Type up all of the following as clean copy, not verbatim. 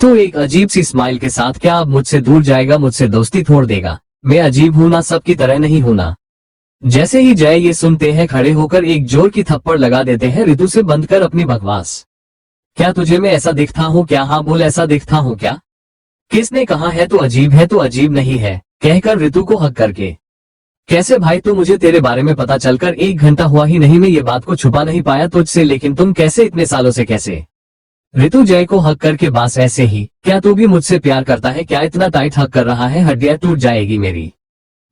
तो एक अजीब सी स्माइल के साथ, क्या अब मुझसे दूर जाएगा, मुझसे दोस्ती छोड़ देगा? मैं अजीब हूं ना, सबकी तरह नहीं हूं ना। जैसे ही जय ये सुनते हैं, खड़े होकर एक जोर की थप्पड़ लगा देते हैं ऋतु से बंद कर अपनी बकवास। क्या तुझे मैं ऐसा दिखता हूँ क्या? हाँ बोल, ऐसा दिखता हूँ क्या? किसने कहा है तू अजीब है? तो अजीब नहीं है, कहकर ऋतु को हक करके। कैसे भाई, तो मुझे तेरे बारे में पता चलकर 1 घंटा हुआ ही नहीं, मैं ये बात को छुपा नहीं पाया तुझसे, लेकिन तुम कैसे इतने सालों से कैसे? ऋतु जय को हक करके, बास ऐसे ही। क्या तू भी मुझसे प्यार करता है क्या? इतना टाइट हक कर रहा है, हड्डियां टूट जाएगी मेरी।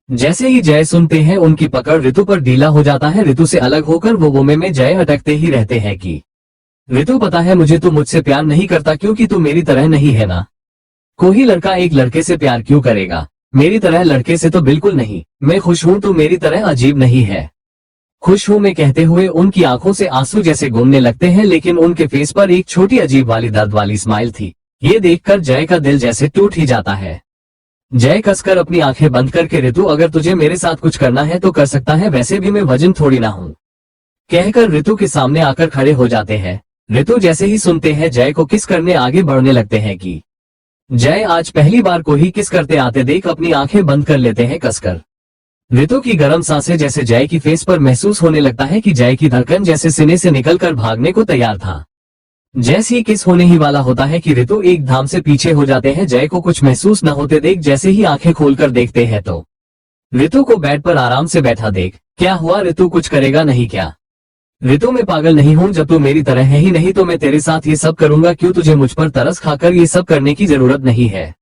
जैसे ही जय सुनते हैं, उनकी पकड़ ऋतु पर ढीला हो जाता है। ऋतु से अलग होकर वो वोमे में जय अटकते ही रहते हैं कि ऋतु, पता है मुझे तू मुझसे प्यार नहीं करता, क्योंकि तू मेरी तरह नहीं है ना। कोई लड़का एक लड़के से प्यार क्यों करेगा? मेरी तरह लड़के से तो बिल्कुल नहीं। मैं खुश हूँ, तू मेरी तरह अजीब नहीं है। खुश हूँ मैं, कहते हुए उनकी आंखों से आंसू जैसे घूमने लगते हैं, लेकिन उनके फेस पर एक छोटी अजीब वाली दर्द वाली स्माइल थी। ये देखकर जय का दिल जैसे टूट ही जाता है। जय कसकर अपनी आंखें बंद करके, ऋतु अगर तुझे मेरे साथ कुछ करना है तो कर सकता है, वैसे भी मैं वजन थोड़ी ना हूँ, कहकर ऋतु के सामने आकर खड़े हो जाते हैं। ऋतु जैसे ही सुनते हैं, जय को किस करने आगे बढ़ने लगते हैं कि जय आज पहली बार को ही किस करते आते देख अपनी आंखें बंद कर लेते हैं कसकर। ऋतु की गर्म सांसें जैसे जय की फेस पर महसूस होने लगता है कि जय की धड़कन जैसे सीने से निकलकर भागने को तैयार था। जैसे ही किस होने ही वाला होता है कि ऋतु एकदम से पीछे हो जाते हैं। जय को कुछ महसूस न होते देख जैसे ही आंखें खोलकर देखते हैं तो ऋतु को बेड पर आराम से बैठा देख, क्या हुआ ऋतु, कुछ करेगा नहीं क्या? ऋतु, मैं पागल नहीं हूँ, जब तू मेरी तरह है ही नहीं तो मैं तेरे साथ ये सब करूंगा क्यों? तुझे मुझ पर तरस खाकर ये सब करने की जरूरत नहीं है।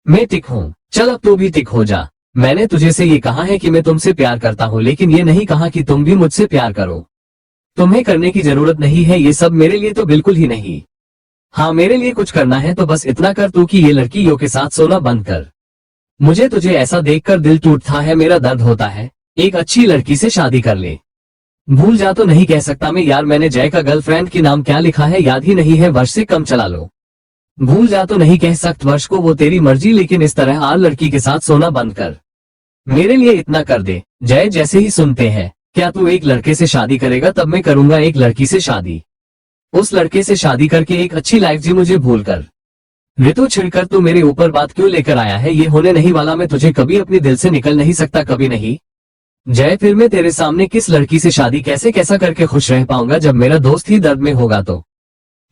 मैं टिक हूँ, चल अब तू भी टिक हो जा। मैंने तुझे से ये कहा है कि मैं तुमसे प्यार करता हूँ, लेकिन ये नहीं कहा कि तुम भी मुझसे प्यार करो। तुम्हें करने की जरूरत नहीं है ये सब, मेरे लिए तो बिल्कुल ही नहीं। हाँ, मेरे लिए कुछ करना है तो बस इतना कर तू कि ये लड़कियों के साथ सोना बंद कर। मुझे तुझे ऐसा देखकर दिल टूटता है, मेरा दर्द होता है। एक अच्छी लड़की से शादी कर ले। भूल जा तो नहीं कह सकता मैं यार, मैंने जय का गर्लफ्रेंड की नाम क्या लिखा है याद ही नहीं है, वर्ष से कम चला लो। भूल जा तो नहीं कह सकता वर्ष को, वो तेरी मर्जी, लेकिन इस तरह आर लड़की के साथ सोना बंद कर। मेरे लिए इतना कर दे। जय जैसे ही सुनते हैं, क्या तू एक लड़के से शादी करेगा? तब मैं करूंगा एक लड़की से शादी। उस लड़के से शादी करके एक अच्छी लाइफ जी, मुझे भूल कर। ऋतु, छिड़कर तू मेरे ऊपर बात क्यों लेकर आया है? ये होने नहीं वाला, मैं तुझे कभी अपने दिल से निकल नहीं सकता, कभी नहीं। जय, फिर मैं तेरे सामने किस लड़की से शादी कैसे कैसा करके खुश रह पाऊंगा जब मेरा दोस्त ही दर्द में होगा? तो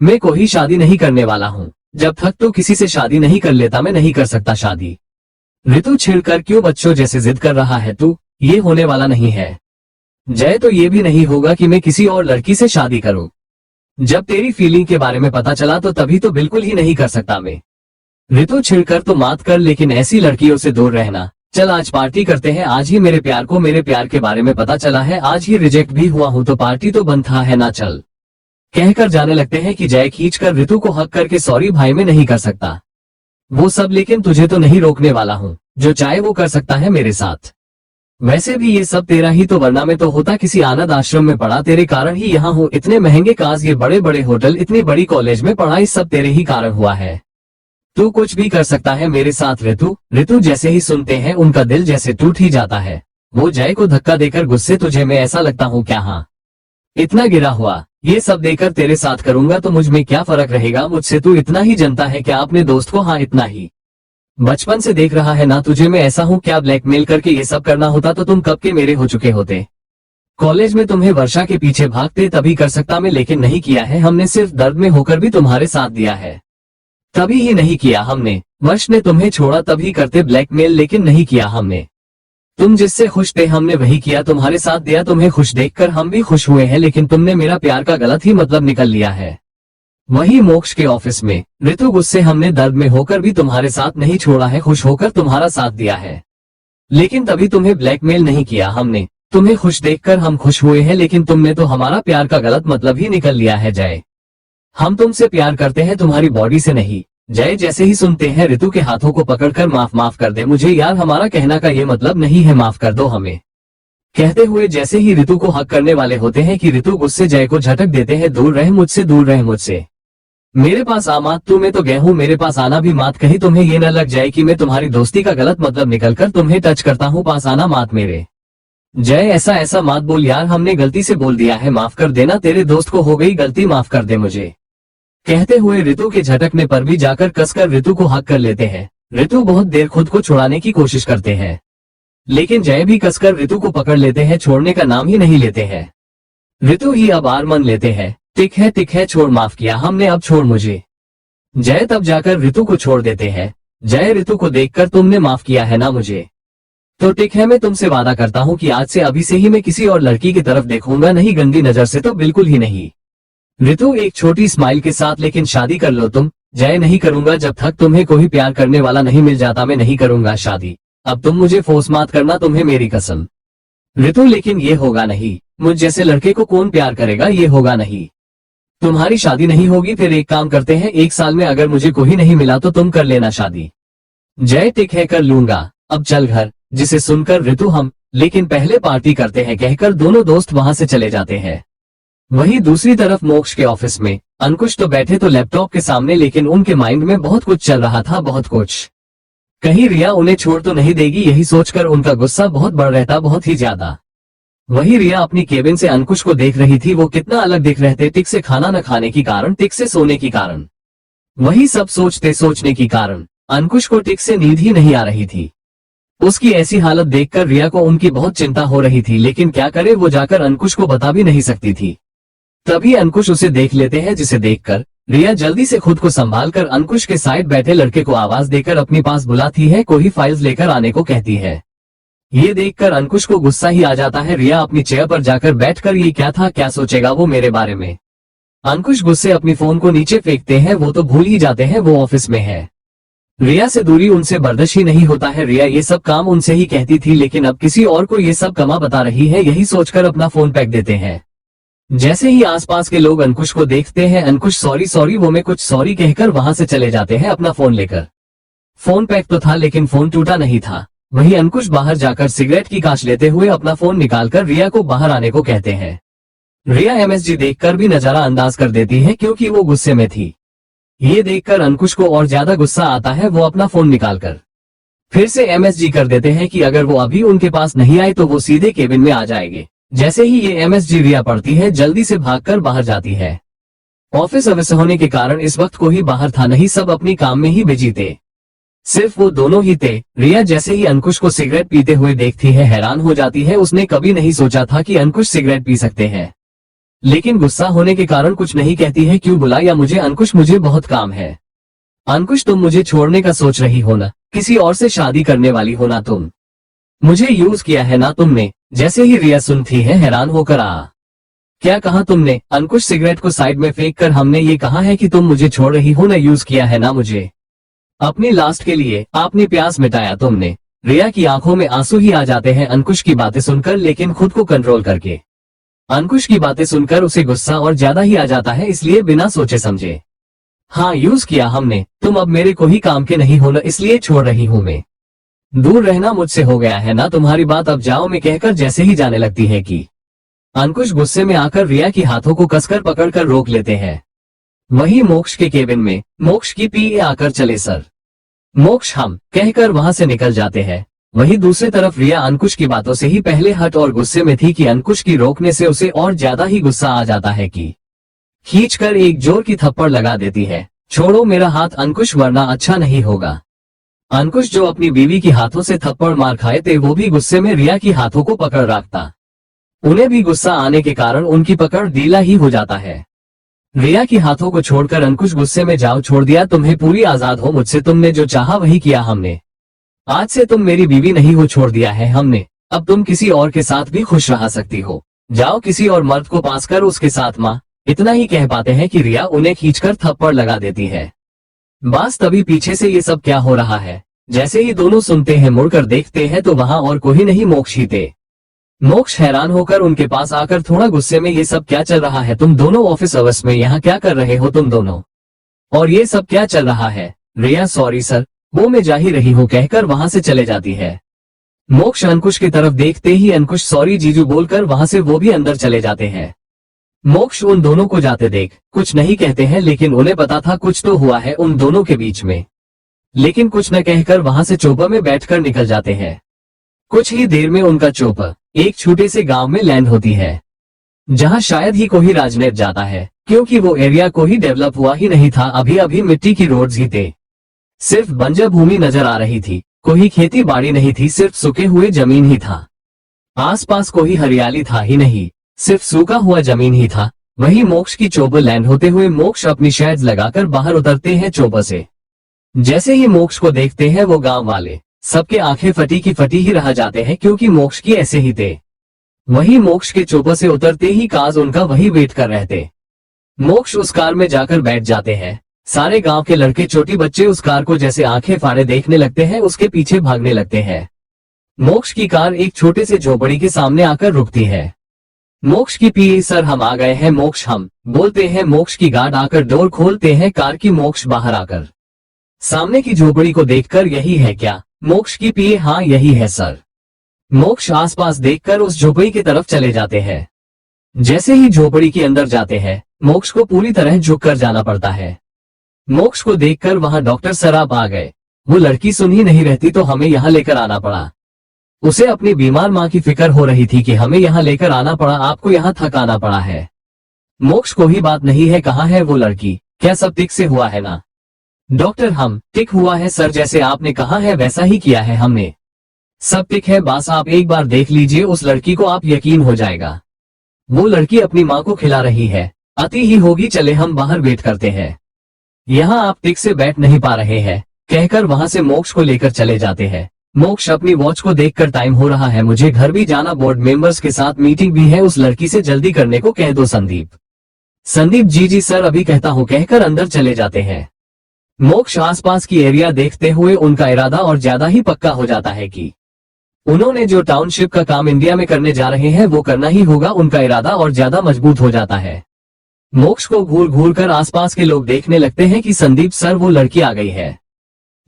मैं कोई शादी नहीं करने वाला हूँ। जब तक तो किसी से शादी नहीं कर लेता मैं नहीं कर सकता शादी। ऋतु, छिड़कर क्यों बच्चों जैसे जिद कर रहा है तू? ये होने वाला नहीं है। जय, तो ये भी नहीं होगा कि मैं किसी और लड़की से शादी करूं। जब तेरी फीलिंग के बारे में पता चला तो तभी तो बिल्कुल ही नहीं कर सकता मैं। ऋतु, छिड़कर तो मात कर, लेकिन ऐसी लड़कियों से दूर रहना। चल आज पार्टी करते हैं, आज ही मेरे प्यार के बारे में पता चला है, आज ही रिजेक्ट भी हुआ हूं तो पार्टी तो बनता है ना, चल, कहकर जाने लगते हैं कि जय खींचकर ऋतु को हक करके, सॉरी भाई मैं नहीं कर सकता वो सब, लेकिन तुझे तो नहीं रोकने वाला हूँ, जो चाहे वो कर सकता है मेरे साथ। वैसे भी ये सब तेरा ही तो, वरना मैं तो होता किसी अनाथ आश्रम में पढ़ा, तेरे कारण ही यहाँ हूँ। इतने महंगे कार्स, ये बड़े बड़े होटल, इतनी बड़ी कॉलेज में पढ़ाई, सब तेरे ही कारण हुआ है। तू कुछ भी कर सकता है मेरे साथ ऋतु। ऋतु जैसे ही सुनते हैं, उनका दिल जैसे टूट ही जाता है। वो जय को धक्का देकर, गुस्से, तुझे मैं ऐसा लगता हूँ क्या? हाँ, इतना गिरा हुआ, ये सब देकर तेरे साथ करूंगा तो मुझ में क्या फर्क रहेगा? मुझसे तू इतना ही जनता है क्या अपने दोस्त को? हाँ, इतना ही। बचपन से देख रहा है ना तुझे मैं ऐसा हूँ क्या? ब्लैकमेल करके ये सब करना होता तो तुम कब के मेरे हो चुके होते। कॉलेज में तुम्हें वर्षा के पीछे भागते तभी कर सकता मैं, लेकिन नहीं किया है हमने। सिर्फ दर्द में होकर भी तुम्हारे साथ दिया है, तभी ही नहीं किया हमने। वर्ष ने तुम्हें छोड़ा तभी करते ब्लैकमेल, लेकिन नहीं किया हमने। तुम जिससे खुश थे हमने वही किया, तुम्हारे साथ दिया। तुम्हें खुश देखकर हम भी खुश हुए हैं, लेकिन तुमने मेरा प्यार का गलत ही मतलब निकल लिया है। वही मोक्ष के ऑफिस में ऋतु, गुस्से, हमने दर्द में होकर भी तुम्हारे साथ नहीं छोड़ा है, खुश होकर तुम्हारा साथ दिया है, लेकिन तभी तुम्हें ब्लैकमेल नहीं किया हमने। तुम्हें खुश देखकर हम खुश हुए हैं, लेकिन तुमने तो हमारा प्यार का गलत मतलब ही निकल लिया है। जय, हम तुमसे प्यार करते हैं, तुम्हारी बॉडी से नहीं। जय जैसे ही सुनते हैं, ऋतु के हाथों को पकड़कर, माफ कर दे मुझे यार, हमारा कहना का ये मतलब नहीं है, माफ कर दो हमें, कहते हुए जैसे ही ऋतु को हक करने वाले होते हैं कि ऋतु गुस्से जय को झटक देते हैं, दूर रह मुझसे, दूर रह मुझसे, मेरे पास आ मात। तू मैं तो गया हूँ, मेरे पास आना भी मात। कहीं तुम्हें ये न लग जाए कि मैं तुम्हारी दोस्ती का गलत मतलब निकलकर तुम्हें टच करता हूँ, पास आना मात मेरे। जय, ऐसा मात बोल यार, हमने गलती से बोल दिया है, माफ कर देना, तेरे दोस्त को हो गई गलती, माफ कर दे मुझे, कहते हुए ऋतु के झटकने पर भी जाकर कसकर ऋतु को हक कर लेते हैं। ऋतु बहुत देर खुद को छुड़ाने की कोशिश करते हैं, लेकिन जय भी कसकर ऋतु को पकड़ लेते हैं, छोड़ने का नाम ही नहीं लेते हैं। ऋतु ही अब हार मान लेते हैं। ठीक है छोड़, माफ किया हमने, अब छोड़ मुझे। जय तब जाकर ऋतु को छोड़ देते हैं। जय ऋतु को देखकर, तुमने माफ किया है ना मुझे? तो ठीक है, मैं तुमसे वादा करता हूँ कि आज से अभी से ही मैं किसी और लड़की की तरफ देखूंगा नहीं, गंदी नजर से तो बिल्कुल ही नहीं। ऋतु एक छोटी स्माइल के साथ, लेकिन शादी कर लो तुम। जय नहीं करूंगा, जब तक तुम्हें कोई प्यार करने वाला नहीं मिल जाता मैं नहीं करूंगा शादी। अब तुम मुझे फोर्स मत करना, तुम्हें मेरी कसम। ऋतु लेकिन ये होगा नहीं, मुझ जैसे लड़के को कौन प्यार करेगा, ये होगा नहीं। तुम्हारी शादी नहीं होगी। फिर एक काम करते हैं, 1 साल में अगर मुझे कोई नहीं मिला तो तुम कर लेना शादी। जय ठीक है कर लूंगा, अब चल घर। जिसे सुनकर ऋतु हम लेकिन पहले पार्टी करते हैं कहकर दोनों दोस्त वहां से चले जाते हैं। वहीं दूसरी तरफ मोक्ष के ऑफिस में अंकुश तो बैठे तो लैपटॉप के सामने, लेकिन उनके माइंड में बहुत कुछ चल रहा था, बहुत कुछ। कहीं रिया उन्हें छोड़ तो नहीं देगी, यही सोचकर उनका गुस्सा बहुत बढ़ रहता, बहुत ही ज्यादा। वहीं रिया अपनी केबिन से अंकुश को देख रही थी, वो कितना अलग दिख रहे थे, ठीक से खाना न खाने के कारण, ठीक से सोने के कारण। वही सब सोचने के कारण अंकुश को ठीक से नींद ही नहीं आ रही थी। उसकी ऐसी हालत देखकर रिया को उनकी बहुत चिंता हो रही थी, लेकिन क्या करे, वो जाकर अंकुश को बता भी नहीं सकती थी। तभी अंकुश उसे देख लेते हैं, जिसे देखकर रिया जल्दी से खुद को संभालकर अंकुश के साइड बैठे लड़के को आवाज देकर अपने पास बुलाती है, कोई फाइल्स लेकर आने को कहती है। ये देखकर अंकुश को गुस्सा ही आ जाता है। रिया अपनी चेयर पर जाकर बैठकर, ये क्या था, क्या सोचेगा वो मेरे बारे में। अंकुश गुस्से अपनी फोन को नीचे फेंकते हैं, वो तो भूल ही जाते हैं वो ऑफिस में है। रिया से दूरी उनसे बर्दाश्त ही नहीं होता है। रिया ये सब काम उनसे ही कहती थी, लेकिन अब किसी और को ये सब कमा बता रही है, यही सोचकर अपना फोन फेंक देते हैं। जैसे ही आसपास के लोग अंकुश को देखते हैं, अंकुश सॉरी वो मैं कुछ सॉरी कहकर वहां से चले जाते हैं अपना फोन लेकर। फोन पैक तो था, लेकिन फोन टूटा नहीं था। वहीं अंकुश बाहर जाकर सिगरेट की कांच लेते हुए अपना फोन निकालकर रिया को बाहर आने को कहते हैं। रिया एमएसजी देखकर भी नजारा अंदाज कर देती है, क्योंकि वो गुस्से में थी। ये देखकर अंकुश को और ज्यादा गुस्सा आता है, वो अपना फोन निकालकर फिर से एमएसजी कर देते हैं कि अगर वो अभी उनके पास नहीं आए तो वो सीधे केबिन में आ जाएंगे। जैसे ही ये एमएसजी रिया पड़ती है, जल्दी से भागकर बाहर जाती है। ऑफिस अवश्य होने के कारण इस वक्त कोई बाहर था नहीं, सब अपनी काम में ही बिजी थे। सिर्फ वो दोनों ही थे। रिया जैसे ही अंकुश को सिगरेट पीते हुए देखती है, हैरान हो जाती है। उसने कभी नहीं सोचा था कि अंकुश सिगरेट पी सकते हैं, लेकिन गुस्सा होने के कारण कुछ नहीं कहती है। क्यों बुलाया मुझे अंकुश, मुझे बहुत काम है। अंकुश तुम मुझे छोड़ने का सोच रही हो ना, किसी और से शादी करने वाली हो ना तुम, मुझे यूज किया है ना तुमने। जैसे ही रिया सुनती है, हैरान होकर क्या कहा तुमने? अंकुश सिगरेट को साइड में फेंक कर, हमने ये कहा है कि तुम मुझे छोड़ रही हो ना, यूज किया है ना मुझे अपनी लास्ट के लिए, आपने प्यास मिटाया तुमने। रिया की आंखों में आंसू ही आ जाते हैं अंकुश की बातें सुनकर, लेकिन खुद को कंट्रोल करके। अंकुश की बातें सुनकर उसे गुस्सा और ज्यादा ही आ जाता है, इसलिए बिना सोचे समझे, हाँ यूज किया हमने, तुम अब मेरे को ही काम के नहीं हो ना, इसलिए छोड़ रही हूँ मैं। दूर रहना मुझसे हो गया है ना तुम्हारी बात, अब जाओ मैं कहकर जैसे ही जाने लगती है कि अंकुश गुस्से में आकर रिया की हाथों को कसकर पकड़कर रोक लेते हैं। वहीं मोक्ष के केबिन में मोक्ष की पीए आकर, चले सर। मोक्ष हम कहकर वहां से निकल जाते हैं। वहीं दूसरी तरफ रिया अंकुश की बातों से ही पहले हट और गुस्से में थी कि अंकुश की रोकने से उसे और ज्यादा ही गुस्सा आ जाता है कि खींचकर एक जोर की थप्पड़ लगा देती है। छोड़ो मेरा हाथ अंकुश, वरना अच्छा नहीं होगा। अंकुश जो अपनी बीवी की हाथों से थप्पड़ मार खाए थे, वो भी गुस्से में रिया की हाथों को पकड़ रखता। उन्हें भी गुस्सा आने के कारण उनकी पकड़ ढीला ही हो जाता है। रिया की हाथों को छोड़कर अंकुश गुस्से में, जाओ छोड़ दिया तुम्हें, पूरी आजाद हो मुझसे, तुमने जो चाहा वही किया हमने। आज से तुम मेरी बीवी नहीं हो, छोड़ दिया है हमने। अब तुम किसी और के साथ भी खुश रह सकती हो, जाओ किसी और मर्द को पास कर उसके साथ माँ। इतना ही कह पाते हैं कि रिया उन्हें खींचकर थप्पड़ लगा देती है। बस तभी पीछे से ये सब क्या हो रहा है। जैसे ही दोनों सुनते हैं, मुड़कर देखते हैं तो वहां और कोई नहीं, मोक्ष ही थे। मोक्ष हैरान होकर उनके पास आकर थोड़ा गुस्से में, ये सब क्या चल रहा है? तुम दोनों ऑफिस अवर्स में यहाँ क्या कर रहे हो तुम दोनों, और ये सब क्या चल रहा है? रिया सॉरी सर, वो मैं जा ही रही हूँ कहकर वहां से चले जाती है। मोक्ष अंकुश की तरफ देखते ही अंकुश सॉरी जीजू बोलकर वहां से वो भी अंदर चले जाते हैं। मोक्ष उन दोनों को जाते देख कुछ नहीं कहते हैं, लेकिन उन्हें पता था कुछ तो हुआ है उन दोनों के बीच में, लेकिन कुछ न कहकर वहां से चोपर में बैठकर निकल जाते हैं। कुछ ही देर में उनका चोपर एक छोटे से गांव में लैंड होती है, जहां शायद ही कोई राजनेता जाता है, क्योंकि वो एरिया को ही डेवलप हुआ ही नहीं था, अभी अभी मिट्टी की रोड्स ही थे। सिर्फ बंजर भूमि नजर आ रही थी, कोई खेती बाड़ी नहीं थी, सिर्फ सूखे हुए जमीन ही था। आसपास कोई हरियाली था ही नहीं, सिर्फ सूखा हुआ जमीन ही था। वही मोक्ष की चोबर लैंड होते हुए मोक्ष अपनी शेड्स लगाकर बाहर उतरते हैं चोबर से। जैसे ही मोक्ष को देखते हैं वो गांव वाले सबके आंखें फटी की फटी ही रह जाते हैं, क्योंकि मोक्ष की ऐसे ही थे। वही मोक्ष के चोपर से उतरते ही काज उनका वही वेट कर रहे थे। मोक्ष उस कार में जाकर बैठ जाते हैं। सारे गांव के लड़के छोटी बच्चे उस कार को जैसे आंखें फाड़े देखने लगते हैं, उसके पीछे भागने लगते हैं। मोक्ष की कार एक छोटे से झोपड़ी के सामने आकर रुकती है। मोक्ष की पीए सर हम आ गए हैं मोक्ष, हम बोलते हैं। मोक्ष की गार्ड आकर डोर खोलते हैं कार की। मोक्ष बाहर आकर सामने की झोपड़ी को देखकर यही है क्या? मोक्ष की पीए हाँ यही है सर। मोक्ष आसपास देखकर उस झोपड़ी की तरफ चले जाते हैं। जैसे ही झोपड़ी के अंदर जाते हैं मोक्ष को पूरी तरह झुककर जाना पड़ता है। मोक्ष को देखकर वहां डॉक्टर सर आप आ गए। वो लड़की सुन ही नहीं रहती तो हमें यहाँ लेकर आना पड़ा। उसे अपनी बीमार माँ की फिक्र हो रही थी कि हमें यहाँ लेकर आना पड़ा, आपको यहाँ थक आना पड़ा है। मोक्ष को ही बात नहीं है, कहाँ है वो लड़की? क्या सब ठीक से हुआ है ना? डॉक्टर हम ठीक हुआ है सर, जैसे आपने कहा है वैसा ही किया है हमने। सब ठीक है, बस आप एक बार देख लीजिए उस लड़की को, आप यकीन हो जाएगा। वो लड़की अपनी माँ को खिला रही है, आती ही होगी, चले हम बाहर वेट करते हैं। यहाँ आप ठीक से बैठ नहीं पा रहे हैं, कहकर वहां से मोक्ष को लेकर चले जाते हैं। मोक्ष अपनी वॉच को देखकर टाइम हो रहा है, मुझे घर भी जाना, बोर्ड मेंबर्स के साथ मीटिंग भी है, उस लड़की से जल्दी करने को कह दो संदीप। संदीप जी सर अभी कहता हूँ, कहकर अंदर चले जाते हैं। मोक्ष आसपास की एरिया देखते हुए उनका इरादा और ज्यादा ही पक्का हो जाता है कि उन्होंने जो टाउनशिप का काम इंडिया में करने जा रहे हैं वो करना ही होगा। उनका इरादा और ज्यादा मजबूत हो जाता है। मोक्ष को घूर घूर कर आसपास के लोग देखने लगते हैं कि संदीप सर वो लड़की आ गई है।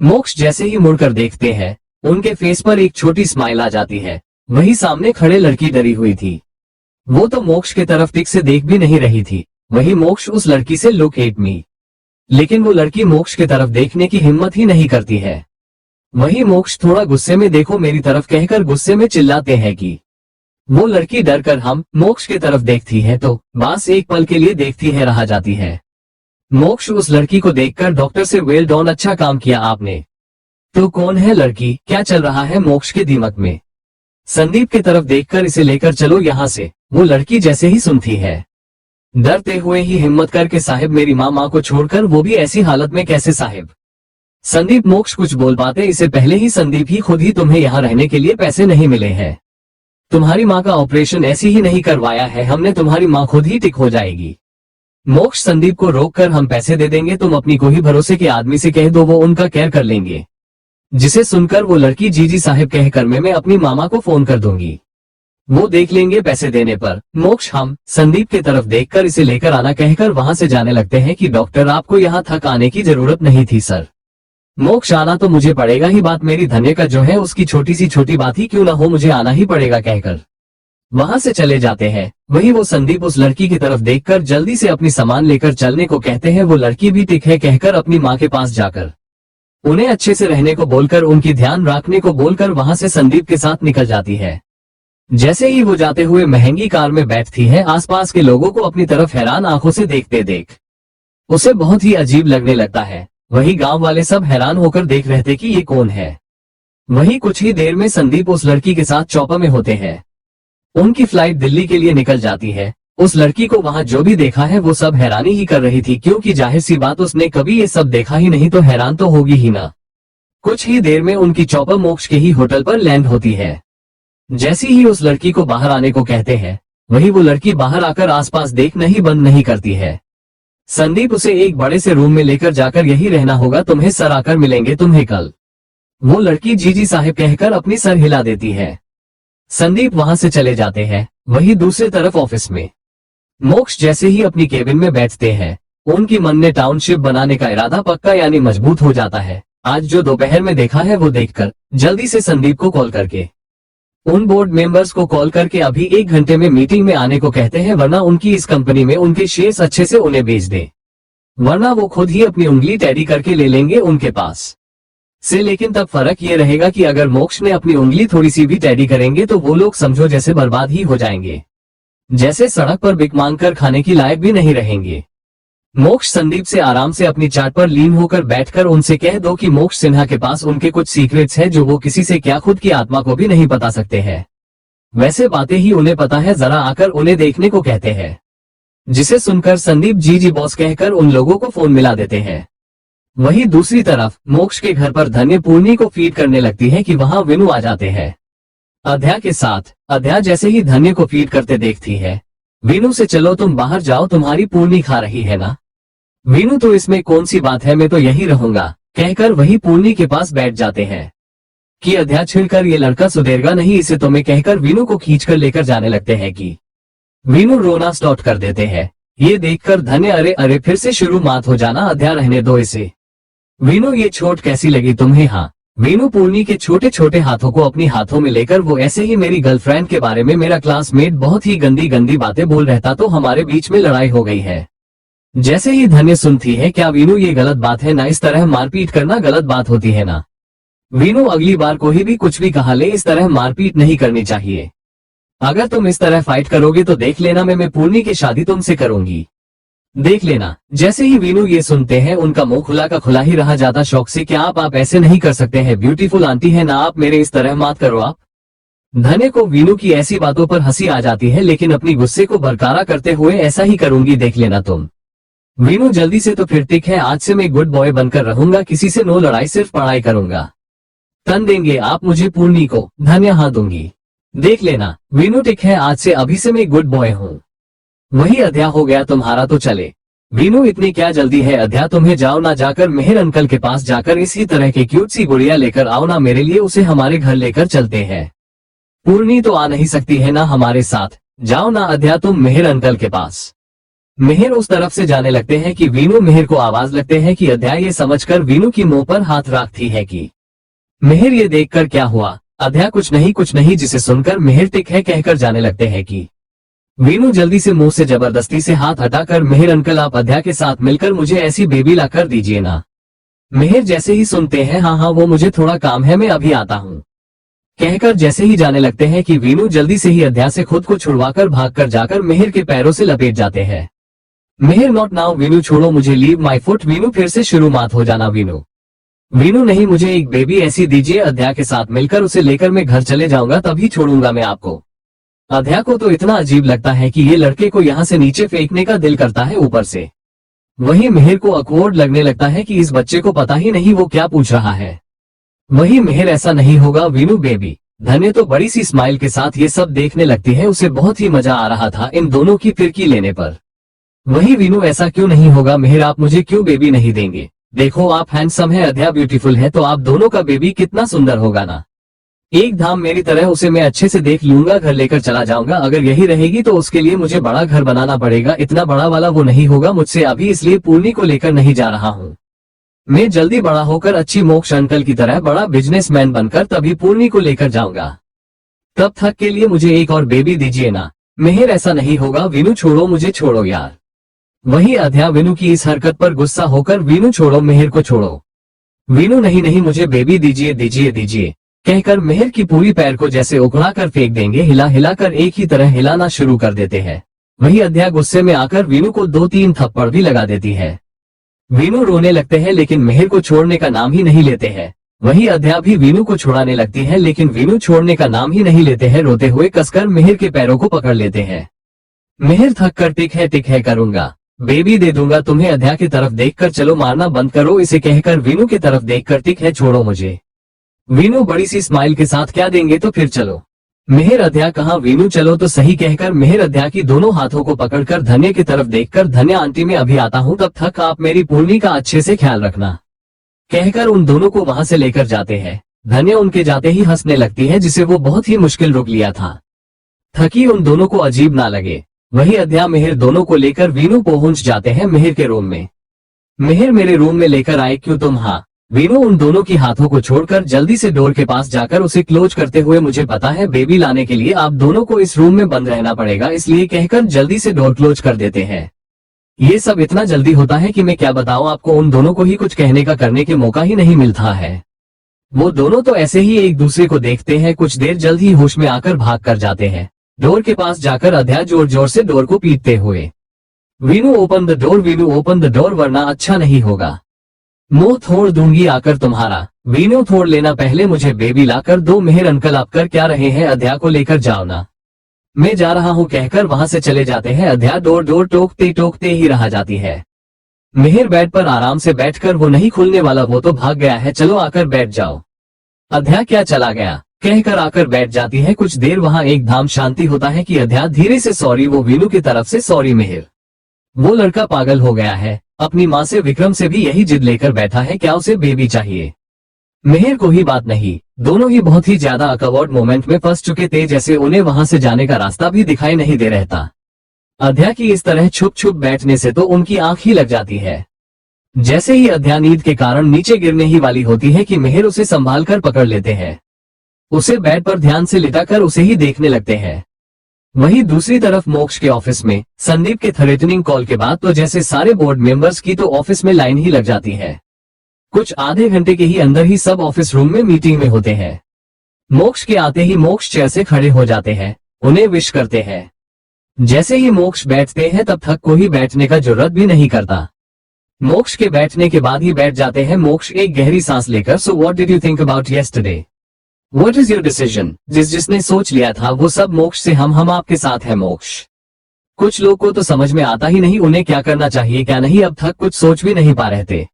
मोक्ष जैसे ही मुड़कर देखते हैं उनके फेस पर एक छोटी स्माइल आ जाती है। वही सामने खड़े लड़की डरी हुई थी, वो तो मोक्ष के तरफ ठीक से देख भी नहीं रही थी। वही मोक्ष उस लड़की से लुक एट मी, लेकिन वो लड़की मोक्ष के तरफ देखने की हिम्मत ही नहीं करती है। वही मोक्ष थोड़ा गुस्से में देखो मेरी तरफ कहकर गुस्से में चिल्लाते हैं कि वो लड़की डर कर हम मोक्ष के तरफ देखती है तो बस एक पल के लिए देखती है रह जाती है। मोक्ष उस लड़की को देखकर डॉक्टर से वेल डॉन, अच्छा काम किया आपने। तो कौन है लड़की, क्या चल रहा है मोक्ष के दिमाग में? संदीप की तरफ देखकर इसे लेकर चलो यहाँ से। वो लड़की जैसे ही सुनती है डरते हुए ही हिम्मत करके, साहिब मेरी माँ को छोड़कर, वो भी ऐसी हालत में कैसे साहिब? संदीप मोक्ष कुछ बोल पाते इससे पहले ही संदीप ही खुद ही, तुम्हें यहाँ रहने के लिए पैसे नहीं मिले हैं, तुम्हारी माँ का ऑपरेशन ऐसे ही नहीं करवाया है हमने, तुम्हारी माँ खुद ही ठीक हो जाएगी। मोक्ष संदीप को रोककर हम पैसे दे देंगे, तुम अपनी को ही भरोसे के आदमी से कह दो, वो उनका केयर कर लेंगे। जिसे सुनकर वो लड़की जी साहिब कहकर मैं अपनी मामा को फोन कर दूंगी, वो देख लेंगे पैसे देने पर। मोक्ष हम संदीप की तरफ देखकर इसे लेकर आना कहकर वहां से जाने लगते हैं कि डॉक्टर आपको यहाँ थक आने की जरूरत नहीं थी सर, मोक्ष आना तो मुझे पड़ेगा ही, बात मेरी धन्य का जो है उसकी छोटी सी छोटी बात ही क्यों ना हो, मुझे आना ही पड़ेगा कहकर वहां से चले जाते हैं। वही वो संदीप उस लड़की की तरफ देखकर जल्दी से अपनी सामान लेकर चलने को कहते हैं। वो लड़की भी ठीक है कहकर अपनी माँ के पास जाकर उन्हें अच्छे से रहने को बोलकर, उनकी ध्यान रखने को बोलकर वहां से संदीप के साथ निकल जाती है। जैसे ही वो जाते हुए महंगी कार में बैठती है, आसपास के लोगों को अपनी तरफ हैरान आंखों से देखते देख उसे बहुत ही अजीब लगने लगता है। वही गांव वाले सब हैरान होकर देख रहे थे कि ये कौन है। वही कुछ ही देर में संदीप उस लड़की के साथ चौपा में होते हैं। उनकी फ्लाइट दिल्ली के लिए निकल जाती है। उस लड़की को वहां जो भी देखा है वो सब हैरानी ही कर रही थी, क्योंकि जाहिर सी बात उसने कभी ये सब देखा ही नहीं, तो हैरान तो होगी ही ना। कुछ ही देर में उनकी चौपा मोक्ष के ही होटल पर लैंड होती है। जैसी ही उस लड़की को बाहर आने को कहते हैं, वही वो लड़की बाहर आकर आसपास देखना ही बंद नहीं करती है। संदीप उसे एक बड़े से रूम में लेकर जाकर, यही रहना होगा, तुम्हें सर आकर मिलेंगे तुम्हें कल। वो लड़की जी साहिब कहकर अपनी सर हिला देती है। संदीप वहां से चले जाते हैं। वही दूसरी तरफ ऑफिस में मोक्ष जैसे ही अपनी केबिन में बैठते हैं, उनकी मन ने टाउनशिप बनाने का इरादा पक्का यानी मजबूत हो जाता है। आज जो दोपहर में देखा है वो देखकर जल्दी से संदीप को कॉल करके उन बोर्ड मेंबर्स को कॉल करके अभी 1 घंटे में मीटिंग में आने को कहते हैं, वरना उनकी इस कंपनी में उनके शेयर्स अच्छे से उन्हें बेच दे, वरना वो खुद ही अपनी उंगली टेढ़ी करके ले लेंगे उनके पास से। लेकिन तब फर्क ये रहेगा कि अगर मोक्ष ने अपनी उंगली थोड़ी सी भी टेढ़ी करेंगे तो वो लोग समझो जैसे बर्बाद ही हो जाएंगे, जैसे सड़क पर भिख मांग कर खाने की लायक भी नहीं रहेंगे। मोक्ष संदीप से आराम से अपनी चाट पर लीन होकर बैठकर उनसे कह दो कि मोक्ष सिन्हा के पास उनके कुछ सीक्रेट्स हैं जो वो किसी से क्या खुद की आत्मा को भी नहीं बता सकते हैं। वैसे बातें ही उन्हें पता है, जरा आकर उन्हें देखने को कहते हैं। जिसे सुनकर संदीप जी बॉस कहकर उन लोगों को फोन मिला देते हैं। वहीं दूसरी तरफ मोक्ष के घर पर धन्य पूर्णी को फीड करने लगती है कि वहां विनु आ जाते हैं अध्या के साथ। अध्या जैसे ही धन्य को फीड करते देखती है, विनु से चलो तुम बाहर जाओ, तुम्हारी पूर्णी खा रही है ना। विनु तो इसमें कौन सी बात है, मैं तो यही रहूंगा कहकर वही पूर्णी के पास बैठ जाते हैं कि अध्या छिड़कर ये लड़का सुधेरगा नहीं, इसे तुम्हें कहकर विनु को खींचकर लेकर जाने लगते हैं कि विनु रोना स्टार्ट कर देते हैं। ये देखकर धन्य अरे अरे फिर से शुरू मत हो जाना अध्या, रहने दो इसे। विनु ये चोट कैसी लगी तुम्हें? हाँ। विनु पूर्णी के छोटे छोटे हाथों को अपनी हाथों में लेकर वो ऐसे ही मेरी गर्लफ्रेंड के बारे में मेरा क्लासमेट बहुत ही गंदी गंदी बातें बोल रहता तो हमारे बीच में लड़ाई हो गई है। जैसे ही धन्य सुनती है, क्या विनु ये गलत बात है ना, इस तरह मारपीट करना गलत बात होती है ना। विनु अगली बार कोई भी कुछ भी कहा ले, इस तरह मारपीट नहीं करनी चाहिए। अगर तुम इस तरह फाइट करोगे तो देख लेना मैं पूर्णी की शादी तुमसे करूंगी, देख लेना। जैसे ही विनु ये सुनते हैं उनका मुंह खुला का खुला ही रह जाता शौक से। क्या आप ऐसे नहीं कर सकते हैं, ब्यूटीफुल आंटी है ना आप, मेरे इस तरह मत करो आप। धन्य को विनु की ऐसी बातों पर हंसी आ जाती है, लेकिन अपनी गुस्से को बरकरार करते हुए ऐसा ही करूंगी, देख लेना तुम। विनु जल्दी से तो फिर ठीक है, आज से मैं गुड बॉय बनकर रहूंगा, किसी से नो लड़ाई, सिर्फ पढ़ाई करूंगा। तन देंगे आप मुझे पूर्णी को? धन्य हाँ दूंगी, देख लेना। विनु ठीक है, आज से अभी से मैं गुड बॉय हूँ। वही अध्या हो गया तुम्हारा तो चले। विनु इतनी क्या जल्दी है अध्या, तुम्हें जाओ ना, जाकर मेहर अंकल के पास जाकर इसी तरह की क्यूट सी गुड़िया लेकर आओ ना मेरे लिए, उसे हमारे घर लेकर चलते हैं। पूर्णी तो आ नहीं सकती है ना हमारे साथ, जाओ ना अध्या तुम मेहर अंकल के पास। मेहर उस तरफ से जाने लगते हैं कि विनु मेहर को आवाज लगते हैं कि अध्या ये समझकर विनु की मुंह पर हाथ रखती है कि मेहर ये देखकर क्या हुआ? अध्या कुछ नहीं, जिसे सुनकर मेहर टिक है कहकर जाने लगते हैं कि विनु जल्दी से मुंह से जबरदस्ती से हाथ हटाकर मेहर अंकल आप अध्या के साथ मिलकर मुझे ऐसी बेबी ला कर दीजिए ना। मेहर जैसे ही सुनते हैं हाँ वो मुझे थोड़ा काम है, मैं अभी आता हूँ कहकर जैसे ही जाने लगते हैं कि विनु जल्दी से ही अध्या से खुद को छुड़वाकर भागकर जाकर मेहर के पैरों से लपेट जाते हैं। मेहर नॉट नाउ, विनु छोड़ो मुझे, लीव माई फुट। विनु फिर से शुरू मत हो जाना विनु नहीं, मुझे एक बेबी ऐसी दीजिए, अध्या के साथ मिलकर उसे लेकर मैं घर चले जाऊंगा, तभी छोड़ूंगा मैं आपको। अध्या को तो इतना अजीब लगता है कि ये लड़के को यहाँ से नीचे फेंकने का दिल करता है ऊपर से। वही मेहर को अकवर्ड लगने लगता है कि इस बच्चे को पता ही नहीं वो क्या पूछ रहा है। वही मेहर ऐसा नहीं होगा विनु बेबी। धन्य तो बड़ी सी स्माइल के साथ ये सब देखने लगती है, उसे बहुत ही मजा आ रहा था इन दोनों की फिरकी लेने पर। वही विनु ऐसा क्यों नहीं होगा मेहर, आप मुझे क्यों बेबी नहीं देंगे? देखो आप हैंडसम है, अध्या ब्यूटीफुल है, तो आप दोनों का बेबी कितना सुंदर होगा ना। एक धाम मेरी तरह उसे मैं अच्छे से देख लूंगा, घर लेकर चला जाऊंगा। अगर यही रहेगी तो उसके लिए मुझे बड़ा घर बनाना पड़ेगा, इतना बड़ा वाला वो नहीं होगा मुझसे अभी, इसलिए पूर्णी को लेकर नहीं जा रहा हूँ। मैं जल्दी बड़ा होकर अच्छी मोक्ष अंकल की तरह बड़ा बिजनेसमैन बनकर तभी पूर्णी को लेकर जाऊंगा। तब तक के लिए मुझे एक और बेबी दीजिए ना। मेहर ऐसा नहीं होगा, विनु छोड़ो मुझे, छोड़ो यार। वही अध्या विनु की इस हरकत पर गुस्सा होकर विनु छोड़ो, मेहर को छोड़ो। विनु नहीं मुझे बेबी दीजिए दीजिए दीजिए कहकर मेहर की पूरी पैर को जैसे उखड़ा कर फेंक देंगे, हिला हिलाकर एक ही तरह हिलाना शुरू कर देते हैं। वही अध्या गुस्से में आकर विनु को 2-3 थप्पड़ भी लगा देती है। विनु रोने लगते हैं लेकिन मेहर को छोड़ने का नाम ही नहीं लेते हैं। वही अध्या भी विनु को छुड़ाने लगती है लेकिन विनु छोड़ने का नाम ही नहीं लेते हैं। रोते हुए कसकर मेहर के पैरों को पकड़ लेते हैं। मेहर थक कर टिक है करूंगा, बेबी दे दूंगा तुम्हें, अध्या की तरफ देखकर चलो, मारना बंद करो इसे कहकर विनु की तरफ देखकर टिक है, छोड़ो मुझे। विनु बड़ी सी स्माइल के साथ क्या देंगे तो फिर चलो। मेहर अध्या कहाँ, विनु चलो तो सही कहकर मेहर अध्या की दोनों हाथों को पकड़कर धन्य की तरफ देखकर धन्य आंटी मैं अभी आता हूँ, तब तक आप मेरी पूर्णी का अच्छे से ख्याल रखना कहकर उन दोनों को वहां से लेकर जाते हैं। धन्य उनके जाते ही हंसने लगती है जिसे वो बहुत ही मुश्किल रोक लिया था, थकी उन दोनों को अजीब ना लगे। वही अध्या मेहर दोनों को लेकर विनु पहुंच जाते हैं मेहर के रूम में। मेहर मेरे रूम में लेकर आए क्यों तुम? हाँ। विनु उन दोनों की हाथों को छोड़कर जल्दी से डोर के पास जाकर उसे क्लोज करते हुए, मुझे पता है बेबी लाने के लिए आप दोनों को इस रूम में बंद रहना पड़ेगा, इसलिए कहकर जल्दी से डोर क्लोज कर देते हैं। ये सब इतना जल्दी होता है कि मैं क्या बताऊं आपको, उन दोनों को ही कुछ कहने का करने के मौका ही नहीं मिलता है। वो दोनों तो ऐसे ही एक दूसरे को देखते हैं, कुछ देर जल्द ही होश में आकर भाग कर जाते हैं। डोर के पास जाकर अध्या जोर जोर से डोर को पीटते हुए Veenu open the door, Veenu open the door, वरना अच्छा नहीं होगा। मुंह तोड़ दूंगी आकर तुम्हारा। वीनू तोड़ लेना पहले मुझे बेबी लाकर दो। मेहर अंकल आप कर क्या रहे हैं, अध्या को लेकर जाओ ना। मैं जा रहा हूँ कहकर वहां से चले जाते हैं। अध्या डोर डोर टोकते टोकते ही रह जाती है। मेहर बेड पर आराम से बैठकर, वो नहीं खुलने वाला, वो तो भाग गया है, चलो आकर बैठ जाओ। अध्या क्या चला गया कहकर आकर बैठ जाती है। कुछ देर वहां एक धाम शांति होता है कि अध्या धीरे से सॉरी, वो वीनू की तरफ से सॉरी मेहर। वो लड़का पागल हो गया है, अपनी माँ से विक्रम से भी यही जिद लेकर बैठा है, क्या उसे बेबी चाहिए। मेहर को ही बात नहीं, दोनों ही बहुत ही ज्यादा अकवर्ड मोमेंट में फंस चुके थे, जैसे उन्हें वहां से जाने का रास्ता भी दिखाई नहीं दे रहता। अध्या की इस तरह छुप छुप बैठने से तो उनकी आंख ही लग जाती है। जैसे ही अध्या नींद के कारण नीचे गिरने ही वाली होती है कि मेहर उसे संभाल कर पकड़ लेते हैं। उसे बेड पर ध्यान से लिटाकर उसे ही देखने लगते हैं। वहीं दूसरी तरफ मोक्ष के ऑफिस में संदीप के थ्रेटनिंग कॉल के बाद तो जैसे सारे बोर्ड मेंबर्स की तो ऑफिस में लाइन ही लग जाती है। कुछ आधे घंटे के ही अंदर ही सब ऑफिस रूम में मीटिंग में होते हैं। मोक्ष के आते ही मोक्ष चेयर से खड़े हो जाते हैं, उन्हें विश करते हैं। जैसे ही मोक्ष बैठते हैं तब तक कोई बैठने का जरूरत भी नहीं करता। मोक्ष के बैठने के बाद ही बैठ जाते हैं। मोक्ष एक गहरी सांस लेकर, so what did you think about yesterday, what is your decision. जिसने सोच लिया था वो सब मोक्ष से हम आपके साथ है मोक्ष। कुछ लोग को तो समझ में आता ही नहीं उन्हें क्या करना चाहिए क्या नहीं, अब तक कुछ सोच भी नहीं पा रहे थे,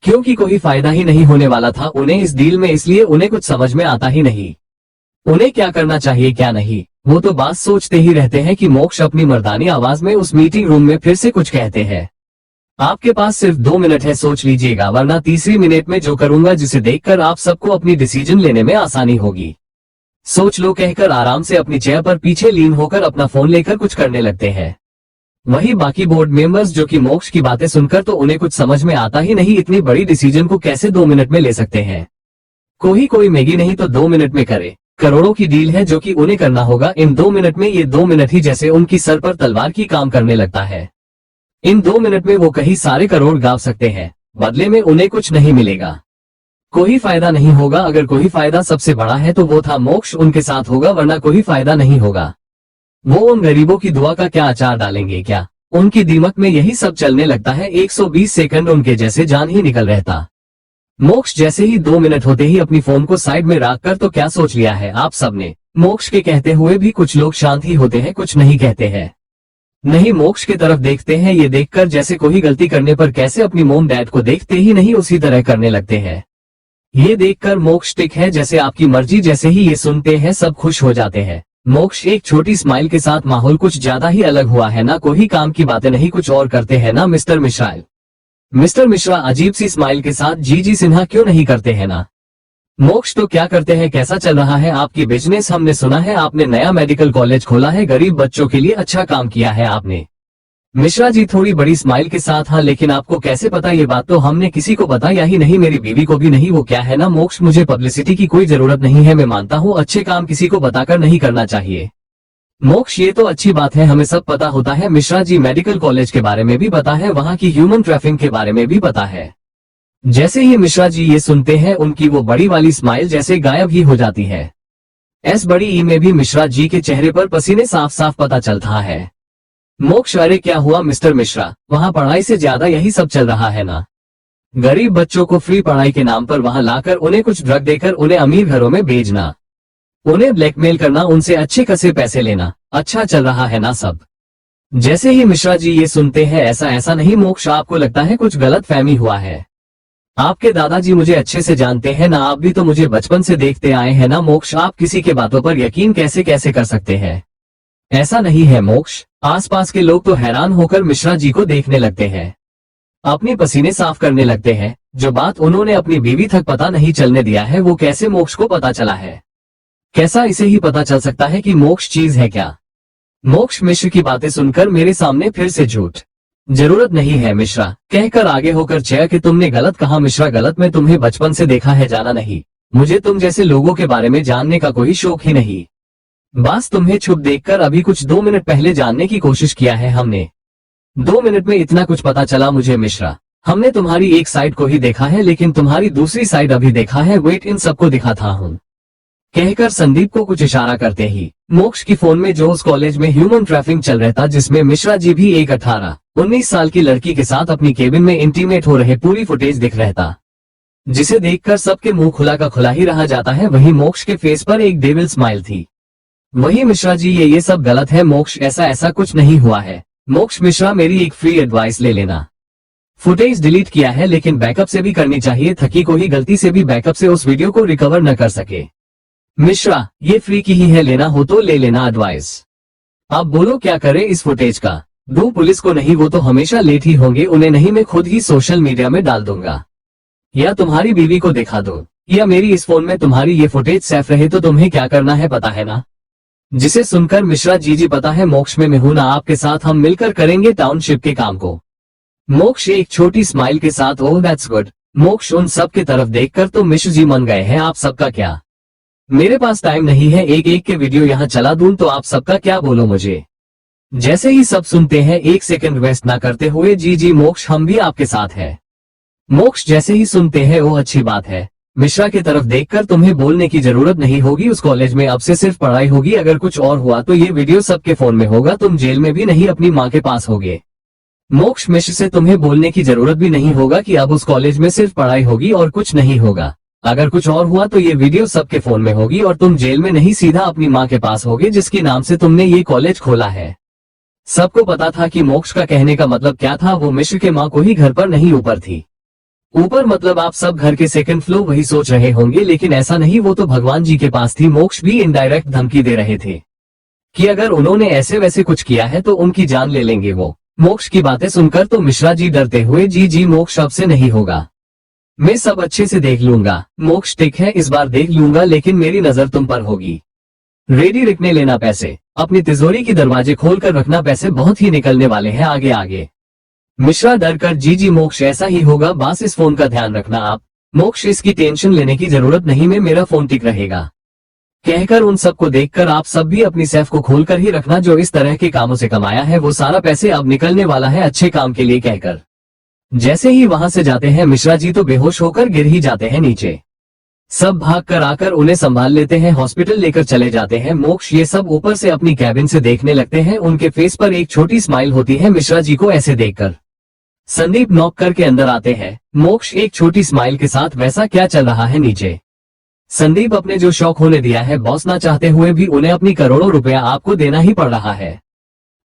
क्योंकि कोई फायदा ही नहीं होने वाला था उन्हें इस डील में, इसलिए उन्हें कुछ समझ में आता ही नहीं उन्हें क्या करना चाहिए क्या नहीं। वो तो बात सोचते ही रहते हैं कि मोक्ष अपनी मर्दानी आवाज में उस मीटिंग रूम में फिर से कुछ कहते हैं। आपके पास सिर्फ 2 मिनट है, सोच लीजिएगा, वरना तीसरी मिनट में जो करूंगा जिसे देखकर आप सबको अपनी डिसीजन लेने में आसानी होगी। सोच लो कहकर आराम से अपनी चेयर पर पीछे लीन होकर अपना फोन लेकर कुछ करने लगते हैं। वहीं बाकी बोर्ड मेंबर्स जो कि मोक्ष की बातें सुनकर तो उन्हें कुछ समझ में आता ही नहीं, इतनी बड़ी डिसीजन को कैसे 2 मिनट में ले सकते हैं। कोई मैगी नहीं तो 2 मिनट में करे, करोड़ों की डील है जो कि उन्हें करना होगा इन 2 मिनट में। ये 2 मिनट ही जैसे उनकी सर पर तलवार की काम करने लगता है। इन 2 मिनट में वो कहीं सारे करोड़ गाँव सकते हैं, बदले में उन्हें कुछ नहीं मिलेगा, कोई फायदा नहीं होगा। अगर कोई फायदा सबसे बड़ा है तो वो था मोक्ष उनके साथ होगा, वरना कोई फायदा नहीं होगा। वो उन गरीबों की दुआ का क्या अचार डालेंगे क्या, उनकी दिमाग में यही सब चलने लगता है। 120 सेकंड उनके जैसे जान ही निकल रहता। मोक्ष जैसे ही 2 मिनट होते ही अपनी फोन को साइड में रखकर, तो क्या सोच लिया है आप सबने। मोक्ष के कहते हुए भी कुछ लोग शांत ही होते हैं, कुछ नहीं कहते हैं, नहीं मोक्ष की तरफ देखते हैं। ये देखकर जैसे कोई गलती करने पर कैसे अपनी मोम डैड को देखते ही नहीं उसी तरह करने लगते हैं। ये देखकर मोक्ष टिक है जैसे आपकी मर्जी। जैसे ही ये सुनते हैं सब खुश हो जाते हैं। मोक्ष एक छोटी स्माइल के साथ, माहौल कुछ ज्यादा ही अलग हुआ है ना, कोई काम की बातें नहीं कुछ और करते हैं ना मिस्टर मिश्रा। मिस्टर मिश्रा अजीब सी स्माइल के साथ, जी सिन्हा क्यों नहीं करते हैं ना। मोक्ष तो क्या करते हैं, कैसा चल रहा है आपकी बिजनेस, हमने सुना है आपने नया मेडिकल कॉलेज खोला है, गरीब बच्चों के लिए अच्छा काम किया है आपने। मिश्रा जी थोड़ी बड़ी स्माइल के साथ, हाँ लेकिन आपको कैसे पता, ये बात तो हमने किसी को बताया ही नहीं, मेरी बीवी को भी नहीं। वो क्या है ना मोक्ष, मुझे पब्लिसिटी की कोई जरूरत नहीं है, मैं मानता हूँ अच्छे काम किसी को बताकर नहीं करना चाहिए। मोक्ष ये तो अच्छी बात है, हमें सब पता होता है मिश्रा जी, मेडिकल कॉलेज के बारे में भी पता है, वहाँ की ह्यूमन ट्रैफिकिंग के बारे में भी पता है। जैसे ही मिश्रा जी ये सुनते हैं उनकी वो बड़ी वाली स्माइल जैसे गायब ही हो जाती है। एस बड़ी ई में भी मिश्रा जी के चेहरे पर पसीने साफ साफ पता चलता है। मोक्ष अरे क्या हुआ मिस्टर मिश्रा, वहाँ पढ़ाई से ज्यादा यही सब चल रहा है ना, गरीब बच्चों को फ्री पढ़ाई के नाम पर वहाँ लाकर उन्हें कुछ ड्रग देकर उन्हें अमीर घरों में भेजना, उन्हें ब्लैकमेल करना, उनसे अच्छे खासे पैसे लेना, अच्छा चल रहा है ना सब। जैसे ही मिश्रा जी ये सुनते हैं, ऐसा नहीं मोक्ष, आपको लगता है कुछ गलत फहमी हुआ है, आपके दादाजी मुझे अच्छे से जानते हैं ना, आप भी तो मुझे बचपन से देखते आए हैं ना मोक्ष, आप किसी के बातों पर यकीन कैसे कर सकते हैं। ऐसा नहीं है मोक्ष, आसपास के लोग तो हैरान होकर मिश्रा जी को देखने लगते हैं, अपने पसीने साफ करने लगते हैं। जो बात उन्होंने अपनी बीवी तक पता नहीं चलने दिया है वो कैसे मोक्ष को पता चला है, कैसा इसे ही पता चल सकता है कि मोक्ष चीज है क्या। मोक्ष मिश्र की बातें सुनकर मेरे सामने फिर से झूठ, जरूरत नहीं है मिश्रा कहकर आगे होकर चेयर कि तुमने गलत कहा मिश्रा, गलत, मैं तुम्हें बचपन से देखा है, जाना नहीं, मुझे तुम जैसे लोगों के बारे में जानने का कोई शौक ही नहीं, बस तुम्हें छुप देखकर अभी कुछ 2 मिनट पहले जानने की कोशिश किया है हमने, 2 मिनट में इतना कुछ पता चला मुझे मिश्रा। हमने तुम्हारी एक साइड को ही देखा है लेकिन तुम्हारी दूसरी साइड अभी देखा है, वेट इन सबको दिखाता हूँ। कहकर संदीप को कुछ इशारा करते ही मोक्ष की फोन में जो उस कॉलेज में ह्यूमन ट्रैफिकिंग चल रहा था, जिसमें मिश्रा जी भी एक 18-19 साल की लड़की के साथ अपनी केबिन में इंटीमेट हो रहे पूरी फुटेज दिख रहता, जिसे देखकर सबके मुंह खुला का खुला ही रहा जाता है। वहीं मोक्ष के फेस पर एक डेविल स्माइल थी। वही मिश्रा जी, ये सब गलत है मोक्ष, ऐसा कुछ नहीं हुआ है। मोक्ष मिश्रा, मेरी एक फ्री एडवाइस ले लेना। फुटेज डिलीट किया है लेकिन बैकअप से भी करनी चाहिए, थकी को ही गलती से भी बैकअप से उस वीडियो को रिकवर न कर सके। मिश्रा, ये फ्री की ही है, लेना हो तो ले लेना एडवाइस। अब बोलो क्या करें इस फुटेज का? दो पुलिस को नहीं, वो तो हमेशा लेट ही होंगे, उन्हें नहीं मैं खुद ही सोशल मीडिया में डाल दूंगा, या तुम्हारी बीवी को दिखा दो, या मेरी इस फोन में तुम्हारी ये फुटेज सेफ रहे तो तुम्हें क्या करना है पता है ना? जिसे सुनकर मिश्रा, जी पता है मोक्ष, में मैं हूं ना आपके साथ, हम मिलकर करेंगे टाउनशिप के काम को। मोक्ष एक छोटी स्माइल के साथ, ओह दैट्स गुड। मोक्ष उन सब की तरफ देखकर, तो मिश्र जी मन गए हैं, आप सबका क्या? मेरे पास टाइम नहीं है एक एक के वीडियो यहाँ चला दूं तो आप सबका क्या, बोलो मुझे। जैसे ही सब सुनते हैं, एक सेकंड वेस्ट ना करते हुए, जी मोक्ष हम भी आपके साथ है। मोक्ष जैसे ही सुनते हैं, वो अच्छी बात है। मिश्रा की तरफ देखकर, तुम्हें बोलने की जरूरत नहीं होगी, उस कॉलेज में अब से सिर्फ पढ़ाई होगी, अगर कुछ और हुआ तो ये वीडियो सबके फोन में होगा, तुम जेल में भी नहीं अपनी माँ के पास होगे। मोक्ष, मिश्र से तुम्हें बोलने की जरूरत भी नहीं होगा कि अब उस कॉलेज में सिर्फ पढ़ाई होगी और कुछ नहीं होगा, अगर कुछ और हुआ तो ये वीडियो सबके फोन में होगी और तुम जेल में नहीं सीधा अपनी माँ के पास होगे, जिसके नाम से तुमने ये कॉलेज खोला है। सबको पता था कि मोक्ष का कहने का मतलब क्या था, वो मिश्र के माँ को ही घर पर नहीं ऊपर थी। ऊपर मतलब आप सब घर के सेकंड फ्लोर वही सोच रहे होंगे, लेकिन ऐसा नहीं, वो तो भगवान जी के पास थी। मोक्ष भी इनडायरेक्ट धमकी दे रहे थे कि अगर उन्होंने ऐसे वैसे कुछ किया है तो उनकी जान ले लेंगे वो। मोक्ष की बातें सुनकर तो मिश्रा जी डरते हुए, जी मोक्ष अब से नहीं होगा, मैं सब अच्छे से देख लूंगा। मोक्ष, ठीक है इस बार देख लूंगा, लेकिन मेरी नजर तुम पर होगी। रेडी रखने लेना पैसे, अपनी तिजोरी की दरवाजे खोलकर रखना, पैसे बहुत ही निकलने वाले हैं आगे आगे। मिश्रा डर कर, जी मोक्ष ऐसा ही होगा, बस इस फोन का ध्यान रखना आप। मोक्ष, इसकी टेंशन लेने की जरूरत नहीं, मैं मेरा फोन ठीक रहेगा। कहकर उन सबको देखकर, आप सब भी अपनी सेफ को खोलकर ही रखना, जो इस तरह के कामों से कमाया है वो सारा पैसे अब निकलने वाला है अच्छे काम के लिए, कहकर जैसे ही वहां से जाते हैं मिश्रा जी तो बेहोश होकर गिर ही जाते हैं नीचे। सब भाग कर आकर उन्हें संभाल लेते हैं, हॉस्पिटल लेकर चले जाते हैं। मोक्ष ये सब ऊपर से अपनी कैबिन से देखने लगते हैं, उनके फेस पर एक छोटी स्माइल होती है मिश्रा जी को ऐसे देखकर। संदीप नॉक करके अंदर आते हैं। मोक्ष एक छोटी स्माइल के साथ, वैसा क्या चल रहा है नीचे? संदीप अपने जो शौक होने दिया है, बॉस ना चाहते हुए भी उन्हें अपनी करोड़ों रुपया आपको देना ही पड़ रहा है।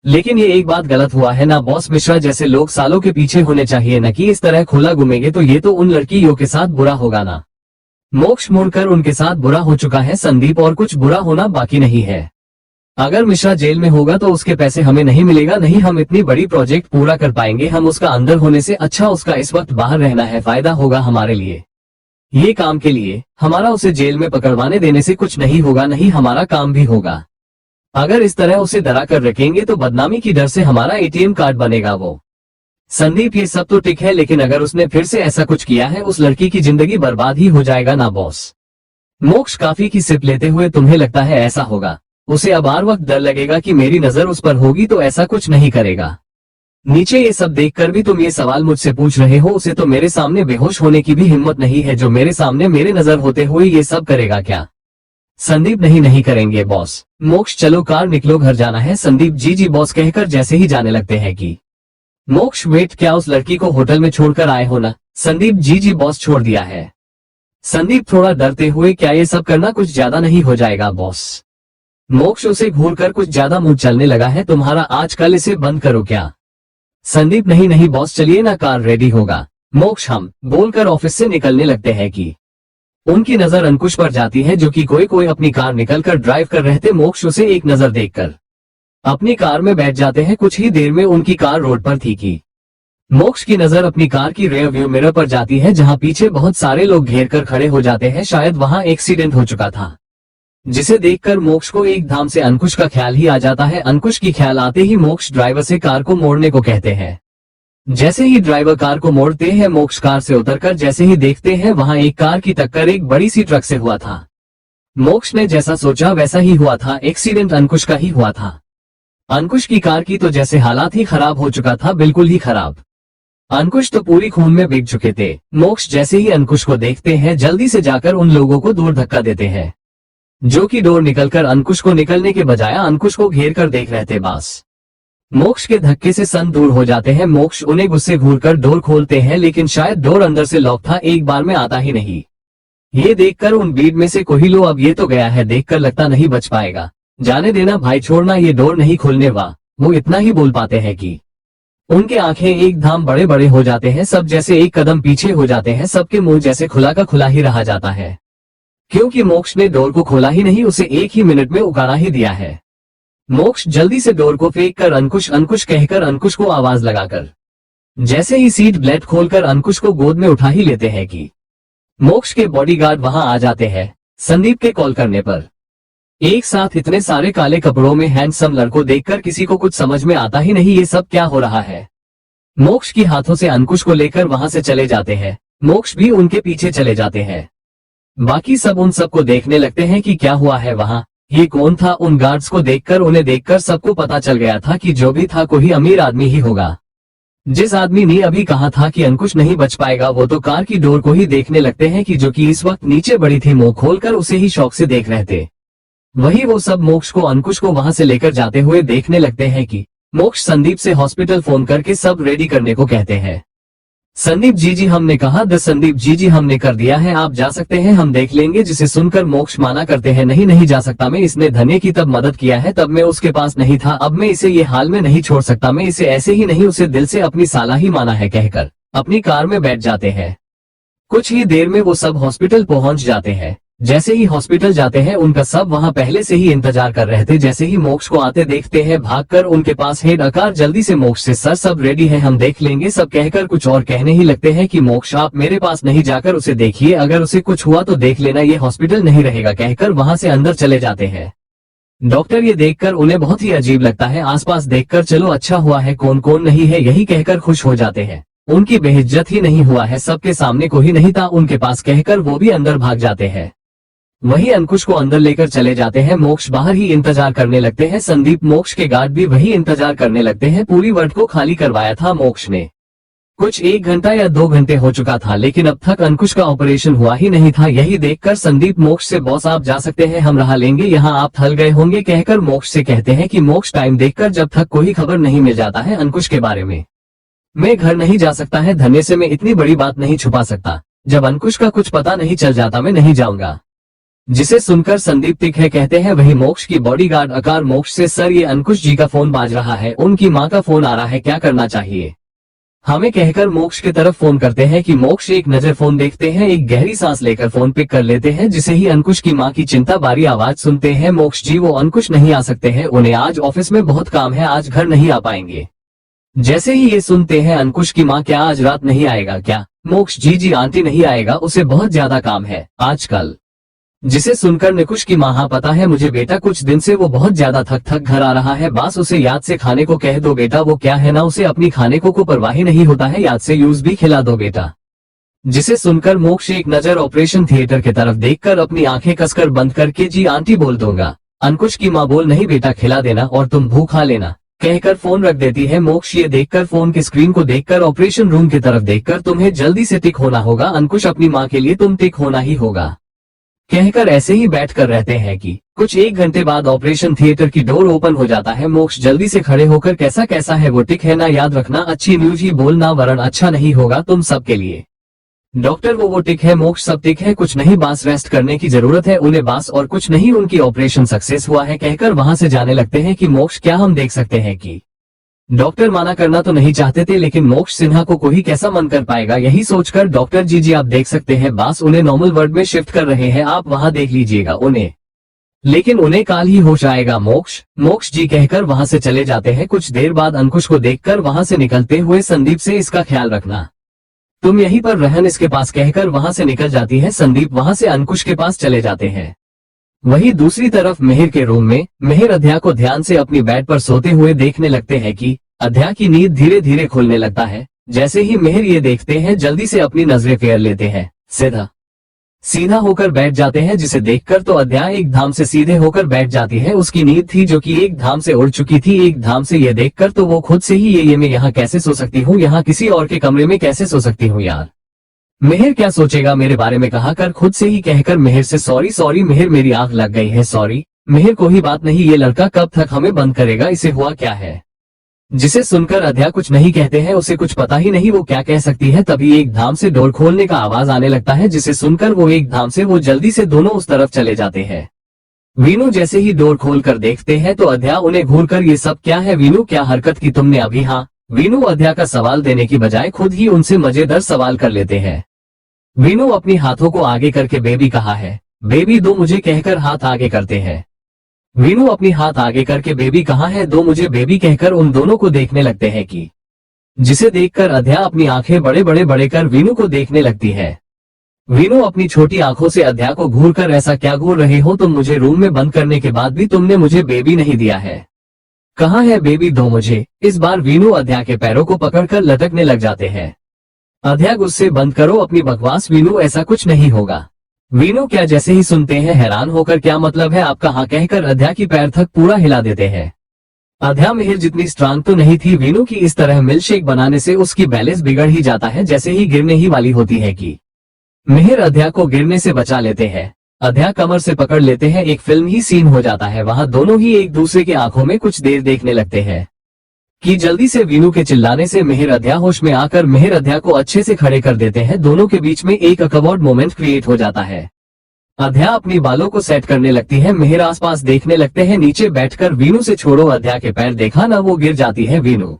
लेकिन ये एक बात गलत हुआ है ना बॉस, मिश्रा जैसे लोग सालों के पीछे होने चाहिए, न कि इस तरह खुला घूमेंगे, तो ये तो उन लड़कियों के साथ बुरा होगा ना। मोक्ष मुड़कर, उनके साथ बुरा हो चुका है संदीप, और कुछ बुरा होना बाकी नहीं है। अगर मिश्रा जेल में होगा तो उसके पैसे हमें नहीं मिलेगा, नहीं हम इतनी बड़ी प्रोजेक्ट पूरा कर पाएंगे। हम उसका अंदर होने से अच्छा उसका इस वक्त बाहर रहना है, फायदा होगा हमारे लिए। ये काम के लिए हमारा उसे जेल में पकड़वाने देने से कुछ नहीं होगा, नहीं हमारा काम भी होगा। अगर इस तरह उसे डरा कर रखेंगे तो बदनामी की डर से हमारा एटीएम कार्ड बनेगा वो। संदीप, ये सब तो ठीक है, लेकिन अगर उसने फिर से ऐसा कुछ किया है, उस लड़की की जिंदगी बर्बाद ही हो जाएगा ना बॉस। मोक्ष काफी की सिप लेते हुए, तुम्हें लगता है ऐसा होगा? उसे अब हर वक्त डर लगेगा कि मेरी नजर उस पर होगी तो ऐसा कुछ नहीं करेगा। नीचे ये सब देखकर भी तुम ये सवाल मुझसे पूछ रहे हो, उसे तो मेरे सामने बेहोश होने की भी हिम्मत नहीं है, जो मेरे सामने मेरे नजर होते हुए ये सब करेगा क्या? संदीप, नहीं करेंगे बॉस। मोक्ष, चलो कार निकलो, घर जाना है। संदीप, जी बॉस कहकर जैसे ही जाने लगते हैं कि मोक्ष, वेट, क्या उस लड़की को होटल में छोड़कर आए हो ना? संदीप, जी बॉस छोड़ दिया है। संदीप थोड़ा डरते हुए, क्या ये सब करना कुछ ज्यादा नहीं हो जाएगा बॉस? मोक्ष उसे घूरकर, कुछ ज्यादा मुंह चलने लगा है तुम्हारा आजकल, इसे बंद करो क्या? संदीप, नहीं बॉस, चलिए ना, कार रेडी होगा। मोक्ष हम बोलकर ऑफिस से निकलने लगते हैं कि उनकी नजर अंकुश पर जाती है, जो कि कोई अपनी कार निकलकर ड्राइव कर रहे थे। मोक्ष उसे एक नजर देखकर अपनी कार में बैठ जाते हैं। कुछ ही देर में उनकी कार रोड पर थी कि मोक्ष की नजर अपनी कार की रेयर व्यू मिरर पर जाती है, जहां पीछे बहुत सारे लोग घेर कर खड़े हो जाते हैं। शायद वहां एक्सीडेंट हो चुका था, जिसे देखकर मोक्ष को एकदम से अंकुश का ख्याल ही आ जाता है। अंकुश की ख्याल आते ही मोक्ष ड्राइवर से कार को मोड़ने को कहते हैं। जैसे ही ड्राइवर कार को मोड़ते हैं, मोक्ष कार से उतरकर जैसे ही देखते हैं, वहां एक कार की टक्कर एक बड़ी सी ट्रक से हुआ था। मोक्ष ने जैसा सोचा वैसा ही हुआ था, एक्सीडेंट अंकुश का ही हुआ था। अंकुश की कार की तो जैसे हालात ही खराब हो चुका था, बिल्कुल ही खराब। अंकुश तो पूरी खून में भीग चुके थे। मोक्ष जैसे ही अंकुश को देखते हैं, जल्दी से जाकर उन लोगों को दूर धक्का देते हैं। जो कि डोर निकलकर अंकुश को निकलने के बजाय अंकुश को घेर कर देख रहे थे। बस मोक्ष के धक्के से सन दूर हो जाते हैं। मोक्ष उन्हें गुस्से घूरकर डोर खोलते हैं, लेकिन शायद डोर अंदर से लॉक था, एक बार में आता ही नहीं। ये देखकर उन भीड़ में से कोई लो अब ये तो गया है, देखकर लगता नहीं बच पाएगा, जाने देना भाई, छोड़ना, ये डोर नहीं खोलने वाला। वो इतना ही बोल पाते हैं कि उनके आंखें एकदम बड़े बड़े हो जाते हैं, सब जैसे एक कदम पीछे हो जाते हैं, सबके मुंह जैसे खुला का खुला ही रह जाता है, क्योंकि मोक्ष ने डोर को खोला ही नहीं, उसे एक ही मिनट में उकारा ही दिया है। मोक्ष जल्दी से डोर को फेंक कर अंकुश अंकुश कहकर अंकुश को आवाज लगाकर जैसे ही सीट बेल्ट खोलकर अंकुश को गोद में उठा ही लेते हैं कि मोक्ष के बॉडीगार्ड वहां आ जाते हैं। संदीप के कॉल करने पर एक साथ इतने सारे काले कपड़ों में हैंडसम लड़कों देखकर किसी को कुछ समझ में आता ही नहीं, ये सब क्या हो रहा है। मोक्ष की हाथों से अंकुश को लेकर वहां से चले जाते हैं। मोक्ष भी उनके पीछे चले जाते हैं। बाकी सब उन सबको देखने लगते हैं कि क्या हुआ है वहां, ये कौन था। उन गार्ड्स को देखकर उन्हें देखकर सबको पता चल गया था कि जो भी था कोई अमीर आदमी ही होगा। जिस आदमी ने अभी कहा था कि अंकुश नहीं बच पाएगा, वो तो कार की डोर को ही देखने लगते हैं कि जो कि इस वक्त नीचे बड़ी थी, मुंह खोलकर उसे ही शौक से देख रहे थे। वही वो सब मोक्ष को अंकुश को वहां से लेकर जाते हुए देखने लगते हैं कि मोक्ष संदीप से हॉस्पिटल फोन करके सब रेडी करने को कहते हैं। संदीप जी हमने कहा, संदीप जी हमने कर दिया है, आप जा सकते हैं, हम देख लेंगे। जिसे सुनकर मोक्ष माना करते हैं, नहीं नहीं जा सकता मैं, इसने धन्य की तब मदद किया है, तब मैं उसके पास नहीं था, अब मैं इसे ये हाल में नहीं छोड़ सकता, मैं इसे ऐसे ही नहीं, उसे दिल से अपनी साला ही माना है, कहकर अपनी कार में बैठ जाते हैं। कुछ ही देर में वो सब हॉस्पिटल पहुंच जाते हैं। जैसे ही हॉस्पिटल जाते हैं, उनका सब वहां पहले से ही इंतजार कर रहे थे। जैसे ही मोक्ष को आते देखते हैं, भागकर उनके पास हेड आकार जल्दी से मोक्ष से, सर सब रेडी है, हम देख लेंगे, सब कहकर कुछ और कहने ही लगते हैं कि मोक्ष आप मेरे पास नहीं जाकर उसे देखिए, अगर उसे कुछ हुआ तो देख लेना, ये हॉस्पिटल नहीं रहेगा, कहकर वहां से अंदर चले जाते हैं। डॉक्टर ये देखकर उन्हें बहुत ही अजीब लगता है, आसपास देखकर चलो अच्छा हुआ है कौन कौन नहीं है, यही कहकर खुश हो जाते हैं। उनकी बेइज्जत ही नहीं हुआ है, सबके सामने कोई नहीं था उनके पास, कहकर वो भी अंदर भाग जाते हैं। वही अंकुश को अंदर लेकर चले जाते हैं। मोक्ष बाहर ही इंतजार करने लगते हैं। संदीप मोक्ष के गार्ड भी वही इंतजार करने लगते हैं। पूरी वार्ड को खाली करवाया था मोक्ष ने, कुछ 1 घंटा या 2 घंटे हो चुका था, लेकिन अब तक अंकुश का ऑपरेशन हुआ ही नहीं था। यही देखकर संदीप मोक्ष से, बॉस आप जा सकते हैं, हम रहा लेंगे, यहाँ आप थल गए होंगे, कहकर मोक्ष से कहते हैं कि मोक्ष टाइम देखकर जब तक कोई खबर नहीं मिल जाता है अंकुश के बारे में, मैं घर नहीं जा सकता है। धन्य से मैं इतनी बड़ी बात नहीं छुपा सकता, जब अंकुश का कुछ पता नहीं चल जाता मैं नहीं जाऊंगा। जिसे सुनकर संदीप तिक है, कहते हैं वही मोक्ष की बॉडीगार्ड आकार मोक्ष से, सर ये अंकुश जी का फोन बाज रहा है, उनकी माँ का फोन आ रहा है, क्या करना चाहिए हमें, कहकर मोक्ष की तरफ फोन करते हैं कि मोक्ष एक नजर फोन देखते हैं, एक गहरी सांस लेकर फोन पिक कर लेते हैं। जिसे ही अंकुश की माँ की चिंता बारी आवाज सुनते हैं, मोक्ष जी वो अंकुश नहीं आ सकते हैं, उन्हें आज ऑफिस में बहुत काम है, आज घर नहीं आ पाएंगे। जैसे ही ये सुनते हैं अंकुश की माँ, क्या आज रात नहीं आएगा क्या, मोक्ष जी आंटी नहीं आएगा, उसे बहुत ज्यादा काम है आजकल। जिसे सुनकर निकुश की माँ, पता है मुझे बेटा, कुछ दिन से वो बहुत ज्यादा थक घर आ रहा है, बस उसे याद से खाने को कह दो बेटा, वो क्या है ना, उसे अपनी खाने को परवाह नहीं होता है, याद से यूज भी खिला दो बेटा। जिसे सुनकर मोक्ष एक नजर ऑपरेशन थिएटर की तरफ देखकर अपनी आंखें कसकर बंद करके, जी आंटी बोल दूंगा। अंकुश की माँ, बोल नहीं बेटा, खिला देना और तुम भूखा लेना, कहकर फोन रख देती है। मोक्ष ये देखकर फोन की स्क्रीन को देखकर ऑपरेशन रूम की तरफ देखकर, तुम्हें जल्दी से टिक होना होगा अंकुश, अपनी माँ के लिए तुम टिक होना ही होगा, कहकर ऐसे ही बैठ कर रहते हैं कि कुछ 1 घंटे बाद ऑपरेशन थिएटर की डोर ओपन हो जाता है। मोक्ष जल्दी से खड़े होकर, कैसा कैसा है वो, टिक है ना, याद रखना, अच्छी न्यूज ही बोलना वरन अच्छा नहीं होगा तुम सबके लिए। डॉक्टर वो टिक है, मोक्ष सब टिक है, कुछ नहीं, बास रेस्ट करने की जरूरत है उन्हें, बास और कुछ नहीं, उनकी ऑपरेशन सक्सेस हुआ है, कहकर वहां से जाने लगते हैं कि मोक्ष क्या हम देख सकते हैं कि डॉक्टर माना करना तो नहीं चाहते थे, लेकिन मोक्ष सिन्हा को कोई कैसा मन कर पाएगा, यही सोचकर डॉक्टर जी आप देख सकते हैं बास उन्हें नॉर्मल वार्ड में शिफ्ट कर रहे हैं, आप वहां देख लीजिएगा उन्हें, लेकिन उन्हें काल ही होश आएगा। मोक्ष जी कहकर वहां से चले जाते हैं। कुछ देर बाद अंकुश को देखकर वहां से निकलते हुए संदीप से, इसका ख्याल रखना, तुम यहीं पर रहन इसके पास, कहकर वहां से निकल जाती है। संदीप वहां से अंकुश के पास चले जाते हैं। वहीं दूसरी तरफ मेहर के रूम में मेहर अध्या को ध्यान से अपनी बेड पर सोते हुए देखने लगते हैं कि अध्या की नींद धीरे धीरे खुलने लगता है। जैसे ही मेहर ये देखते हैं, जल्दी से अपनी नजरें फेर लेते हैं, सीधा होकर बैठ जाते हैं। जिसे देखकर तो अध्या एक धाम से सीधे होकर बैठ जाती है। उसकी नींद थी जो कि एक धाम से उड़ चुकी थी, एक धाम से। ये देखकर तो वो खुद से ही ये मैं यहाँ कैसे सो सकती हूँ, यहाँ किसी और के कमरे में कैसे सो सकती हूँ यार, मेहर क्या सोचेगा मेरे बारे में कहा कर खुद से ही कहकर मेहर से सॉरी सॉरी मेहर मेरी आंख लग गई है सॉरी। मेहर कोई बात नहीं, ये लड़का कब तक हमें बंद करेगा, इसे हुआ क्या है। जिसे सुनकर अध्या कुछ नहीं कहते हैं, उसे कुछ पता ही नहीं वो क्या कह सकती है। तभी एक धाम से डोर खोलने का आवाज आने लगता है, जिसे सुनकर वो एक धाम से वो जल्दी से दोनों उस तरफ चले जाते हैं। वीनू जैसे ही डोर खोल कर देखते हैं तो अध्या उन्हें घूर कर ये सब क्या है वीनू, क्या हरकत की तुमने अभी। हाँ, वीनू अध्या का सवाल देने की बजाय खुद ही उनसे मजेदार सवाल कर लेते हैं। वीनू अपनी हाथों को आगे करके बेबी कहा है, बेबी दो मुझे कहकर हाथ आगे करते हैं। वीनू अपनी हाथ आगे करके बेबी कहाँ है दो मुझे बेबी कहकर उन दोनों को देखने लगते हैं कि जिसे देखकर अध्या अपनी आंखें बड़े बड़े बड़े कर वीनू को देखने लगती है। वीनू अपनी छोटी आंखों से अध्या को घूर कर ऐसा क्या घूर रहे हो तुम, मुझे रूम में बंद करने के बाद भी तुमने मुझे बेबी नहीं दिया है, कहाँ है बेबी दो मुझे। इस बार वीनू अध्या के पैरों को पकड़कर लटकने लग जाते हैं। अध्या गुस्से बंद करो अपनी बकवास वीनू, ऐसा कुछ नहीं होगा। वीनू क्या जैसे ही सुनते हैं हैरान होकर क्या मतलब है आपका, हाँ कहकर अध्या की पैर तक पूरा हिला देते हैं। अध्या मेहर जितनी स्ट्रांग तो नहीं थी, वीनू की इस तरह मिल्कशेक बनाने से उसकी बैलेंस बिगड़ ही जाता है, जैसे ही गिरने ही वाली होती है कि मेहर अध्या को गिरने से बचा लेते हैं। अध्या कमर से पकड़ लेते हैं, एक फिल्म ही सीन हो जाता है। वहां दोनों ही एक दूसरे की आंखों में कुछ देर देखने लगते हैं कि जल्दी से वीनू के चिल्लाने से मेहर अध्या होश में आकर मेहर अध्या को अच्छे से खड़े कर देते हैं। दोनों के बीच में एक अकवर्ड मोमेंट क्रिएट हो जाता है। अध्या अपनी बालों को सेट करने लगती है, मेहर आसपास देखने लगते हैं। नीचे बैठकर वीनू से छोड़ो अध्या के पैर, देखा ना वो गिर जाती है। वीनू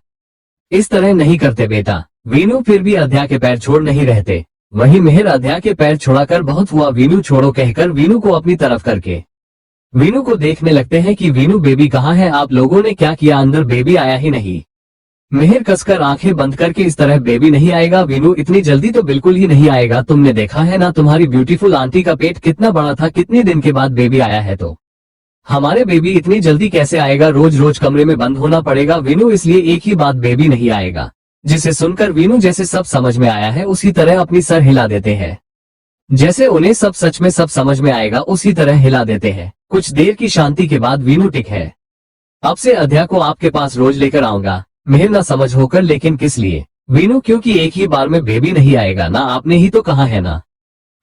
इस तरह नहीं करते बेटा। वीनू फिर भी अध्या के पैर छोड़ नहीं रहते। वहीं मेहर अध्या के पैर छोड़ाकर बहुत हुआ वीनू छोड़ो कहकर वीनू को अपनी तरफ करके वीनू को देखने लगते हैं कि वीनू बेबी कहाँ है, आप लोगों ने क्या किया, अंदर बेबी आया ही नहीं। मेहर कसकर आंखें बंद करके इस तरह बेबी नहीं आएगा वीनू, इतनी जल्दी तो बिल्कुल ही नहीं आएगा। तुमने देखा है ना तुम्हारी ब्यूटीफुल आंटी का पेट कितना बड़ा था, कितने दिन के बाद बेबी आया है, तो हमारे बेबी इतनी जल्दी कैसे आएगा, रोज रोज कमरे में बंद होना पड़ेगा वीनू, इसलिए एक ही बात बेबी नहीं आएगा। जिसे सुनकर वीनू जैसे सब समझ में आया है उसी तरह अपनी सर हिला देते हैं, जैसे उन्हें सब सच में सब समझ में आएगा उसी तरह हिला देते हैं। कुछ देर की शांति के बाद वीनू टिक है, अब से अध्या को आपके पास रोज लेकर आऊंगा। मेहर ना समझ होकर, लेकिन किस लिए वीनू, क्योंकि एक ही बार में बेबी नहीं आएगा ना, आपने ही तो कहा है ना।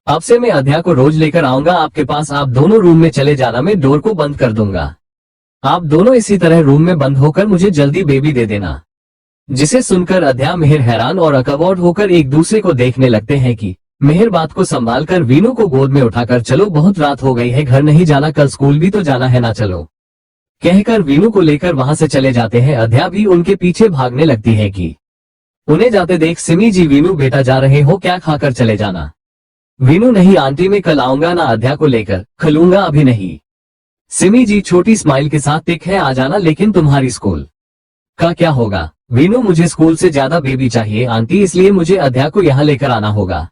अब से मैं अध्या को रोज लेकर आऊंगा आपके पास, आप दोनों रूम में चले जाना, मैं डोर को बंद कर दूंगा। आप दोनों इसी तरह रूम में बंद होकर मुझे जल्दी बेबी दे देना। जिसे सुनकर अध्या मेहर हैरान और अकवर्ड होकर एक दूसरे को देखने लगते हैं कि मेहर बात को संभाल कर वीनू को गोद में उठाकर चलो बहुत रात हो गई है, घर नहीं जाना, कल स्कूल भी तो जाना है ना, चलो कहकर वीनू को लेकर वहां से चले जाते हैं। अध्या भी उनके पीछे भागने लगती है कि उन्हें जाते देख सिमी जी वीनू बेटा जा रहे हो क्या, खाकर चले जाना। वीनू नहीं आंटी मैं कल आऊंगा ना अध्या को लेकर, खलूंगा अभी नहीं। सिमी जी छोटी स्माइल के साथ टिक है आ जाना, लेकिन तुम्हारी स्कूल का क्या होगा। वीनू मुझे स्कूल से ज्यादा बेबी चाहिए आंटी, इसलिए मुझे अध्या को यहाँ लेकर आना होगा।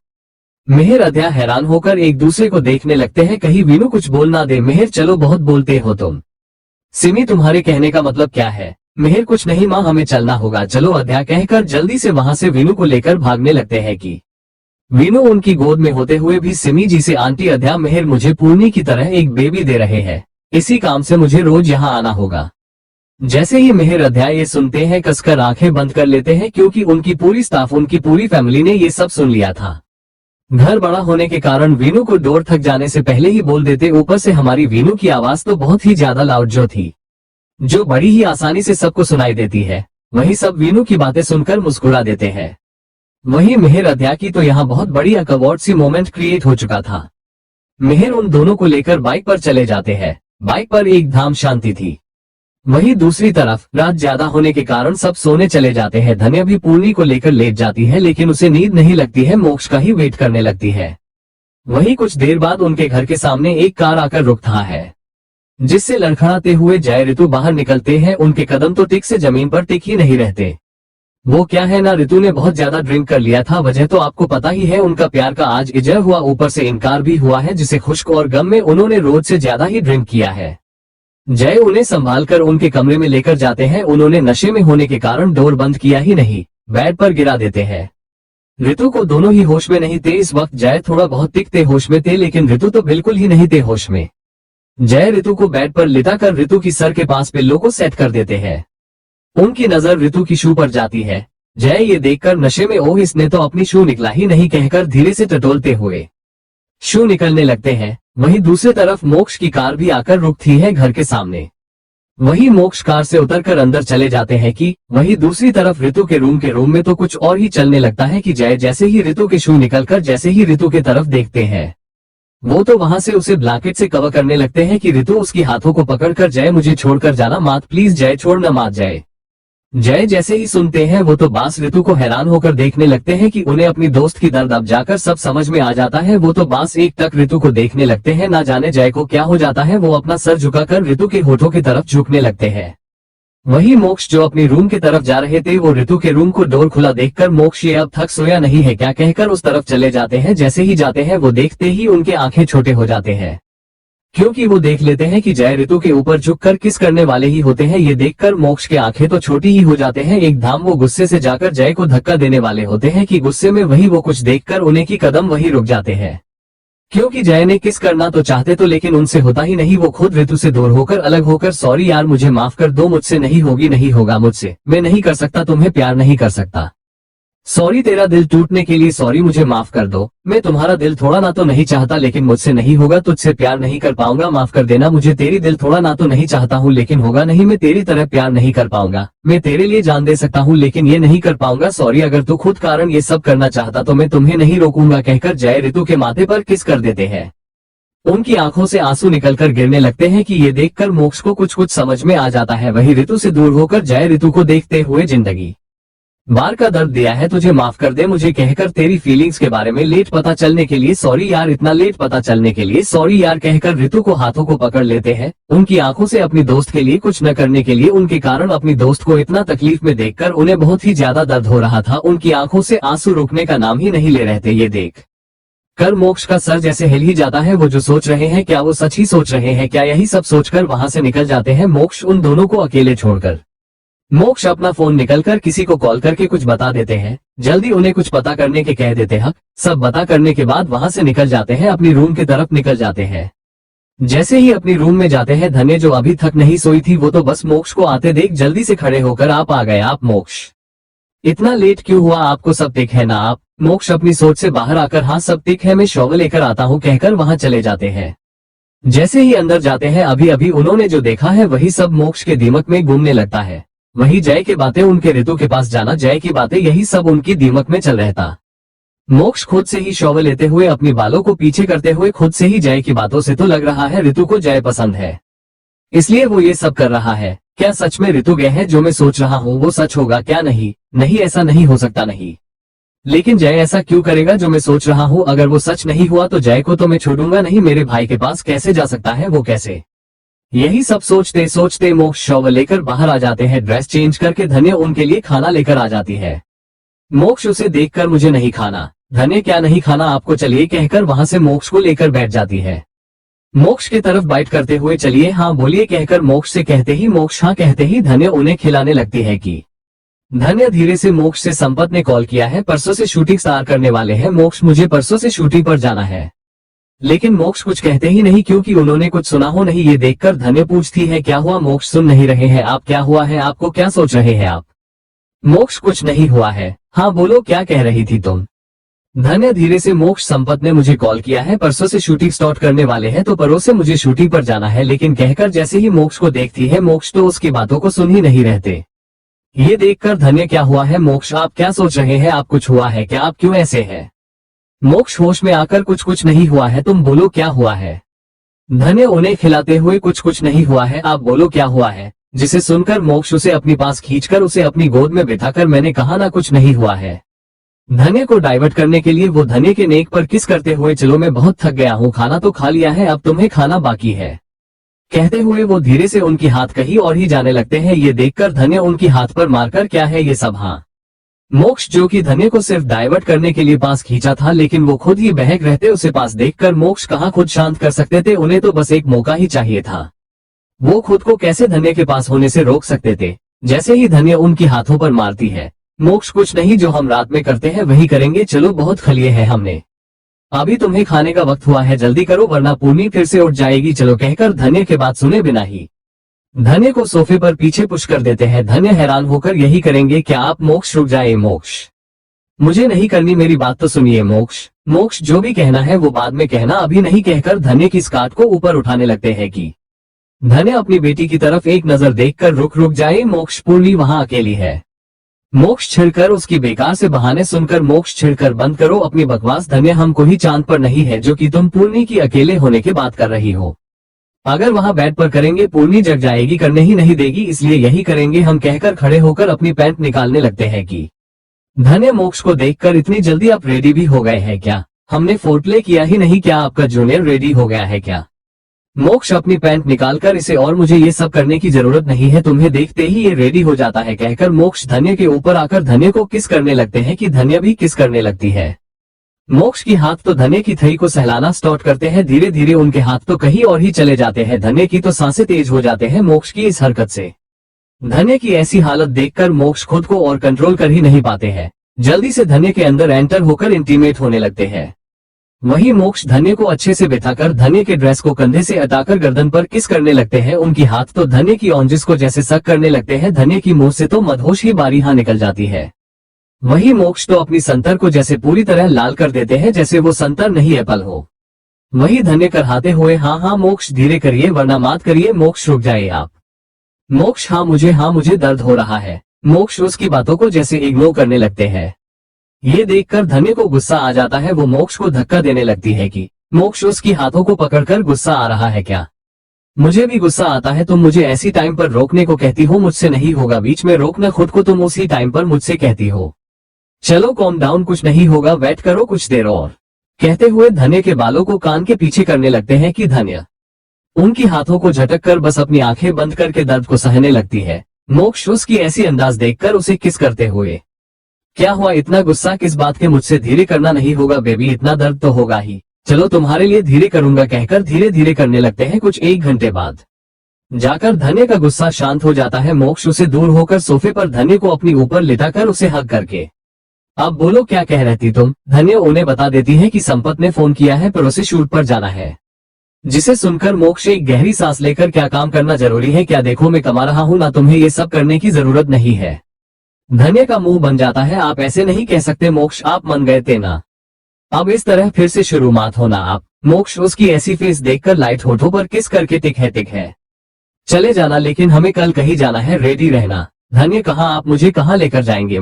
मेहर अध्या हैरान होकर एक दूसरे को देखने लगते हैं, कहीं वीनू कुछ बोल ना दे। मेहर चलो बहुत बोलते हो तुम। सिमी तुम्हारे कहने का मतलब क्या है। मेहर कुछ नहीं माँ हमें चलना होगा, चलो अध्या कहकर जल्दी से वहां से वीनू को लेकर भागने लगते हैं कि वीनू उनकी गोद में होते हुए भी सिमी जी से आंटी अध्या मेहर मुझे पूर्णी की तरह एक बेबी दे रहे हैं, इसी काम से मुझे रोज यहाँ आना होगा। जैसे ही मेहर अध्या ये सुनते हैं कसकर आंखें बंद कर लेते हैं, क्योंकि उनकी पूरी स्टाफ उनकी पूरी फैमिली ने ये सब सुन लिया था। घर बड़ा होने के कारण वीनू को डोर थक जाने से पहले ही बोल देते, ऊपर से हमारी वीनू की आवाज तो बहुत ही ज्यादा लाउड जो थी, जो बड़ी ही आसानी से सबको सुनाई देती है। वही सब वीनू की बातें सुनकर मुस्कुरा देते हैं। वही मेहर अध्या की तो यहाँ बहुत बड़ी अकवर्ड सी मोमेंट क्रिएट हो चुका था। मेहर उन दोनों को लेकर बाइक पर चले जाते हैं। बाइक पर एक धाम शांति थी। वहीं दूसरी तरफ रात ज्यादा होने के कारण सब सोने चले जाते हैं। धन्या भी पूर्णी को लेकर लेट जाती है, लेकिन उसे नींद नहीं लगती है, मोक्ष का ही वेट करने लगती है। वहीं कुछ देर बाद उनके घर के सामने एक कार आकर रुकता है, जिससे लड़खड़ाते हुए जय ऋतु बाहर निकलते हैं। उनके कदम तो टिक से जमीन पर टिक ही नहीं रहते। वो क्या है ना, ऋतु ने बहुत ज्यादा ड्रिंक कर लिया था। वजह तो आपको पता ही है, उनका प्यार का आज इजय हुआ, ऊपर से इनकार भी हुआ है, जिसे खुश्क और गम में उन्होंने रोज से ज्यादा ही ड्रिंक किया है। जय उन्हें संभाल कर उनके कमरे में लेकर जाते हैं। उन्होंने नशे में होने के कारण डोर बंद किया ही नहीं, बेड पर गिरा देते हैं। ऋतु को दोनों ही होश में नहीं थे इस वक्त। जय थोड़ा बहुत टिकते होश में थे, लेकिन ऋतु तो बिल्कुल ही नहीं थे होश में। जय ऋतु को बेड पर लिटाकर ऋतु की सर के पास पिल्लो को सेट कर देते हैं। उनकी नजर ऋतु की शू पर जाती है। जय ये देखकर नशे में ओह इसने तो अपनी शू निकला ही नहीं कहकर धीरे से टटोलते हुए शू निकलने लगते हैं। वहीं दूसरी तरफ मोक्ष की कार भी आकर रुकती है घर के सामने। वही मोक्ष कार से उतरकर अंदर चले जाते हैं कि वहीं दूसरी तरफ ऋतु के रूम में तो कुछ और ही चलने लगता है कि जय जैसे ही ऋतु के शू निकलकर जैसे ही ऋतु के तरफ देखते हैं वो तो वहां से उसे ब्लैंकेट से कवर करने लगते हैं कि ऋतु उसकी हाथों को पकड़कर जय मुझे छोड़कर जाना मत प्लीज जय छोड़ना मत जय। जय जैसे ही सुनते हैं वो तो बास ऋतु को हैरान होकर देखने लगते हैं कि उन्हें अपनी दोस्त की दर्द अब जाकर सब समझ में आ जाता है। वो तो बास एक टक ऋतु को देखने लगते हैं। ना जाने जय को क्या हो जाता है, वो अपना सर झुकाकर ऋतु के होठों की तरफ झुकने लगते हैं। वही मोक्ष जो अपनी रूम की तरफ जा रहे थे वो ऋतु के रूम को डोर खुला देखकर मोक्ष ये अब तक सोया नहीं है क्या कहकर उस तरफ चले जाते हैं। जैसे ही जाते हैं वो देखते ही उनके आंखें छोटे हो जाते हैं क्योंकि वो देख लेते हैं कि जय ऋतु के ऊपर झुककर किस करने वाले ही होते हैं। ये देखकर मोक्ष के आंखें तो छोटी ही हो जाते हैं। एकदम वो गुस्से से जाकर जय को धक्का देने वाले होते हैं कि गुस्से में वही वो कुछ देखकर उन्हें की कदम वही रुक जाते हैं क्योंकि जय ने किस करना तो चाहते तो लेकिन उनसे होता ही नहीं। वो खुद ऋतु से दूर होकर अलग होकर सॉरी यार मुझे माफ कर दो, मुझसे नहीं होगी नहीं होगा मुझसे, मैं नहीं कर सकता, तुम्हें प्यार नहीं कर सकता, सॉरी तेरा दिल टूटने के लिए सॉरी, मुझे माफ कर दो, मैं तुम्हारा दिल थोड़ा ना तो नहीं चाहता लेकिन मुझसे नहीं होगा, तुझसे प्यार नहीं कर पाऊंगा, माफ कर देना मुझे, तेरी दिल थोड़ा ना तो नहीं चाहता हूँ लेकिन होगा नहीं, मैं तेरी तरह प्यार नहीं कर पाऊंगा, मैं तेरे लिए जान दे सकता हूँ लेकिन ये नहीं कर पाऊंगा, सॉरी अगर तू खुद कारण ये सब करना चाहता तो मैं तुम्हें नहीं रोकूंगा कहकर जय ऋतु के माथे पर किस कर देते हैं। उनकी आंखों से आंसू निकलकर गिरने लगते हैं कि ये देखकर मोक्ष को कुछ कुछ समझ में आ जाता है। वही ऋतु से दूर होकर जय ऋतु को देखते हुए जिंदगी बार का दर्द दिया है तुझे, माफ कर दे मुझे कहकर तेरी फीलिंग्स के बारे में लेट पता चलने के लिए सॉरी यार, इतना लेट पता चलने के लिए सॉरी यार कहकर ऋतु को हाथों को पकड़ लेते हैं। उनकी आंखों से अपनी दोस्त के लिए कुछ न करने के लिए उनके कारण अपनी दोस्त को इतना तकलीफ में देखकर उन्हें बहुत ही ज्यादा दर्द हो रहा था। उनकी आंखों से आंसू रुकने का नाम ही नहीं ले रहे थे। ये देख कर मोक्ष का सर जैसे हिल ही जाता है। वो जो सोच रहे हैं क्या वो सच ही सोच रहे हैं क्या, यही सब सोचकर वहां से निकल जाते हैं मोक्ष उन दोनों को अकेले छोड़कर। मोक्ष अपना फोन निकलकर किसी को कॉल करके कुछ बता देते हैं, जल्दी उन्हें कुछ पता करने के कह देते हैं। सब बता करने के बाद वहां से निकल जाते हैं, अपनी रूम की तरफ निकल जाते हैं। जैसे ही अपनी रूम में जाते हैं धन्य जो अभी तक नहीं सोई थी वो तो बस मोक्ष को आते देख जल्दी से खड़े होकर आप आ गए आप मोक्ष, इतना लेट क्यों हुआ, आपको सब ठीक है ना आप। मोक्ष अपनी सोच से बाहर आकर हाँ सब ठीक है मैं शॉवर लेकर आता हूँ कहकर वहां चले जाते हैं। जैसे ही अंदर जाते हैं अभी अभी उन्होंने जो देखा है वही सब मोक्ष के दिमाग में घूमने लगता है। वही जय की बातें, उनके ऋतु के पास जाना, जय की बातें, यही सब उनकी दिमाग में चल रहता। मोक्ष खुद से ही शॉवर लेते हुए अपनी बालों को पीछे करते हुए खुद से ही जय की बातों से तो लग रहा है ऋतु को जय पसंद है इसलिए वो ये सब कर रहा है। क्या सच में ऋतु गए है जो मैं सोच रहा हूँ वो सच होगा क्या, नहीं नहीं ऐसा नहीं हो सकता, नहीं लेकिन जय ऐसा क्यों करेगा जो मैं सोच रहा हूँ, अगर वो सच नहीं हुआ तो जय को तो मैं छोड़ूंगा नहीं, मेरे भाई के पास कैसे जा सकता है वो कैसे। यही सब सोचते सोचते मोक्ष शॉवर लेकर बाहर आ जाते हैं। ड्रेस चेंज करके धन्य उनके लिए खाना लेकर आ जाती है। मोक्ष उसे देखकर मुझे नहीं खाना, धन्य क्या नहीं खाना आपको, चलिए कहकर वहां से मोक्ष को लेकर बैठ जाती है। मोक्ष की तरफ बाइट करते हुए चलिए हाँ बोलिए कहकर मोक्ष से कहते ही मोक्ष हाँ कहते ही धन्य उन्हें खिलाने लगती है कि धन्य धीरे से मोक्ष से संपत ने कॉल किया है, परसों से शूटिंग स्टार्ट करने वाले हैं मोक्ष, मुझे परसों से शूटिंग पर जाना है। लेकिन मोक्ष कुछ कहते ही नहीं क्योंकि उन्होंने कुछ सुना हो नहीं। ये देखकर धन्य पूछती है क्या हुआ, मोक्ष सुन नहीं रहे हैं आप, क्या हुआ है आपको, क्या सोच रहे हैं आप। मोक्ष कुछ नहीं हुआ है, हाँ बोलो क्या कह रही थी तुम। धन्य धीरे से मोक्ष संपत ने मुझे कॉल किया है, परसों से शूटिंग स्टार्ट करने वाले हैं तो परों से मुझे शूटिंग पर जाना है, लेकिन कहकर जैसे ही मोक्ष को देखती है मोक्ष तो उसकी बातों को सुन ही नहीं रहते। ये देखकर धन्य क्या हुआ है मोक्ष, आप क्या सोच रहे हैं, आप कुछ हुआ है क्या, आप क्यों ऐसे है। मोक्ष होश में आकर कुछ नहीं हुआ है, तुम बोलो क्या हुआ है। धन्य उन्हें खिलाते हुए कुछ नहीं हुआ है, आप बोलो क्या हुआ है। जिसे सुनकर मोक्ष उसे अपनी पास खींचकर उसे अपनी गोद में बिठाकर मैंने कहा ना कुछ नहीं हुआ है। धन्य को डाइवर्ट करने के लिए वो धन्य के नेक पर किस करते हुए चलो मैं बहुत थक गया हूँ, खाना तो खा लिया है अब तुम्हें खाना बाकी है कहते हुए वो धीरे से उनकी हाथ कहीं और ही जाने लगते हैं। ये देखकर धन्य उनकी हाथ पर मारकर क्या है ये सब, हाँ मोक्ष जो कि धन्य को सिर्फ डाइवर्ट करने के लिए पास खींचा था लेकिन वो खुद ही बहक रहते उसे पास देखकर मोक्ष कहाँ खुद शांत कर सकते थे, उन्हें तो बस एक मौका ही चाहिए था। वो खुद को कैसे धन्य के पास होने से रोक सकते थे। जैसे ही धन्य उनकी हाथों पर मारती है मोक्ष कुछ नहीं, जो हम रात में करते हैं वही करेंगे, चलो बहुत खलिए है हमने, अभी तुम्हें खाने का वक्त हुआ है जल्दी करो वरना पूर्णी फिर से उठ जाएगी, चलो कहकर धन्य के बात सुने बिना ही धन्य को सोफे पर पीछे पुश कर देते हैं। धन्य हैरान होकर यही करेंगे क्या आप? मोक्ष रुक जाए मोक्ष, मुझे नहीं करनी, मेरी बात तो सुनिए मोक्ष। मोक्ष जो भी कहना है वो बाद में कहना, अभी नहीं, कहकर धन्य की स्कार्ट को ऊपर उठाने लगते हैं कि धन्य अपनी बेटी की तरफ एक नजर देखकर रुक जाए मोक्ष, पूर्णी वहां अकेली है। मोक्ष छिड़कर उसकी बेकार से बहाने सुनकर मोक्ष छिड़कर बंद करो अपनी बकवास। धन्य हम कोई चांद पर नहीं है जो कि तुम पूर्णी की अकेले होने की बात कर रही हो। अगर वहां बेड पर करेंगे पूर्णी जग जाएगी, करने ही नहीं देगी, इसलिए यही करेंगे हम, कहकर खड़े होकर अपनी पैंट निकालने लगते हैं कि धन्य मोक्ष को देखकर इतनी जल्दी आप रेडी भी हो गए हैं क्या? हमने फोरप्ले किया ही नहीं क्या? आपका जूनियर रेडी हो गया है क्या? मोक्ष अपनी पैंट निकालकर इसे, और मुझे ये सब करने की जरूरत नहीं है, तुम्हें देखते ही ये रेडी हो जाता है, कहकर मोक्ष धन्य के ऊपर आकर धन्य को किस करने लगते हैं कि धन्य भी किस करने लगती है। मोक्ष की हाथ तो धन्य की थई को सहलाना स्टार्ट करते हैं, धीरे धीरे उनके हाथ तो कहीं और ही चले जाते हैं। धन्य की तो सांसें तेज हो जाते हैं मोक्ष की इस हरकत से। धन्य की ऐसी हालत देखकर मोक्ष खुद को और कंट्रोल कर ही नहीं पाते हैं, जल्दी से धन्य के अंदर एंटर होकर इंटीमेट होने लगते हैं। वहीं मोक्ष धन्य को अच्छे से बिठाकर धन्य के ड्रेस को कंधे से हटाकर गर्दन पर किस करने लगते हैं। उनकी हाथ तो धन्य की ऑन्जिस को जैसे सक करने लगते हैं। धन्य की मुंह से तो मदहोश ही बारियां निकल जाती है। वहीं मोक्ष तो अपनी संतर को जैसे पूरी तरह लाल कर देते हैं, जैसे वो संतर नहीं एप्पल हो। वही धन्य करहाते हुए हाँ मोक्ष धीरे करिए वरना मात करिए। मोक्ष रुक जाए आप। मोक्ष हाँ मुझे दर्द हो रहा है। मोक्ष उसकी बातों को जैसे इग्नोर करने लगते हैं। ये देखकर धन्य को गुस्सा आ जाता है, वो मोक्ष को धक्का देने लगती है कि मोक्ष उसकी हाथों को पकड़कर गुस्सा आ रहा है क्या? मुझे भी गुस्सा आता है, तुम मुझे ऐसी टाइम पर रोकने को कहती हो, मुझसे नहीं होगा, बीच में रोकना खुद को तुम उसी टाइम पर मुझसे कहती हो। चलो कॉम डाउन, कुछ नहीं होगा, वेट करो कुछ देर और, कहते हुए धन्य के बालों को कान के पीछे करने लगते हैं कि धन्य उनकी हाथों को झटक कर बस अपनी आंखें बंद करके दर्द को सहने लगती है। मोक्ष उसकी ऐसी अंदाज देखकर उसे किस करते हुए, क्या हुआ, इतना गुस्सा किस बात के? मुझसे धीरे करना नहीं होगा बेबी, इतना दर्द तो होगा ही, चलो तुम्हारे लिए धीरे करूंगा, कहकर धीरे धीरे करने लगते हैं। कुछ 1 घंटे बाद जाकर धन्य का गुस्सा शांत हो जाता है। मोक्ष उसे दूर होकर सोफे पर धन्य को अपनी ऊपर लिटाकर उसे हग करके, अब बोलो क्या कह रही थी तुम? धन्य उन्हें बता देती है कि संपत ने फोन किया है पर उसे शूट पर जाना है, जिसे सुनकर मोक्ष एक गहरी सांस लेकर, क्या काम करना जरूरी है क्या? देखो मैं कमा रहा हूँ ना, तुम्हें ये सब करने की जरूरत नहीं है। धन्य का मुंह बन जाता है, आप ऐसे नहीं कह सकते मोक्ष, आप मन गए थे ना, अब इस तरह फिर से शुरू मत होना आप। मोक्ष उसकी ऐसी फेस देखकर लाइट होठों पर किस करके टिक है। चले जाना, लेकिन हमें कल कहीं जाना है, रेडी रहना। धन्य कहाँ, आप मुझे कहाँ लेकर जाएंगे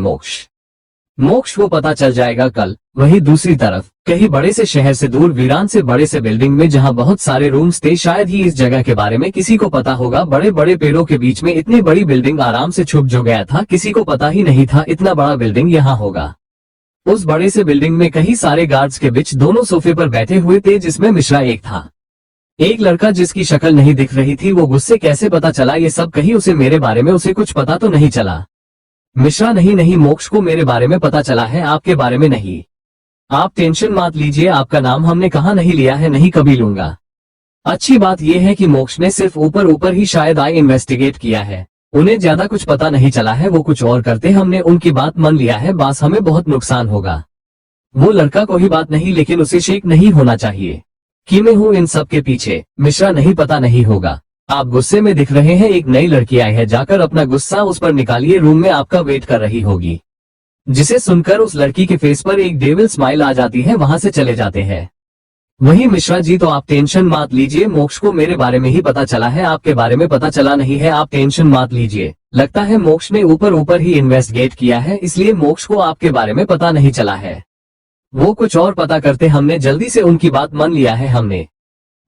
मोक्ष वो पता चल जाएगा कल। वहीं दूसरी तरफ कहीं बड़े से शहर से दूर वीरान से बड़े से बिल्डिंग में जहां बहुत सारे रूम्स थे, शायद ही इस जगह के बारे में किसी को पता होगा। बड़े बड़े पेड़ों के बीच में इतनी बड़ी बिल्डिंग आराम से छुप जो गया था, किसी को पता ही नहीं था इतना बड़ा बिल्डिंग यहाँ होगा। उस बड़े से बिल्डिंग में कई सारे गार्ड्स के बीच दोनों सोफे पर बैठे हुए थे, जिसमें मिश्रा एक था। एक लड़का जिसकी शक्ल नहीं दिख रही थी, वो गुस्से कैसे पता चला ये सब? कहीं उसे मेरे बारे में उसे कुछ पता तो नहीं चला? मिश्रा नहीं मोक्ष को मेरे बारे में पता चला है, आपके बारे में नहीं। आप टेंशन मत लीजिए, आपका नाम हमने कहा नहीं लिया है, नहीं कभी लूंगा। अच्छी बात यह है कि मोक्ष ने सिर्फ ऊपर ही शायद इन्वेस्टिगेट किया है, उन्हें ज्यादा कुछ पता नहीं चला है, वो कुछ और करते, हमने उनकी बात मान लिया है, बस हमें बहुत नुकसान होगा। वो लड़का कोई बात नहीं, लेकिन उसे शेक नहीं होना चाहिए कि मैं हूँ इन सब के पीछे। मिश्रा नहीं, पता नहीं होगा। आप गुस्से में दिख रहे हैं, एक नई लड़की आई है, जाकर अपना गुस्सा उस पर निकालिए, रूम में आपका वेट कर रही होगी। जिसे सुनकर उस लड़की के फेस पर एक डेविल स्माइल आ जाती है, वहां से चले जाते हैं। वहीं मिश्रा जी, तो आप टेंशन मत लीजिए, मोक्ष को मेरे बारे में ही पता चला है, आपके बारे में पता चला नहीं है, आप टेंशन मत लीजिए। लगता है मोक्ष ने ऊपर ही इन्वेस्टिगेट किया है, इसलिए मोक्ष को आपके बारे में पता नहीं चला है। वो कुछ और पता करते, हमने जल्दी से उनकी बात मान लिया है हमने।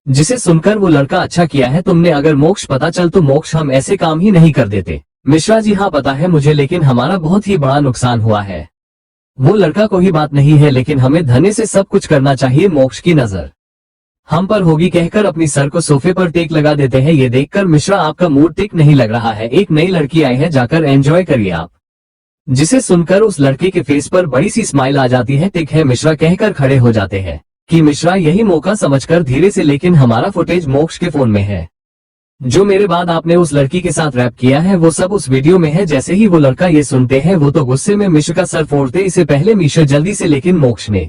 जिसे सुनकर वो लड़का, अच्छा किया है तुमने, अगर मोक्ष पता चल तो मोक्ष हम ऐसे काम ही नहीं कर देते। मिश्रा जी, हाँ पता है मुझे, लेकिन हमारा बहुत ही बड़ा नुकसान हुआ है। वो लड़का कोई बात नहीं है, लेकिन हमें धन्य से सब कुछ करना चाहिए, मोक्ष की नजर हम पर होगी, कहकर अपनी सर को सोफे पर टेक लगा देते हैं। ये देखकर मिश्रा, आपका मूड टिक नहीं लग रहा है, एक नई लड़की आई है, जाकर एंजॉय करिए आप। जिसे सुनकर उस लड़के के फेस पर बड़ी सी स्माइल आ जाती है। टिक है मिश्रा, कहकर खड़े हो जाते हैं कि मिश्रा यही मौका समझकर धीरे से, लेकिन हमारा फुटेज मोक्ष के फोन में है, जो मेरे बाद आपने उस लड़की के साथ रैप किया है, वो सब उस वीडियो में है। जैसे ही वो लड़का ये सुनते हैं, वो तो गुस्से में मिश्रा का सर फोड़ते इसे पहले मिश्रा जल्दी से, लेकिन मोक्ष ने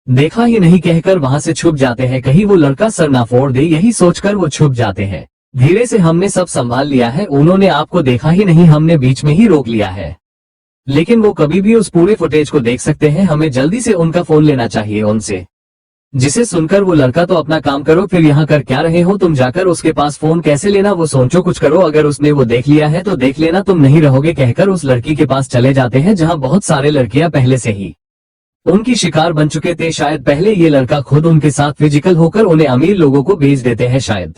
देखा ही नहीं, कहकर वहां से छुप जाते हैं, कहीं वो लड़का सर ना फोड़ दे, यही सोचकर वो छुप जाते हैं। धीरे से हमने सब संभाल लिया है, उन्होंने आपको देखा ही नहीं, हमने बीच में ही रोक लिया है। लेकिन वो कभी भी उस पूरे फुटेज को देख सकते हैं, हमें जल्दी से उनका फोन लेना चाहिए उनसे। जिसे सुनकर वो लड़का, तो अपना काम करो, फिर यहाँ कर क्या रहे हो, तुम जाकर उसके पास फोन कैसे लेना वो सोचो, कुछ करो, अगर उसने वो देख लिया है तो देख लेना, तुम नहीं रहोगे, कहकर उस लड़की के पास चले जाते हैं जहाँ बहुत सारे लड़कियां पहले से ही उनकी शिकार बन चुके थे। शायद पहले ये लड़का खुद उनके साथ फिजिकल होकर उन्हें अमीर लोगों को बेच देते हैं। शायद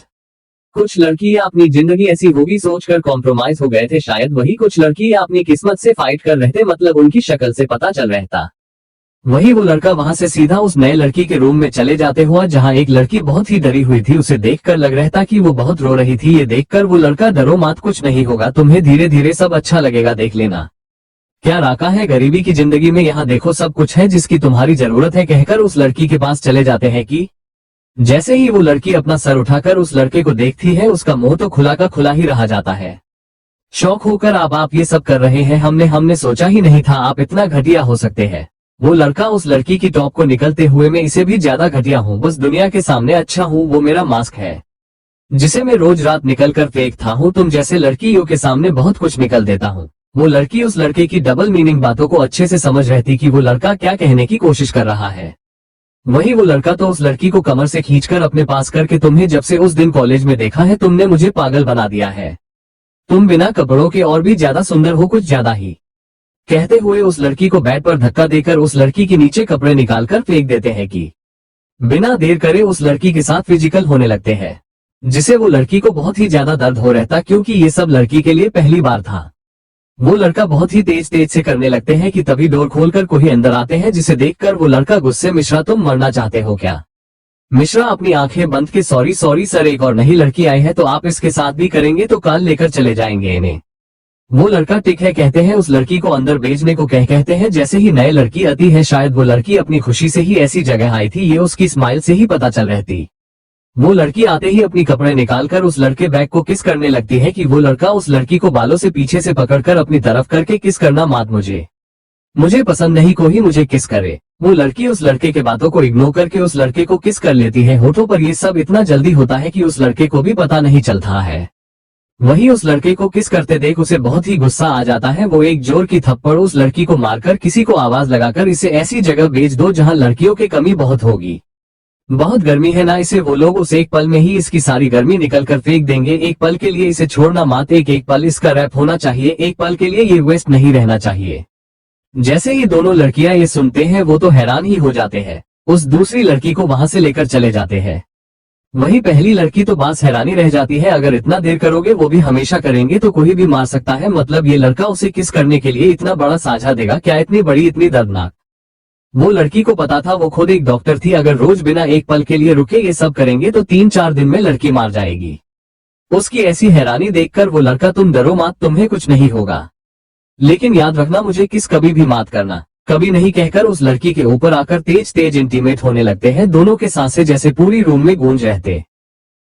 कुछ लड़कियां अपनी जिंदगी ऐसी होगी सोचकर कॉम्प्रोमाइज हो गए थे, शायद वही कुछ लड़कियां अपनी किस्मत से फाइट कर रहे थे, मतलब उनकी शक्ल से पता चल रहता। वही वो लड़का वहां से सीधा उस नए लड़की के रूम में चले जाते हुआ, जहां एक लड़की बहुत ही डरी हुई थी, उसे देखकर लग रहा था कि वो बहुत रो रही थी। ये देखकर वो लड़का, डरो मत, कुछ नहीं होगा, तुम्हें धीरे धीरे सब अच्छा लगेगा, देख लेना, क्या राका है गरीबी की जिंदगी में, यहाँ देखो सब कुछ है जिसकी तुम्हारी जरूरत है, कहकर उस लड़की के पास चले जाते हैं। कि जैसे ही वो लड़की अपना सर उठाकर उस लड़के को देखती है, उसका मुंह तो खुला का खुला ही रह जाता है। शौक होकर आप ये सब कर रहे हैं, हमने सोचा ही नहीं था आप इतना घटिया हो सकते हैं। वो लड़का उस लड़की की टॉप को निकलते हुए, मैं इसे भी ज्यादा घटिया हूँ, बस दुनिया के सामने अच्छा हूँ, वो मेरा मास्क है जिसे मैं रोज रात निकल कर फेंकता हूँ, तुम जैसे लड़कियों के सामने बहुत कुछ निकल देता हूँ। वो लड़की उस लड़के की डबल मीनिंग बातों को अच्छे से समझ रहती कि वो लड़का क्या कहने की कोशिश कर रहा है। वही वो लड़का तो उस लड़की को कमर से खींचकर अपने पास करके, तुम्हें जब से उस दिन कॉलेज में देखा है, तुमने मुझे पागल बना दिया है, तुम बिना कपड़ों के और भी ज्यादा सुंदर हो, कुछ ज्यादा ही, कहते हुए उस लड़की को बैट पर धक्का देकर उस लड़की के नीचे कपड़े निकालकर फेंक देते हैं। कि बिना देर करे उस लड़की के साथ फिजिकल होने लगते हैं, जिसे वो लड़की को बहुत ही ज्यादा दर्द हो रहता, क्योंकि ये सब लड़की के लिए पहली बार था। वो लड़का बहुत ही तेज तेज से करने लगते हैं कि तभी डोर खोलकर कोई अंदर आते हैं, जिसे देखकर वो लड़का गुस्से, मिश्रा तुम मरना चाहते हो क्या? मिश्रा अपनी आंखें बंद के, सॉरी सर, एक और नई लड़की आई है तो आप इसके साथ भी करेंगे तो काल लेकर चले जाएंगे इन्हें। वो लड़का टिक है, कहते हैं उस लड़की को अंदर भेजने को कहते हैं। जैसे ही नए लड़की आती है, शायद वो लड़की अपनी खुशी से ही ऐसी जगह आई थी, ये उसकी स्माइल से ही पता चल रहती। वो लड़की आते ही अपनी कपड़े निकालकर उस लड़के बैग को किस करने लगती है। कि वो लड़का उस लड़की को बालों से पीछे से पकड़कर अपनी तरफ करके, किस करना मत, मुझे पसंद नहीं कोई मुझे किस करे। वो लड़की उस लड़के के बातों को इग्नोर करके उस लड़के को किस कर लेती है होठों पर। ये सब इतना जल्दी होता है कि उस लड़के को भी पता नहीं चलता है। वही उस लड़के को किस करते देख उसे बहुत ही गुस्सा आ जाता है। वो एक जोर की थप्पड़ उस लड़की को मारकर किसी को आवाज लगाकर, इसे ऐसी जगह भेज दो जहां लड़कियों की कमी बहुत होगी, बहुत गर्मी है ना इसे। वो लोग उस एक पल में ही इसकी सारी गर्मी निकल कर फेंक देंगे। एक पल के लिए इसे छोड़ना मत, एक पल इसका रैप होना चाहिए, एक पल के लिए ये वेस्ट नहीं रहना चाहिए। जैसे ही दोनों लड़कियां ये सुनते हैं, वो तो हैरान ही हो जाते हैं, उस दूसरी लड़की को वहां से लेकर चले जाते हैं। वही पहली लड़की तो बस हैरानी रह जाती है, अगर इतना देर करोगे, वो भी हमेशा करेंगे तो कोई भी मार सकता है, मतलब ये लड़का उसे किस करने के लिए इतना बड़ा साझा देगा, क्या इतनी बड़ी, इतनी दर्दनाक। वो लड़की को पता था, वो खुद एक डॉक्टर थी, अगर रोज बिना एक पल के लिए रुके ये सब करेंगे तो 3-4 दिन में लड़की मार जाएगी। उसकी ऐसी हैरानी देखकर वो लड़का, तुम डरो मत, तुम्हें कुछ नहीं होगा, लेकिन याद रखना मुझे किस कभी भी मत करना, कभी नहीं, कहकर उस लड़की के ऊपर आकर तेज तेज इंटीमेट होने लगते हैं। दोनों के सांसें जैसे पूरी रूम में गूंज रहते।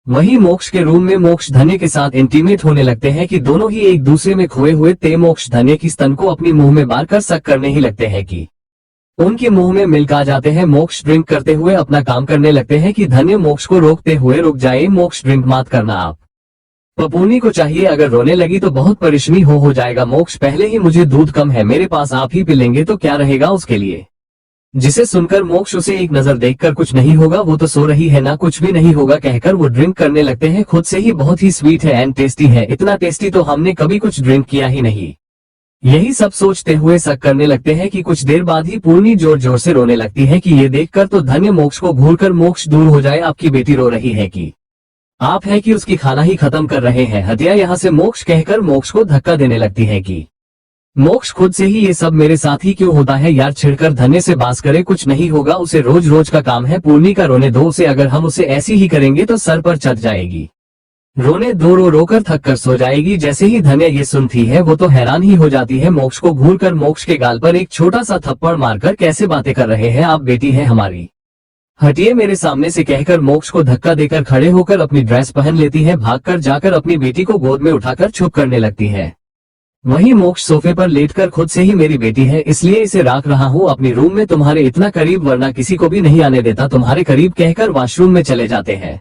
वही मोक्ष के रूम में मोक्ष धन्य के साथ इंटीमेट होने लगते हैं कि दोनों ही एक दूसरे में खोए हुए थे। मोक्ष धन्य की स्तन को अपनी मुंह में बार कर सक करने ही लगते हैं कि उनके मुंह में मिल्क आ जाते हैं। मोक्ष ड्रिंक करते हुए अपना काम करने लगते हैं कि धन्य मोक्ष को रोकते हुए, रुक जाए मोक्ष, ड्रिंक मत करना, आप पपूनी को चाहिए, अगर रोने लगी तो बहुत परेशानी हो जाएगा। मोक्ष, पहले ही मुझे दूध कम है मेरे पास, आप ही पी लेंगे तो क्या रहेगा उसके लिए। जिसे सुनकर मोक्ष उसे एक नजर देखकर, कुछ नहीं होगा, वो तो सो रही है ना, कुछ भी नहीं होगा, कहकर वो ड्रिंक करने लगते हैं। खुद से ही बहुत ही स्वीट है एंड टेस्टी है, इतना टेस्टी तो हमने कभी कुछ ड्रिंक किया ही नहीं। यही सब सोचते हुए शक करने लगते हैं कि कुछ देर बाद ही पूर्णी जोर जोर से रोने लगती है कि ये देखकर तो धन्य मोक्ष को घूरकर, मोक्ष दूर हो जाए, आपकी बेटी रो रही है कि आप है कि उसकी खाना ही खत्म कर रहे हैं, हटिया यहाँ से मोक्ष, कहकर मोक्ष को धक्का देने लगती है कि मोक्ष, खुद से ही ये सब मेरे साथ ही क्यों होता है यार, छिड़कर धन्य से बात करे, कुछ नहीं होगा, उसे रोज रोज का काम है, पूर्णी का रोने दो उसे, अगर हम उसे ऐसी ही करेंगे तो सर पर चढ़ जाएगी, रोने दो, रो रोकर थक कर सो जाएगी। जैसे ही धन्य ये सुनती है, वो तो हैरान ही हो जाती है। मोक्ष को घूरकर मोक्ष के गाल पर एक छोटा सा थप्पड़ मारकर, कैसे बातें कर रहे हैं आप, बेटी है हमारी, हटिए मेरे सामने से, कहकर मोक्ष को धक्का देकर खड़े होकर अपनी ड्रेस पहन लेती है। भागकर जाकर अपनी बेटी को गोद में उठाकर चुप करने लगती है। वही मोक्ष सोफे पर लेटकर, खुद से ही मेरी बेटी है इसलिए इसे रख रहा हूँ अपनी रूम में, तुम्हारे इतना करीब, वरना किसी को भी नहीं आने देता तुम्हारे करीब, कहकर वॉशरूम में चले जाते हैं।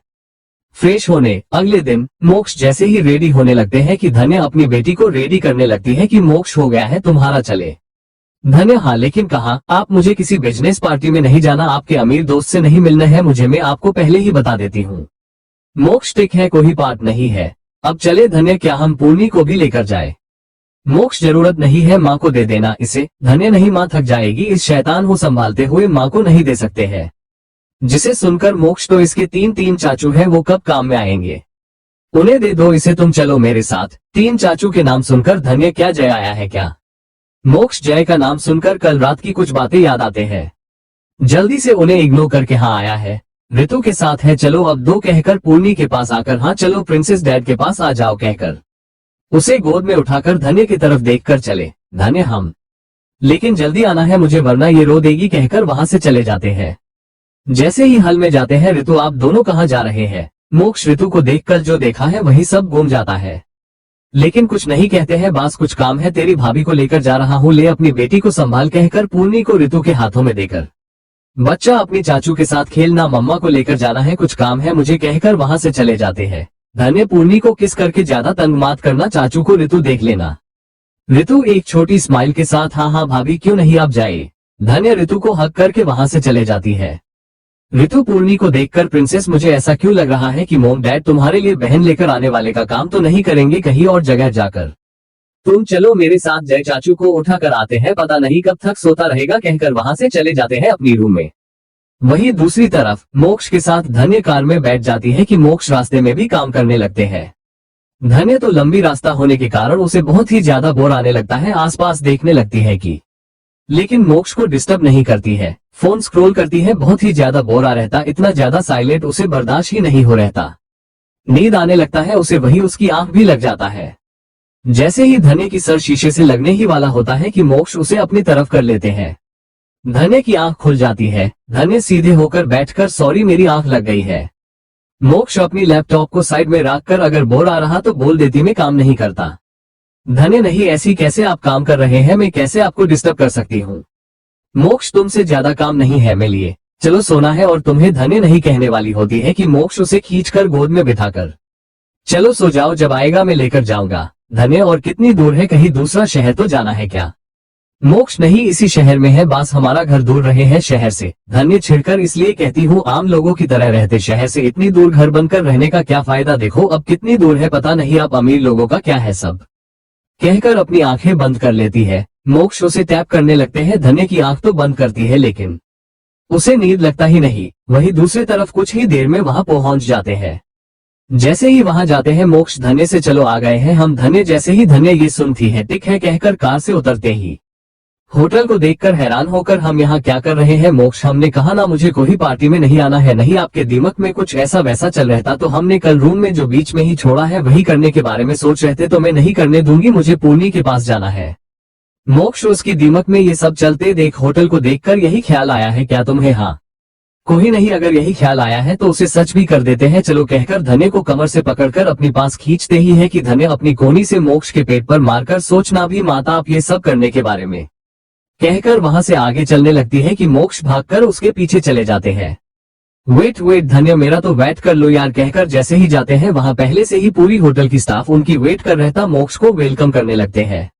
फ्रेश होने अगले दिन मोक्ष जैसे ही रेडी होने लगते हैं कि धन्य अपनी बेटी को रेडी करने लगती है कि मोक्ष हो गया है तुम्हारा, चले। धन्य हाँ, लेकिन कहाँ, आप मुझे किसी बिजनेस पार्टी में नहीं जाना, आपके अमीर दोस्त से नहीं मिलना है मुझे, मैं आपको पहले ही बता देती हूँ। मोक्ष ठीक है, कोई बात नहीं है, अब चले। धन्य क्या हम पूर्णी को भी लेकर जाए? मोक्ष जरूरत नहीं है, माँ को दे देना इसे। धन्य नहीं, माँ थक जाएगी, इस शैतान को संभालते हुए माँ को नहीं दे सकते हैं। जिसे सुनकर मोक्ष तो इसके तीन चाचू हैं, वो कब काम में आएंगे, उन्हें दे दो इसे, तुम चलो मेरे साथ। तीन चाचू के नाम सुनकर धन्य क्या जय आया है क्या? मोक्ष जय का नाम सुनकर कल रात की कुछ बातें याद आते हैं, जल्दी से उन्हें इग्नोर करके हाँ आया है, ऋतु के साथ है, चलो अब दो कहकर पूर्णी के पास आकर हाँ चलो प्रिंसेस डैड के पास आ जाओ कहकर उसे गोद में उठाकर धन्य की तरफ देखकर चले। धन्य हम, लेकिन जल्दी आना है मुझे वरना ये रो देगी कहकर वहां से चले जाते हैं। जैसे ही हल में जाते हैं, ऋतु आप दोनों कहाँ जा रहे हैं? मोक्ष ऋतु को देखकर जो देखा है वही सब घूम जाता है, लेकिन कुछ नहीं कहते हैं। बास कुछ काम है, तेरी भाभी को लेकर जा रहा हूँ, ले अपनी बेटी को संभाल कहकर पूर्णी को ऋतु के हाथों में देकर, बच्चा अपनी चाचू के साथ खेलना, मम्मा को लेकर जाना है, कुछ काम है मुझे कहकर वहां से चले जाते हैं। धन्य पूर्णी को किस करके ज्यादा तंग मात करना, चाचू को ऋतु देख लेना। ऋतु एक छोटी स्माइल के साथ हाँ हाँ भाभी क्यों नहीं आप जाइए। धन्य ऋतु को हक करके वहां से चले जाती है। ऋतु पूर्णी को देखकर प्रिंसेस मुझे ऐसा क्यों लग रहा है कि मॉम डैड तुम्हारे लिए बहन लेकर आने वाले का काम तो नहीं करेंगे कहीं और जगह जाकर, तुम चलो मेरे साथ, जय चाचू को उठा कर आते हैं, पता नहीं कब तक सोता रहेगा कहकर वहां से चले जाते हैं अपनी रूम में। वहीं दूसरी तरफ मोक्ष के साथ धन्य कार में बैठ जाती है कि मोक्ष रास्ते में भी काम करने लगते हैं। धन्य तो लंबी रास्ता होने के कारण उसे बहुत ही ज्यादा बोर आने लगता है, आसपास देखने लगती है कि, लेकिन मोक्ष को डिस्टर्ब नहीं करती है, फोन स्क्रॉल करती है, बहुत ही ज्यादा बोर आ रहता, इतना ज्यादा साइलेंट उसे बर्दाश्त ही नहीं हो रहता। नींद आने लगता है उसे, वही उसकी आंख भी लग जाता है। जैसे ही धन्य की सर शीशे से लगने ही वाला होता है कि मोक्ष उसे अपनी तरफ कर लेते हैं। धन्य की आंख खुल जाती है, धन्य सीधे होकर बैठकर सॉरी मेरी आंख लग गई है। मोक्ष अपनी लैपटॉप को साइड में रखकर अगर बोर आ रहा तो बोल देती मैं काम नहीं करता। धन्य नहीं, ऐसी कैसे आप काम कर रहे हैं, मैं कैसे आपको डिस्टर्ब कर सकती हूँ। मोक्ष तुमसे ज्यादा काम नहीं है मेरे लिए, चलो सोना है। और तुम्हें धन्य नहीं कहने वाली होती है कि मोक्ष उसे खींचकर गोद में बिठाकर, चलो सो जाओ, जब आएगा मैं लेकर जाऊंगा। धन्य और कितनी दूर है, कहीं दूसरा शहर तो जाना है क्या? मोक्ष नहीं, इसी शहर में है, बस हमारा घर दूर रहे हैं शहर से। धन्य छिड़कर इसलिए कहती हूँ आम लोगों की तरह रहते, शहर से इतनी दूर घर बनकर रहने का क्या फायदा, देखो अब कितनी दूर है, पता नहीं अब अमीर लोगों का क्या है सब, कहकर अपनी आंखें बंद कर लेती है। मोक्ष उसे टैप करने लगते हैं, धन्य की आंख तो बंद करती है लेकिन उसे नींद लगता ही नहीं। वही दूसरी तरफ कुछ ही देर में वहां पहुंच जाते हैं। जैसे ही वहां जाते हैं मोक्ष धन्य से, चलो आ गए हैं हम। धन्य जैसे ही धन्य ये सुनती है टिक है कहकर कार से उतरते ही होटल को देखकर हैरान होकर, हम यहाँ क्या कर रहे हैं? मोक्ष हमने कहा ना मुझे कोई पार्टी में नहीं आना है। नहीं, आपके दिमाग में कुछ ऐसा वैसा चल रहता तो हमने कल रूम में जो बीच में ही छोड़ा है वही करने के बारे में सोच रहे थे, तो मैं नहीं करने दूंगी, मुझे पूर्णी के पास जाना है। मोक्ष उसकी दिमाग में ये सब चलते देख होटल को देखकर यही ख्याल आया है क्या तुम्हें? हाँ कोई नहीं, अगर यही ख्याल आया है तो उसे सच भी कर देते हैं, चलो कहकर धन्य को कमर से पकड़कर अपनी पास खींचते ही है कि धन्य अपनी कोहनी से मोक्ष के पेट पर मारकर, सोचना भी माता आप ये सब करने के बारे में, कहकर वहां से आगे चलने लगती है कि मोक्ष भागकर उसके पीछे चले जाते हैं। वेट धन्य मेरा तो वेट कर लो यार, कहकर जैसे ही जाते हैं वहां पहले से ही पूरी होटल की स्टाफ उनकी वेट कर रहता, मोक्ष को वेलकम करने लगते हैं।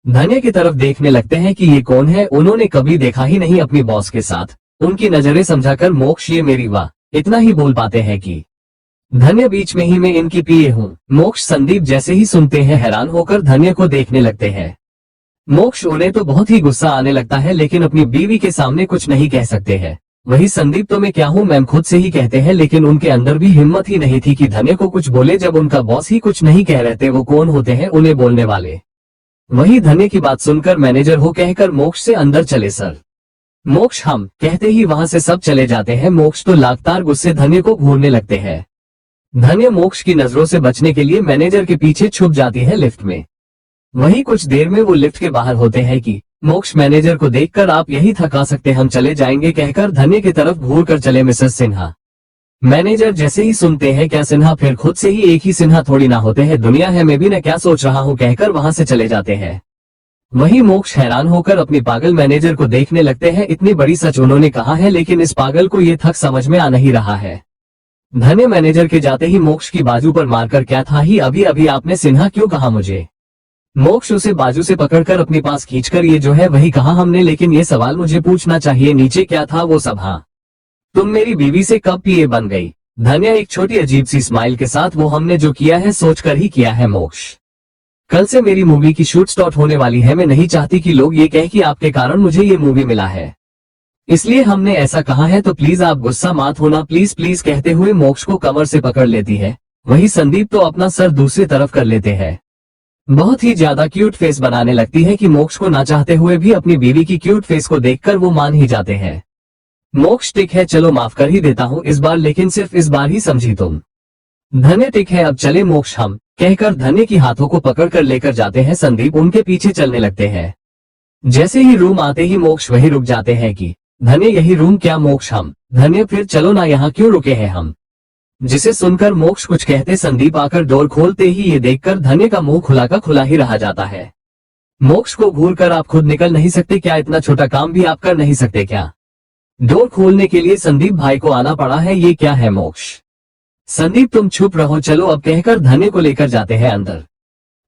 धन्य की तरफ देखने लगते हैं कि ये कौन है, उन्होंने कभी देखा ही नहीं अपनी बॉस के साथ। उनकी नजरें समझाकर मोक्ष ये मेरी वाह, इतना ही बोल पाते हैं कि धन्य बीच में ही मैं इनकी पीए हूँ। मोक्ष संदीप जैसे ही सुनते हैं हैरान होकर धन्य को देखने लगते हैं। मोक्ष उन्हें तो बहुत ही गुस्सा आने लगता है लेकिन अपनी बीवी के सामने कुछ नहीं कह सकते हैं। वही संदीप तो मैं क्या हूँ मैम खुद से ही कहते हैं, लेकिन उनके अंदर भी हिम्मत ही नहीं थी कि धन्य को कुछ बोले, जब उनका बॉस ही कुछ नहीं कह रहे थे वो कौन होते हैं उन्हें बोलने वाले। वही धन्य की बात सुनकर मैनेजर हो कहकर मोक्ष से अंदर चले सर। मोक्ष हम कहते ही वहां से सब चले जाते हैं। मोक्ष तो लगातार गुस्से धन्य को घूरने लगते हैं। धन्य मोक्ष की नजरों से बचने के लिए मैनेजर के पीछे छुप जाती है लिफ्ट में। वही कुछ देर में वो लिफ्ट के बाहर होते हैं कि मोक्ष मैनेजर को देखकर आप यही थका सकते, हम चले जाएंगे कहकर धन्य की तरफ घूर कर चले मिसेस सिन्हा। मैनेजर जैसे ही सुनते हैं क्या सिन्हा, फिर खुद से ही एक ही सिन्हा थोड़ी ना होते हैं, दुनिया है मैं भी न क्या सोच रहा हूँ कहकर वहां से चले जाते हैं। वही मोक्ष हैरान होकर अपनी पागल मैनेजर को देखने लगते हैं, इतनी बड़ी सच उन्होंने कहा है लेकिन इस पागल को ये थक समझ में आ नहीं रहा है। धन्य मैनेजर के जाते ही मोक्ष की बाजू पर मारकर, क्या था ही अभी अभी आपने सिन्हा क्यों कहा मुझे? मोक्ष उसे बाजू से पकड़कर अपने पास खींचकर, ये जो है वही कहा हमने, लेकिन ये सवाल मुझे पूछना चाहिए, नीचे क्या था वो सब? हाँ, तुम मेरी बीवी से कब पीए बन गई? धन्य एक छोटी अजीब सी स्माइल के साथ, वो हमने जो किया है सोचकर ही किया है मोक्ष। कल से मेरी मूवी की शूट स्टार्ट होने वाली है, मैं नहीं चाहती कि लोग ये कहें कि आपके कारण मुझे ये मूवी मिला है, इसलिए हमने ऐसा कहा है, तो प्लीज आप गुस्सा मत होना, प्लीज प्लीज कहते हुए मोक्ष को कमर से पकड़ लेती है। वही संदीप तो अपना सर दूसरी तरफ कर लेते हैं। बहुत ही ज्यादा क्यूट फेस बनाने लगती है कि मोक्ष को ना चाहते हुए भी अपनी बीवी की क्यूट फेस को देखकर वो मान ही जाते हैं। मोक्ष ठीक है, चलो माफ कर ही देता हूँ इस बार, लेकिन सिर्फ इस बार ही समझी तुम। धन्य ठीक है, अब चले मोक्ष हम, कहकर धन्य की हाथों को पकड़कर लेकर जाते हैं संदीप उनके पीछे चलने लगते हैं। जैसे ही रूम आते ही मोक्ष वही रुक जाते हैं कि धन्य यही रूम क्या? मोक्ष हम, धन्य फिर चलो ना, यहाँ क्यों रुके हैं हम? जिसे सुनकर मोक्ष कुछ कहते संदीप आकर डोर खोलते ही ये देखकर धन्य का मुंह खुला का खुला ही रह जाता है। मोक्ष को घूर कर, आप खुद निकल नहीं सकते क्या? इतना छोटा काम भी आप कर नहीं सकते क्या? डोर खोलने के लिए संदीप भाई को आना पड़ा है, ये क्या है मोक्ष? संदीप तुम चुप रहो, चलो अब, कहकर धन्य को लेकर जाते हैं अंदर।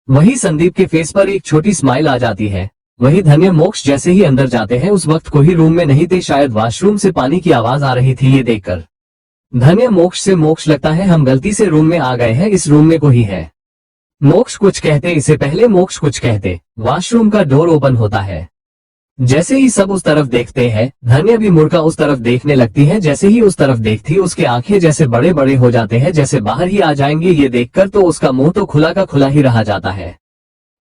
वही संदीप के फेस पर एक छोटी स्माइल आ जाती है। वही धन्य मोक्ष जैसे ही अंदर जाते हैं उस वक्त कोई रूम में नहीं थे, शायद वॉशरूम से पानी की आवाज आ रही थी। ये देखकर धन्य मोक्ष से, मोक्ष लगता है हम गलती से रूम में आ गए हैं, इस रूम में कोई है। मोक्ष कुछ कहते, इससे पहले मोक्ष कुछ कहते वॉशरूम का डोर ओपन होता है। जैसे ही सब उस तरफ देखते हैं, धन्य भी मुड़कर उस तरफ देखने लगती है। जैसे ही उस तरफ देखती उसके आंखें जैसे बड़े बड़े हो जाते हैं, जैसे बाहर ही आ जाएंगे। ये देखकर तो उसका मुंह तो खुला का खुला ही रह जाता है।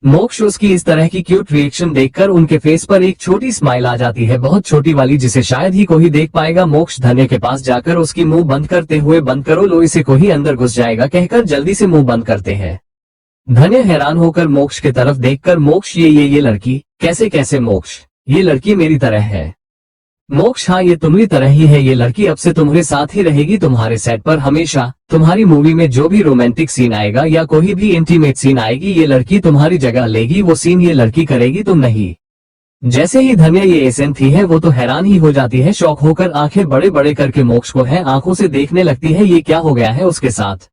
मोक्ष उसकी इस तरह की क्यूट रिएक्शन देखकर उनके फेस पर एक छोटी स्माइल आ जाती है, बहुत छोटी वाली, जिसे शायद ही कोई देख पाएगा। मोक्ष धन्य के पास जाकर उसकी मुंह बंद करते हुए, बंद करो लो, इसे कोई अंदर घुस जाएगा, कहकर जल्दी से मुंह बंद करते हैं। धन्य हैरान होकर मोक्ष की तरफ देखकर, मोक्ष ये लड़की कैसे कैसे? मोक्ष ये लड़की मेरी तरह है? मोक्ष हाँ, ये तुम्हारी तरह ही है, ये लड़की अब से तुम्हारे साथ ही रहेगी, तुम्हारे सेट पर हमेशा। तुम्हारी मूवी में जो भी रोमांटिक सीन आएगा या कोई भी इंटीमेट सीन आएगी, ये लड़की तुम्हारी जगह लेगी, वो सीन ये लड़की करेगी, तुम नहीं। जैसे ही धन्य ये एसेंट थी है, वो तो हैरान ही हो जाती है, शौक होकर आंखें बड़े बड़े करके मोक्ष को है आंखों से देखने लगती है, ये क्या हो गया है उसके साथ।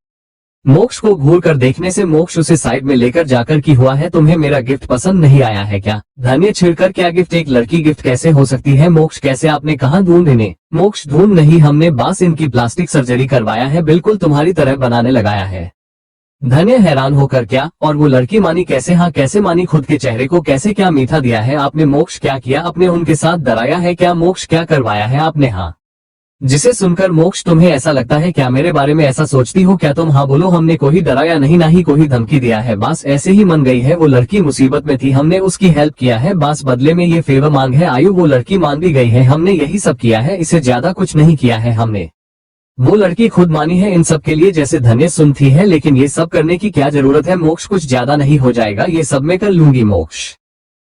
मोक्ष को घूर कर देखने से मोक्ष उसे साइड में लेकर जाकर, की हुआ है, तुम्हें मेरा गिफ्ट पसंद नहीं आया है क्या? धन्य छिड़कर, क्या गिफ्ट? एक लड़की गिफ्ट कैसे हो सकती है? मोक्ष कैसे? आपने कहा ढूंढने? मोक्ष ढूंढ नहीं, हमने बस इनकी प्लास्टिक सर्जरी करवाया है, बिल्कुल तुम्हारी तरह बनाने लगाया है। धन्य हैरान होकर, क्या? और वो लड़की मानी कैसे? हाँ कैसे मानी? खुद के चेहरे को कैसे क्या मीठा दिया है आपने? मोक्ष क्या किया आपने? उनके साथ डराया है क्या? मोक्ष क्या करवाया है आपने? हाँ। जिसे सुनकर मोक्ष, तुम्हें ऐसा लगता है क्या? मेरे बारे में ऐसा सोचती हो क्या तुम? हाँ बोलो, हमने कोई डराया नहीं, ना ही कोई धमकी दिया है, बस ऐसे ही मन गई है। वो लड़की मुसीबत में थी, हमने उसकी हेल्प किया है, बस बदले में ये फेवर मांग है। आयु वो लड़की मान भी गई है, हमने यही सब किया है, इससे ज्यादा कुछ नहीं किया है हमने। वो लड़की खुद मानी है इन सब के लिए, जैसे धन्य सुनती है, लेकिन ये सब करने की क्या जरूरत है? मोक्ष कुछ ज्यादा नहीं हो जाएगा, ये सब मैं कर लूंगी।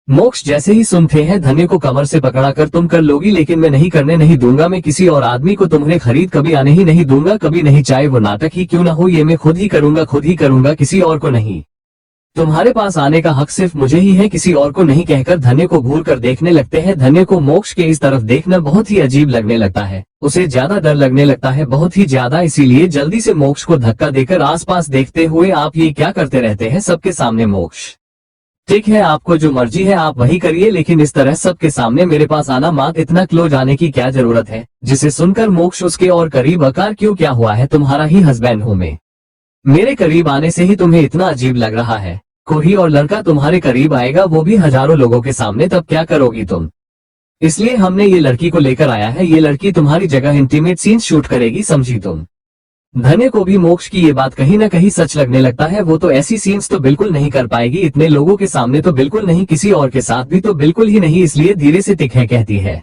मोक्ष जैसे ही सुनते हैं धन्य को कमर से पकड़ाकर, तुम कर लोगी, लेकिन मैं नहीं करने नहीं दूंगा, मैं किसी और आदमी को तुम्हारे खरीद कभी आने ही नहीं दूंगा, कभी नहीं, चाहे वो नाटक ही क्यों ना हो, ये मैं खुद ही करूंगा, किसी और को नहीं। तुम्हारे पास आने का हक सिर्फ मुझे ही है, किसी और को नहीं, कहकर धन्य को घूर कर देखने लगते हैं। धन्य को मोक्ष के इस तरफ देखना बहुत ही अजीब लगने लगता है, उसे ज्यादा डर लगने लगता है, बहुत ही ज्यादा, इसीलिए जल्दी से मोक्ष को धक्का देकर आसपास देखते हुए, आप ये क्या करते रहते हैं सबके सामने? मोक्ष ठीक है, आपको जो मर्जी है आप वही करिए, लेकिन इस तरह सबके सामने मेरे पास आना मत, इतना क्लोज आने की क्या जरूरत है? जिसे सुनकर मोक्ष उसके और करीब आकर, क्यों क्या हुआ है? तुम्हारा ही हस्बैंड हूँ मैं, मेरे करीब आने से ही तुम्हें इतना अजीब लग रहा है? कोई और लड़का तुम्हारे करीब आएगा, वो भी हजारों लोगों के सामने, तब क्या करोगी तुम? इसलिए हमने ये लड़की को लेकर आया है, ये लड़की तुम्हारी जगह इंटीमेट सीन शूट करेगी, समझी तुम? धन्य को भी मोक्ष की ये बात कहीं ना कहीं सच लगने लगता है, वो तो ऐसी सीन्स तो बिल्कुल नहीं कर पाएगी, इतने लोगों के सामने तो बिल्कुल नहीं, किसी और के साथ भी तो बिल्कुल ही नहीं, इसलिए धीरे से टिक है कहती है।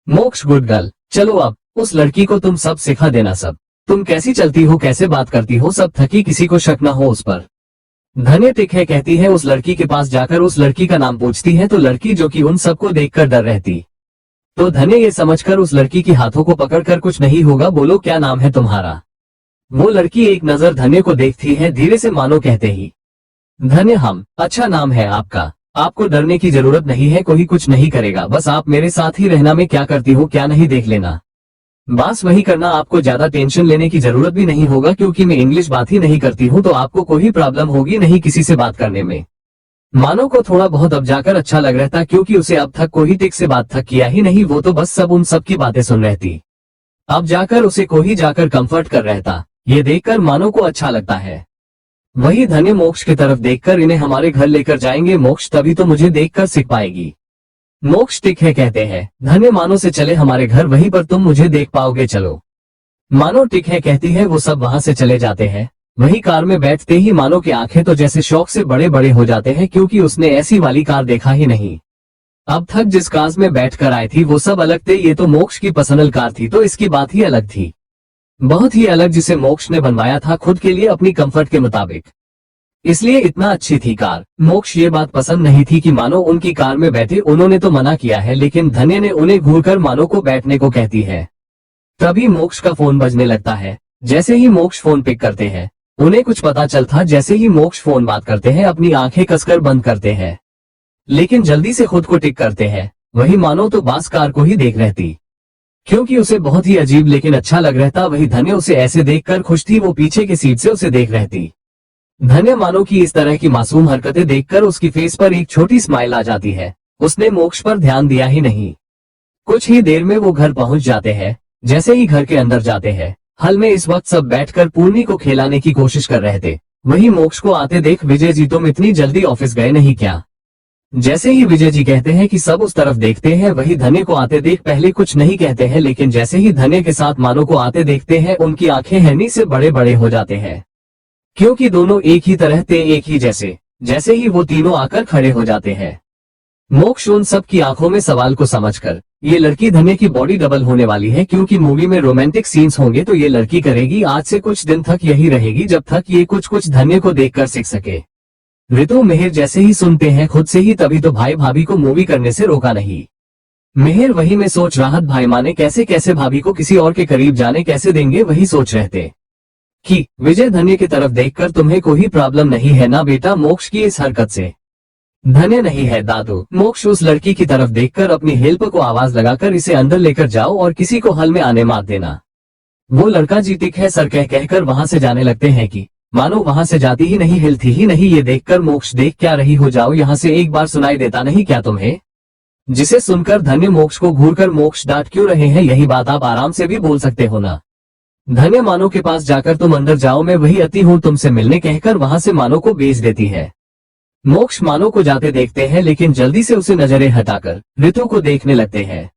मोक्ष गुड गर्ल, चलो अब उस लड़की को तुम सब सिखा देना, सब तुम कैसी चलती हो, कैसे बात करती हो, सब थकी, किसी को शक ना हो उस पर। धन्य टिक है कहती है, उस लड़की के पास जाकर उस लड़की का नाम पूछती है, तो लड़की जो कि उन सबको देखकर डर रहती, तो धन्य ये समझकर उस लड़की के हाथों को पकड़कर, कुछ नहीं होगा, बोलो क्या नाम है तुम्हारा? वो लड़की एक नजर धन्य को देखती है, धीरे से मानो कहते ही, धन्य हम, अच्छा नाम है आपका, आपको डरने की जरूरत नहीं है, कोई कुछ नहीं करेगा, बस आप मेरे साथ ही रहना, में क्या करती हो क्या नहीं देख लेना। बस वही करना, आपको ज्यादा टेंशन लेने की जरूरत भी नहीं होगा क्योंकि मैं इंग्लिश बात ही नहीं करती हूँ, तो आपको कोई प्रॉब्लम होगी नहीं किसी से बात करने में। मानो को थोड़ा बहुत अब जाकर अच्छा लग रहा था क्योंकि उसे अब तक कोई टिक से बात तक किया ही नहीं, वो तो बस सब उन सब की बातें सुन रहती। अब जाकर उसे कोई जाकर कंफर्ट कर रहता, ये देखकर मानो को अच्छा लगता है। वही धन्य मोक्ष की तरफ देखकर, इन्हें हमारे घर लेकर जाएंगे मोक्ष, तभी तो मुझे देखकर सीख पाएगी। मोक्ष ठीक है कहते हैं, धन्य मानो से चले हमारे घर, वहीं पर तुम मुझे देख पाओगे, चलो। मानो ठीक है कहती है, वो सब वहां से चले जाते हैं। वही कार में बैठते ही मानो की आंखें तो जैसे शौक से बड़े बड़े हो जाते हैं क्योंकि उसने ऐसी वाली कार देखा ही नहीं। अब तक जिस कार में बैठकर आई थी वो सब अलग थे, ये तो मोक्ष की पर्सनल कार थी तो इसकी बात ही अलग थी, बहुत ही अलग, जिसे मोक्ष ने बनवाया था खुद के लिए अपनी कंफर्ट के मुताबिक, इसलिए इतना अच्छी थी कार। मोक्ष ये बात पसंद नहीं थी कि मानो उनकी कार में बैठे, उन्होंने तो मना किया है लेकिन धन्य ने उन्हें घूरकर मानो को बैठने को कहती है। तभी मोक्ष का फोन बजने लगता है। जैसे ही मोक्ष फोन पिक करते हैं, उन्हें कुछ पता चलता, जैसे ही मोक्ष फोन बात करते हैं अपनी आंखें कसकर बंद करते हैं, लेकिन जल्दी से खुद को टिक करते हैं। वही मानो तो बास कार को ही देख रहती क्योंकि उसे बहुत ही अजीब लेकिन अच्छा लग रहता। वही धन्य उसे ऐसे देखकर खुश थी, वो पीछे की सीट से उसे देख रहती। धन्य मानो की इस तरह की मासूम हरकतें देखकर उसकी फेस पर एक छोटी स्माइल आ जाती है। उसने मोक्ष पर ध्यान दिया ही नहीं। कुछ ही देर में वो घर पहुंच जाते हैं। जैसे ही घर के अंदर जाते हैं, हल में इस वक्त सब बैठकर पूर्णी को खिलाने की कोशिश कर रहे थे। वही मोक्ष को आते देख, विजय जी तुम इतनी जल्दी ऑफिस गए नहीं क्या? जैसे ही विजय जी कहते हैं कि सब उस तरफ देखते हैं, वही धन्य को आते देख पहले कुछ नहीं कहते हैं, लेकिन जैसे ही धन्य के साथ मानो को आते देखते हैं, उनकी आंखें हैनी से बड़े बड़े हो जाते हैं क्योंकि दोनों एक ही तरह थे, एक ही जैसे। जैसे ही वो तीनों आकर खड़े हो जाते हैं, मोक्ष उन सब की आंखों में सवाल को समझकर, ये लड़की धन्य की बॉडी डबल होने वाली है क्योंकि मूवी में रोमांटिक सीन्स होंगे तो ये लड़की करेगी, आज से कुछ दिन तक यही रहेगी जब तक ये कुछ धन्य को देखकर सीख सके। ऋतु मेहर जैसे ही सुनते हैं खुद से ही, तभी तो भाई भाभी को मूवी करने से रोका नहीं। मेहर वही में सोच राहत, भाई माने कैसे कैसे भाभी को किसी और के करीब जाने कैसे देंगे, वही सोच रहते कि विजय धन्य की तरफ देखकर, तुम्हें कोई प्रॉब्लम नहीं है ना बेटा मोक्ष की इस हरकत से? धन्य नहीं है दादू। मोक्ष उस लड़की की तरफ देखकर अपनी हेल्प को आवाज लगाकर, इसे अंदर लेकर जाओ और किसी को हल में आने मत देना। वो लड़का जीतिक है सर कहकर वहां से जाने लगते हैं कि मानो वहां से जाती ही नहीं, हिलती ही नहीं। ये देखकर मोक्ष, देख क्या रही हो, जाओ यहाँ से, एक बार सुनाई देता नहीं क्या तुम्हें? जिसे सुनकर धन्य मोक्ष को घूरकर, मोक्ष डांट क्यों रहे हैं, यही बात आप आराम से भी बोल सकते हो ना। धन्य मानो के पास जाकर, तुम अंदर जाओ मैं वही अति हूँ तुमसे मिलने कहकर वहां से मानो को भेज देती है। मोक्ष मानो को जाते देखते हैं लेकिन जल्दी से उसे नजरें हटाकर ऋतु को देखने लगते हैं।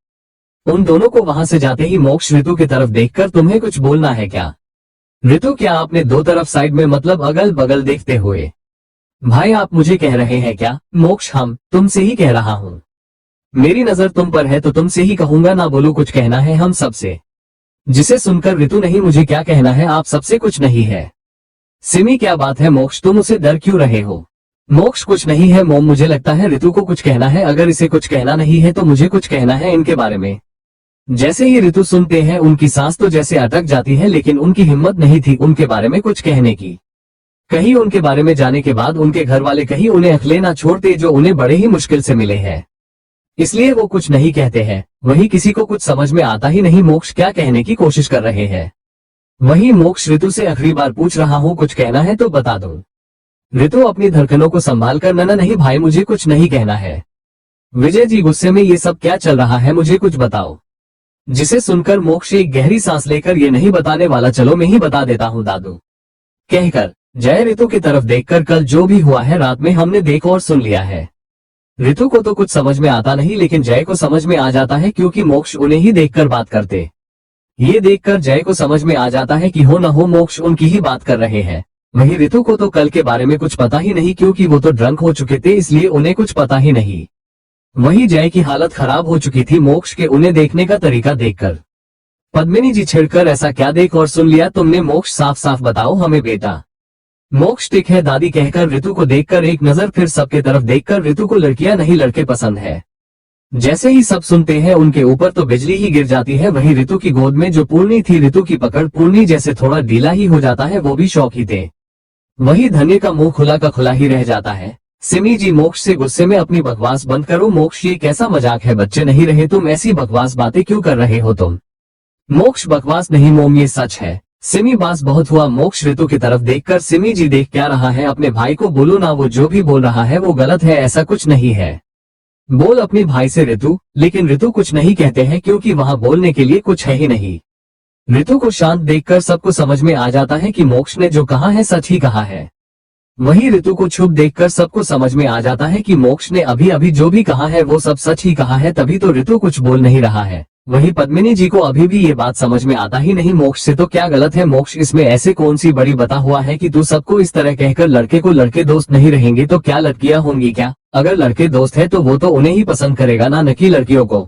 उन दोनों को वहां से जाते ही मोक्ष ऋतु की तरफ देखकर, तुम्हें कुछ बोलना है क्या? ऋतु, क्या आपने दो तरफ साइड में मतलब अगल बगल देखते हुए? भाई आप मुझे कह रहे हैं क्या? मोक्ष, हम तुमसे ही कह रहा हूँ। मेरी नजर तुम पर है तो तुमसे ही कहूंगा ना, बोलो कुछ कहना है हम सबसे। जिसे सुनकर ऋतु, नहीं मुझे क्या कहना है, आप सबसे कुछ नहीं है। सिमी, क्या बात है मोक्ष, तुम उसे डर क्यों रहे हो? मोक्ष, कुछ नहीं है मोम, मुझे लगता है ऋतु को कुछ कहना है, अगर इसे कुछ कहना नहीं है तो मुझे कुछ कहना है इनके बारे में। जैसे ही ऋतु सुनते हैं उनकी सांस तो जैसे अटक जाती है, लेकिन उनकी हिम्मत नहीं थी उनके बारे में कुछ कहने की। कहीं उनके बारे में जाने के बाद उनके घर वाले कहीं उन्हें अकेले ना छोड़ते, जो उन्हें बड़े ही मुश्किल से मिले हैं, इसलिए वो कुछ नहीं कहते हैं। वही किसी को कुछ समझ में आता ही नहीं मोक्ष क्या कहने की कोशिश कर रहे हैं। वही मोक्ष ऋतु से आखिरी बार पूछ रहा हूँ, कुछ कहना है तो बता दो। ऋतु अपनी धड़कनों को संभाल कर, ना नहीं भाई मुझे कुछ नहीं कहना है। विजय जी गुस्से में, ये सब क्या चल रहा है, मुझे कुछ बताओ। जिसे सुनकर मोक्ष एक गहरी सांस लेकर, ये नहीं बताने वाला, चलो मैं ही बता देता हूँ दादू कहकर जय ऋतु की तरफ देखकर, कल जो भी हुआ है रात में हमने देख और सुन लिया है। ऋतु को तो कुछ समझ में आता नहीं, लेकिन जय को समझ में आ जाता है क्योंकि मोक्ष उन्हें ही देखकर बात करते। ये देखकर जय को समझ में आ जाता है कि हो न हो मोक्ष उनकी ही बात कर रहे हैं। वही ऋतु को तो कल के बारे में कुछ पता ही नहीं क्योंकि वो तो ड्रंक हो चुके थे, इसलिए उन्हें कुछ पता ही नहीं। वही जय की हालत खराब हो चुकी थी मोक्ष के उन्हें देखने का तरीका देखकर। पद्मिनी जी छिड़कर, ऐसा क्या देख और सुन लिया तुमने मोक्ष, साफ साफ बताओ हमें बेटा। मोक्ष, ठीक है दादी कहकर ऋतु को देखकर एक नजर फिर सबके तरफ देखकर, ऋतु को लड़कियां नहीं लड़के पसंद है। जैसे ही सब सुनते हैं उनके ऊपर तो बिजली ही गिर जाती है। वही ऋतु की गोद में जो पूर्णी थी, ऋतु की पकड़ पूर्णी जैसे थोड़ा ढीला ही हो जाता है, वो भी शौक ही थे। वही धन्य का मुंह खुला का खुला ही रह जाता है। सिमी जी मोक्ष से गुस्से में, अपनी बकवास बंद करो मोक्ष, ये कैसा मजाक है, बच्चे नहीं रहे तुम, ऐसी बकवास बातें क्यों कर रहे हो तुम? मोक्ष बकवास नहीं मोम, ये सच है। सिमी बास बहुत हुआ। मोक्ष ऋतु की तरफ देखकर, सिमी जी देख क्या रहा है? अपने भाई को बोलो ना, वो जो भी बोल रहा है वो गलत है, ऐसा कुछ नहीं है। बोल अपने भाई से ऋतु। लेकिन ऋतु कुछ नहीं कहते हैं क्योंकि वहां बोलने के लिए कुछ है ही नहीं। ऋतु को शांत देखकर सबको समझ में आ जाता है कि मोक्ष ने जो कहा है सच ही कहा है। वहीं ऋतु को चुप देखकर सबको समझ में आ जाता है कि मोक्ष ने अभी अभी जो भी कहा है वो सब सच ही कहा है, तभी तो ऋतु कुछ बोल नहीं रहा है। वहीं पद्मिनी जी को अभी भी ये बात समझ में आता ही नहीं, मोक्ष से तो क्या गलत है? मोक्ष इसमें ऐसे कौन सी बड़ी बता हुआ है कि तू सबको इस तरह कहकर लड़के को लड़के दोस्त नहीं रहेंगे तो क्या लड़कियां होंगी क्या? अगर लड़के दोस्त है तो वो तो उन्हें ही पसंद करेगा ना कि लड़कियों को।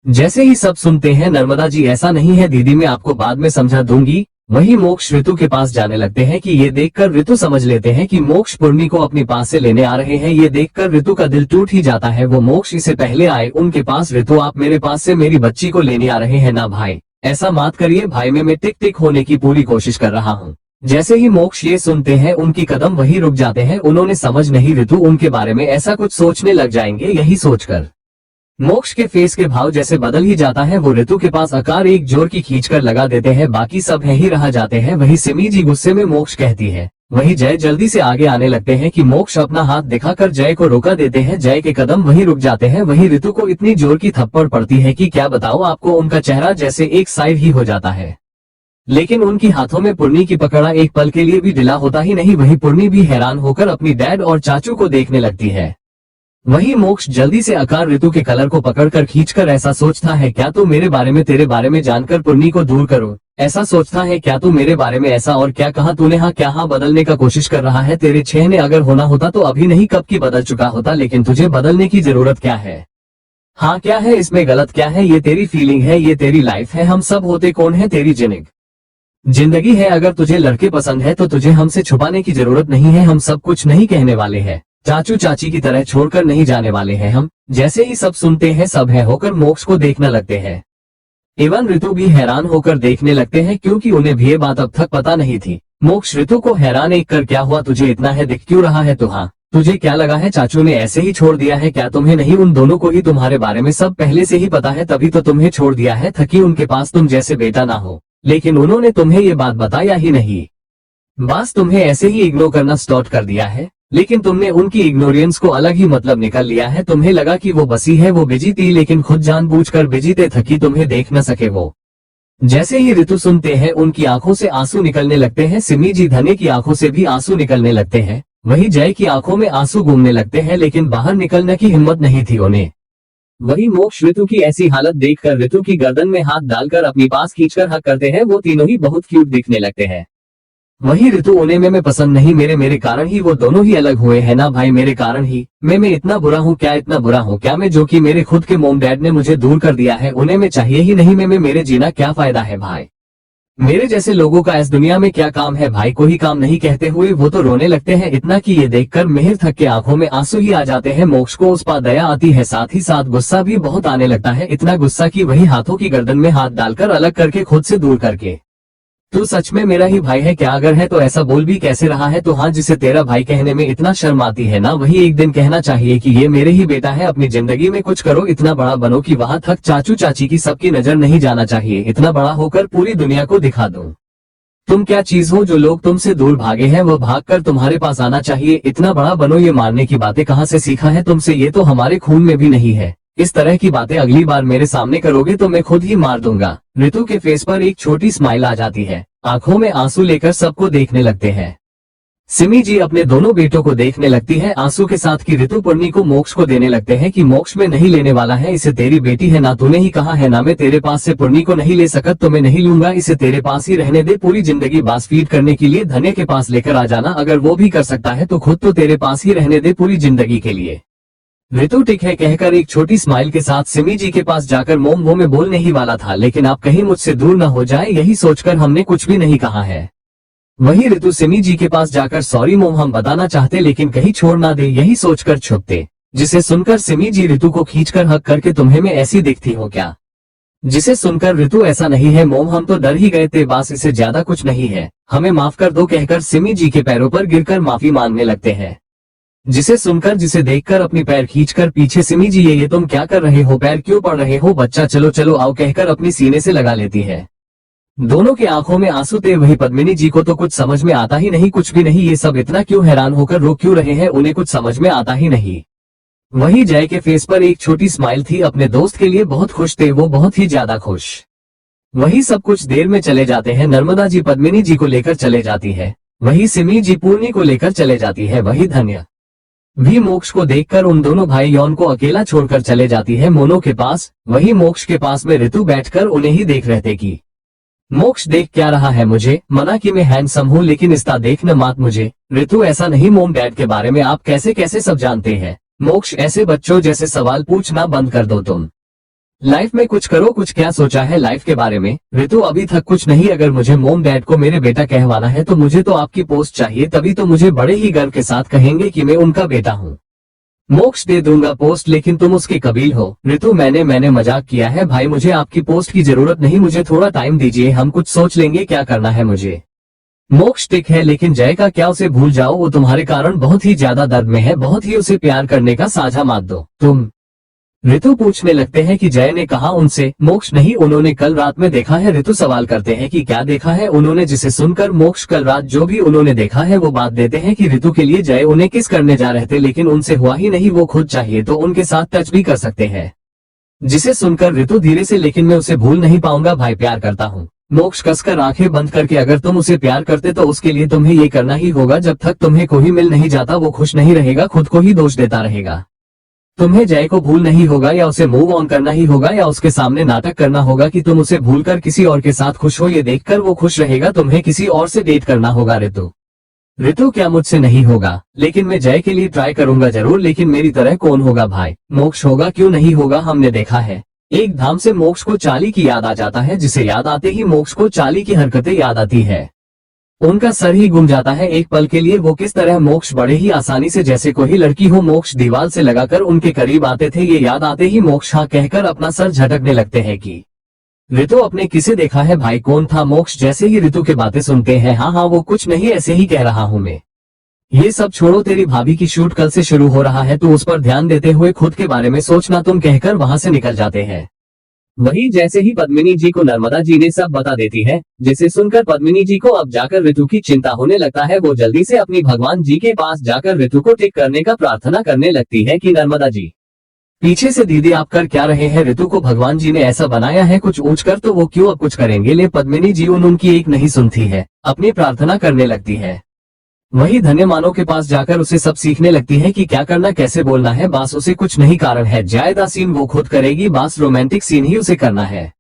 जैसे ही सब सुनते हैं, नर्मदा जी ऐसा नहीं है दीदी, मैं आपको बाद में समझा दूंगी। वही मोक्ष ऋतु के पास जाने लगते हैं कि ये देखकर ऋतु समझ लेते हैं कि मोक्ष पूर्णी को अपने पास से लेने आ रहे हैं। ये देखकर ऋतु का दिल टूट ही जाता है। वो मोक्ष इससे पहले आए उनके पास, ऋतु आप मेरे पास से मेरी बच्ची को लेने आ रहे हैं ना भाई, ऐसा मत करिए भाई, मैं टिक टिक होने की पूरी कोशिश कर रहा हूँ। जैसे ही मोक्ष ये सुनते हैं उनकी कदम वही रुक जाते हैं। उन्होंने समझ नहीं ऋतु उनके बारे में ऐसा कुछ सोचने लग जाएंगे। यही सोचकर मोक्ष के फेस के भाव जैसे बदल ही जाता है। वो ऋतु के पास आकार एक जोर की खींचकर लगा देते हैं। बाकी सब है ही रह जाते हैं। वही सिमी जी गुस्से में मोक्ष कहती है। वही जय जल्दी से आगे आने लगते हैं कि मोक्ष अपना हाथ दिखाकर जय को रोका देते हैं। जय के कदम वही रुक जाते हैं। वही ऋतु को इतनी जोर की थप्पड़ पड़ती है कि क्या बताओ आपको, उनका चेहरा जैसे एक साइड ही हो जाता है। लेकिन उनकी हाथों में पूर्णी की पकड़ा एक पल के लिए भी ढीला होता ही नहीं। वही पूर्णी भी हैरान होकर अपनी डैड और चाचू को देखने लगती है। वही मोक्ष जल्दी से आकार ऋतु के कलर को पकड़कर खींचकर ऐसा सोचता है, क्या तू मेरे बारे में तेरे बारे में जानकर पूर्णी को दूर करो? ऐसा सोचता है, क्या तू मेरे बारे में ऐसा और क्या कहा तूने? हाँ क्या हाँ, बदलने का कोशिश कर रहा है। तेरे छह ने अगर होना होता तो अभी नहीं कब की बदल चुका होता, लेकिन तुझे बदलने की जरूरत क्या है? हाँ क्या है इसमें गलत क्या है? ये तेरी फीलिंग है, ये तेरी लाइफ है। हम सब होते कौन है? तेरी जिंदगी है। अगर तुझे लड़के पसंद है तो तुझे हमसे छुपाने की जरूरत नहीं है। हम सब कुछ नहीं कहने वाले हैं, चाचू चाची की तरह छोड़कर नहीं जाने वाले हैं हम। जैसे ही सब सुनते हैं सब है होकर मोक्ष को देखने लगते हैं। एवं ऋतु भी हैरान होकर देखने लगते हैं क्योंकि उन्हें भी ये बात अब तक पता नहीं थी। मोक्ष ऋतु को हैरान एक कर, क्या हुआ तुझे इतना है दिख क्यों रहा है? तो हाँ तुझे क्या लगा है चाचू ने ऐसे ही छोड़ दिया है क्या? तुम्हें नहीं, उन दोनों को ही तुम्हारे बारे में सब पहले से ही पता है, तभी तो तुम्हें छोड़ दिया है। थकी उनके पास तुम जैसे बेटा ना हो, लेकिन उन्होंने तुम्हें ये बात बताया ही नहीं। बस तुम्हें ऐसे ही इग्नोर करना स्टार्ट कर दिया है। लेकिन तुमने उनकी इग्नोरेंस को अलग ही मतलब निकाल लिया है। तुम्हें लगा कि वो बसी है, वो बिजी थी, लेकिन खुद जानबूझकर बिजी थे थकी तुम्हें देख न सके वो। जैसे ही ऋतु सुनते हैं उनकी आंखों से आंसू निकलने लगते हैं। सिमी जी धने की आंखों से भी आंसू निकलने लगते हैं। वही जय की आंखों में आंसू घूमने लगते हैं, लेकिन बाहर निकलने की हिम्मत नहीं थी उन्हें। वही मोक्ष ऋतु की ऐसी हालत देखकर ऋतु की गर्दन में हाथ डालकर अपनी पास खींचकर हक करते हैं। वो तीनों ही बहुत क्यूट दिखने लगते हैं। वही ऋतु उन्हें मैं पसंद नहीं, मेरे कारण ही वो दोनों ही अलग हुए हैं ना भाई, मेरे कारण ही। मैं इतना बुरा हूँ क्या? इतना बुरा हूँ क्या मैं, जो कि मेरे खुद के मोम डैड ने मुझे दूर कर दिया है? उन्हें मैं चाहिए ही नहीं। मैं मेरे जीना क्या फायदा है भाई? मेरे जैसे लोगों का इस दुनिया में क्या काम है भाई? कोई काम नहीं कहते हुए वो तो रोने लगते हैं। इतना कि ये देखकर मेहर थक के आंखों में आंसू ही आ जाते हैं। मोक्ष को उस पर दया आती है, साथ ही साथ गुस्सा भी बहुत आने लगता है। इतना गुस्सा कि वही हाथों की गर्दन में हाथ डालकर अलग करके खुद से दूर करके, तू सच में मेरा ही भाई है क्या? अगर है तो ऐसा बोल भी कैसे रहा है? तो हाँ, जिसे तेरा भाई कहने में इतना शर्म आती है ना, वही एक दिन कहना चाहिए कि ये मेरे ही बेटा है। अपनी जिंदगी में कुछ करो, इतना बड़ा बनो कि वहाँ तक चाचू चाची की सबकी नजर नहीं जाना चाहिए। इतना बड़ा होकर पूरी दुनिया को दिखा दो तुम क्या चीज हो। जो लोग तुमसे दूर भागे हैं वो भागकर तुम्हारे पास आना चाहिए। इतना बड़ा बनो, ये मारने की बातें कहाँ से सीखा है तुमसे? ये तो हमारे खून में भी नहीं है। इस तरह की बातें अगली बार मेरे सामने करोगे तो मैं खुद ही मार दूंगा। ऋतु के फेस पर एक छोटी स्माइल आ जाती है। आंखों में आंसू लेकर सबको देखने लगते हैं। सिमी जी अपने दोनों बेटों को देखने लगती है आंसू के साथ कि ऋतु पूर्णी को मोक्ष को देने लगते हैं कि मोक्ष में नहीं लेने वाला है, इसे तेरी बेटी है ना, तूने ही कहा है ना मैं तेरे पास से पूर्णी को नहीं ले सकता तो मैं नहीं लूंगा, इसे तेरे पास ही रहने दे पूरी जिंदगी। बास फीड करने के लिए धन्य के पास लेकर आ जाना, अगर वो भी कर सकता है तो खुद तो तेरे पास ही रहने दे पूरी जिंदगी के लिए। ऋतु ठीक है कहकर एक छोटी स्माइल के साथ सिमी जी के पास जाकर मोम वो मैं बोलने ही वाला था, लेकिन आप कहीं मुझसे दूर न हो जाए, यही सोचकर हमने कुछ भी नहीं कहा है। वही ऋतु सिमी जी के पास जाकर सॉरी मोम हम बताना चाहते लेकिन कहीं छोड़ ना दे, यही सोचकर छुपते। जिसे सुनकर सिमी जी ऋतु को खींचकर हक करके तुम्हें मैं ऐसी दिखती हो क्या? जिसे सुनकर ऋतु ऐसा नहीं है मोम, हम तो डर ही गए थे, बस इससे ज्यादा कुछ नहीं है, हमें माफ कर दो कहकर सिमी जी के पैरों पर गिरकर माफी मांगने लगते हैं। जिसे सुनकर जिसे देखकर अपनी पैर खींचकर पीछे सिमी जी ये तुम क्या कर रहे हो, पैर क्यों पड़ रहे हो बच्चा, चलो चलो आओ कहकर अपनी सीने से लगा लेती है। दोनों की आंखों में आंसू थे। वही पद्मिनी जी को तो कुछ समझ में आता ही नहीं, कुछ भी नहीं, ये सब इतना क्यों हैरान होकर रो क्यों रहे हैं, उन्हें कुछ समझ में आता ही नहीं। वही जय के फेस पर एक छोटी स्माइल थी, अपने दोस्त के लिए बहुत खुश थे, वो बहुत ही ज्यादा खुश। वही सब कुछ देर में चले जाते हैं। नर्मदा जी पद्मिनी जी को लेकर चले जाती है, वही सिमी जी पूर्णी को लेकर चले जाती है, वही धन्य भी मोक्ष को देखकर उन दोनों भाई यौन को अकेला छोड़कर चले जाती है मोनो के पास। वही मोक्ष के पास में ऋतु बैठकर उन्हें ही देख रहते कि मोक्ष देख क्या रहा है, मुझे मना कि मैं हैंडसम हूँ लेकिन इसका देख न मात मुझे। ऋतु ऐसा नहीं, मोम डैड के बारे में आप कैसे कैसे सब जानते हैं। मोक्ष ऐसे बच्चों जैसे सवाल पूछना बंद कर दो, तुम लाइफ में कुछ करो, कुछ क्या सोचा है लाइफ के बारे में। ऋतु अभी तक कुछ नहीं, अगर मुझे मोम डैड को मेरे बेटा कहवाना है तो मुझे तो आपकी पोस्ट चाहिए, तभी तो मुझे बड़े ही गर्व के साथ कहेंगे कि मैं उनका बेटा हूँ। मोक्ष दे दूंगा पोस्ट लेकिन तुम उसके कबील हो। ऋतु मैंने मजाक किया है भाई, मुझे आपकी पोस्ट की जरूरत नहीं, मुझे थोड़ा टाइम दीजिए, हम कुछ सोच लेंगे क्या करना है मुझे। मोक्ष टिक है लेकिन जय का क्या, उसे भूल जाओ, वो तुम्हारे कारण बहुत ही ज्यादा दर्द में है, बहुत ही उसे प्यार करने का साझा मात दो तुम। ऋतु पूछने लगते हैं कि जय ने कहा उनसे। मोक्ष नहीं, उन्होंने कल रात में देखा है। ऋतु सवाल करते हैं कि क्या देखा है उन्होंने, जिसे सुनकर मोक्ष कल रात जो भी उन्होंने देखा है वो बात देते हैं कि ऋतु के लिए जय उन्हें किस करने जा रहे थे लेकिन उनसे हुआ ही नहीं, वो खुद चाहिए तो उनके साथ टच भी कर सकते हैं। जिसे सुनकर ऋतु धीरे से, लेकिन मैं उसे भूल नहीं पाऊंगा भाई, प्यार करता हूँ। मोक्ष कसकर आंखें बंद करके, अगर तुम उसे प्यार करते तो उसके लिए तुम्हें ये करना ही होगा, जब तक तुम्हें कोई मिल नहीं जाता वो खुश नहीं रहेगा, खुद को ही दोष देता रहेगा। तुम्हें जय को भूल नहीं होगा, या उसे मूव ऑन करना ही होगा, या उसके सामने नाटक करना होगा कि तुम उसे भूलकर किसी और के साथ खुश हो, ये देखकर वो खुश रहेगा, तुम्हें किसी और से डेट करना होगा। ऋतु क्या मुझसे नहीं होगा, लेकिन मैं जय के लिए ट्राई करूंगा जरूर, लेकिन मेरी तरह कौन होगा भाई। मोक्ष होगा, क्यों नहीं होगा, हमने देखा है। एक धाम से मोक्ष को चाली की याद आ जाता है, जिसे याद आते ही मोक्ष को चाली की हरकतें याद आती है। उनका सर ही घूम जाता है एक पल के लिए, वो किस तरह मोक्ष बड़े ही आसानी से जैसे कोई लड़की हो मोक्ष दीवार से लगाकर उनके करीब आते थे, ये याद आते ही मोक्ष हाँ कहकर अपना सर झटकने लगते हैं कि ऋतु अपने किसे देखा है भाई, कौन था। मोक्ष जैसे ही ऋतु की बातें सुनते हैं, हाँ वो कुछ नहीं, ऐसे ही कह रहा हूँ मैं। ये सब छोड़ो, तेरी भाभी की शूट कल से शुरू हो रहा है, तो उस पर ध्यान देते हुए खुद के बारे में सोचना, तुम कहकर वहां से निकल जाते हैं। वही जैसे ही पद्मिनी जी को नर्मदा जी ने सब बता देती है, जिसे सुनकर पद्मिनी जी को अब जाकर ऋतु की चिंता होने लगता है। वो जल्दी से अपनी भगवान जी के पास जाकर ऋतु को ठीक करने का प्रार्थना करने लगती है कि नर्मदा जी पीछे से दीदी आप कर क्या रहे हैं, ऋतु को भगवान जी ने ऐसा बनाया है कुछ ऊंच कर, तो वो क्यों अब कुछ करेंगे। ले पद्मिनी जी उनकी एक नहीं सुनती है, अपनी प्रार्थना करने लगती है। वही धन्यमानों के पास जाकर उसे सब सीखने लगती है कि क्या करना, कैसे बोलना है। बास उसे कुछ नहीं कारण है, ज्यादा सीन वो खुद करेगी, बास रोमांटिक सीन ही उसे करना है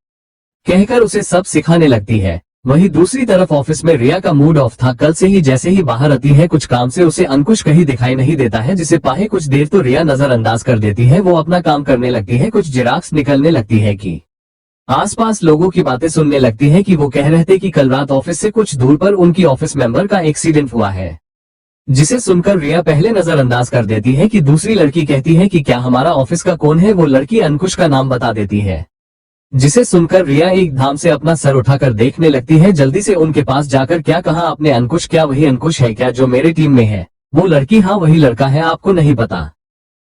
कहकर उसे सब सिखाने लगती है। वही दूसरी तरफ ऑफिस में रिया का मूड ऑफ था, कल से ही जैसे ही बाहर आती है कुछ काम से, उसे अंकुश कहीं दिखाई नहीं देता है, जिसे पाए कुछ देर तो रिया नजरअंदाज कर देती है। वो अपना काम करने लगती है, कुछ जिराक्स निकलने लगती है कि आसपास लोगों की बातें सुनने लगती है कि वो कह रहे थे कि कल रात ऑफिस से कुछ दूर पर उनकी ऑफिस मेंबर का एक्सीडेंट हुआ है, जिसे सुनकर रिया पहले नजरअंदाज कर देती है कि दूसरी लड़की कहती है कि क्या हमारा ऑफिस का कौन है, वो लड़की अंकुश का नाम बता देती है। जिसे सुनकर रिया एक धाम से अपना सर उठाकर देखने लगती है, जल्दी से उनके पास जाकर क्या कहा आपने, अंकुश क्या वही अंकुश है क्या जो मेरे टीम में है। वो लड़की हाँ वही लड़का है, आपको नहीं पता।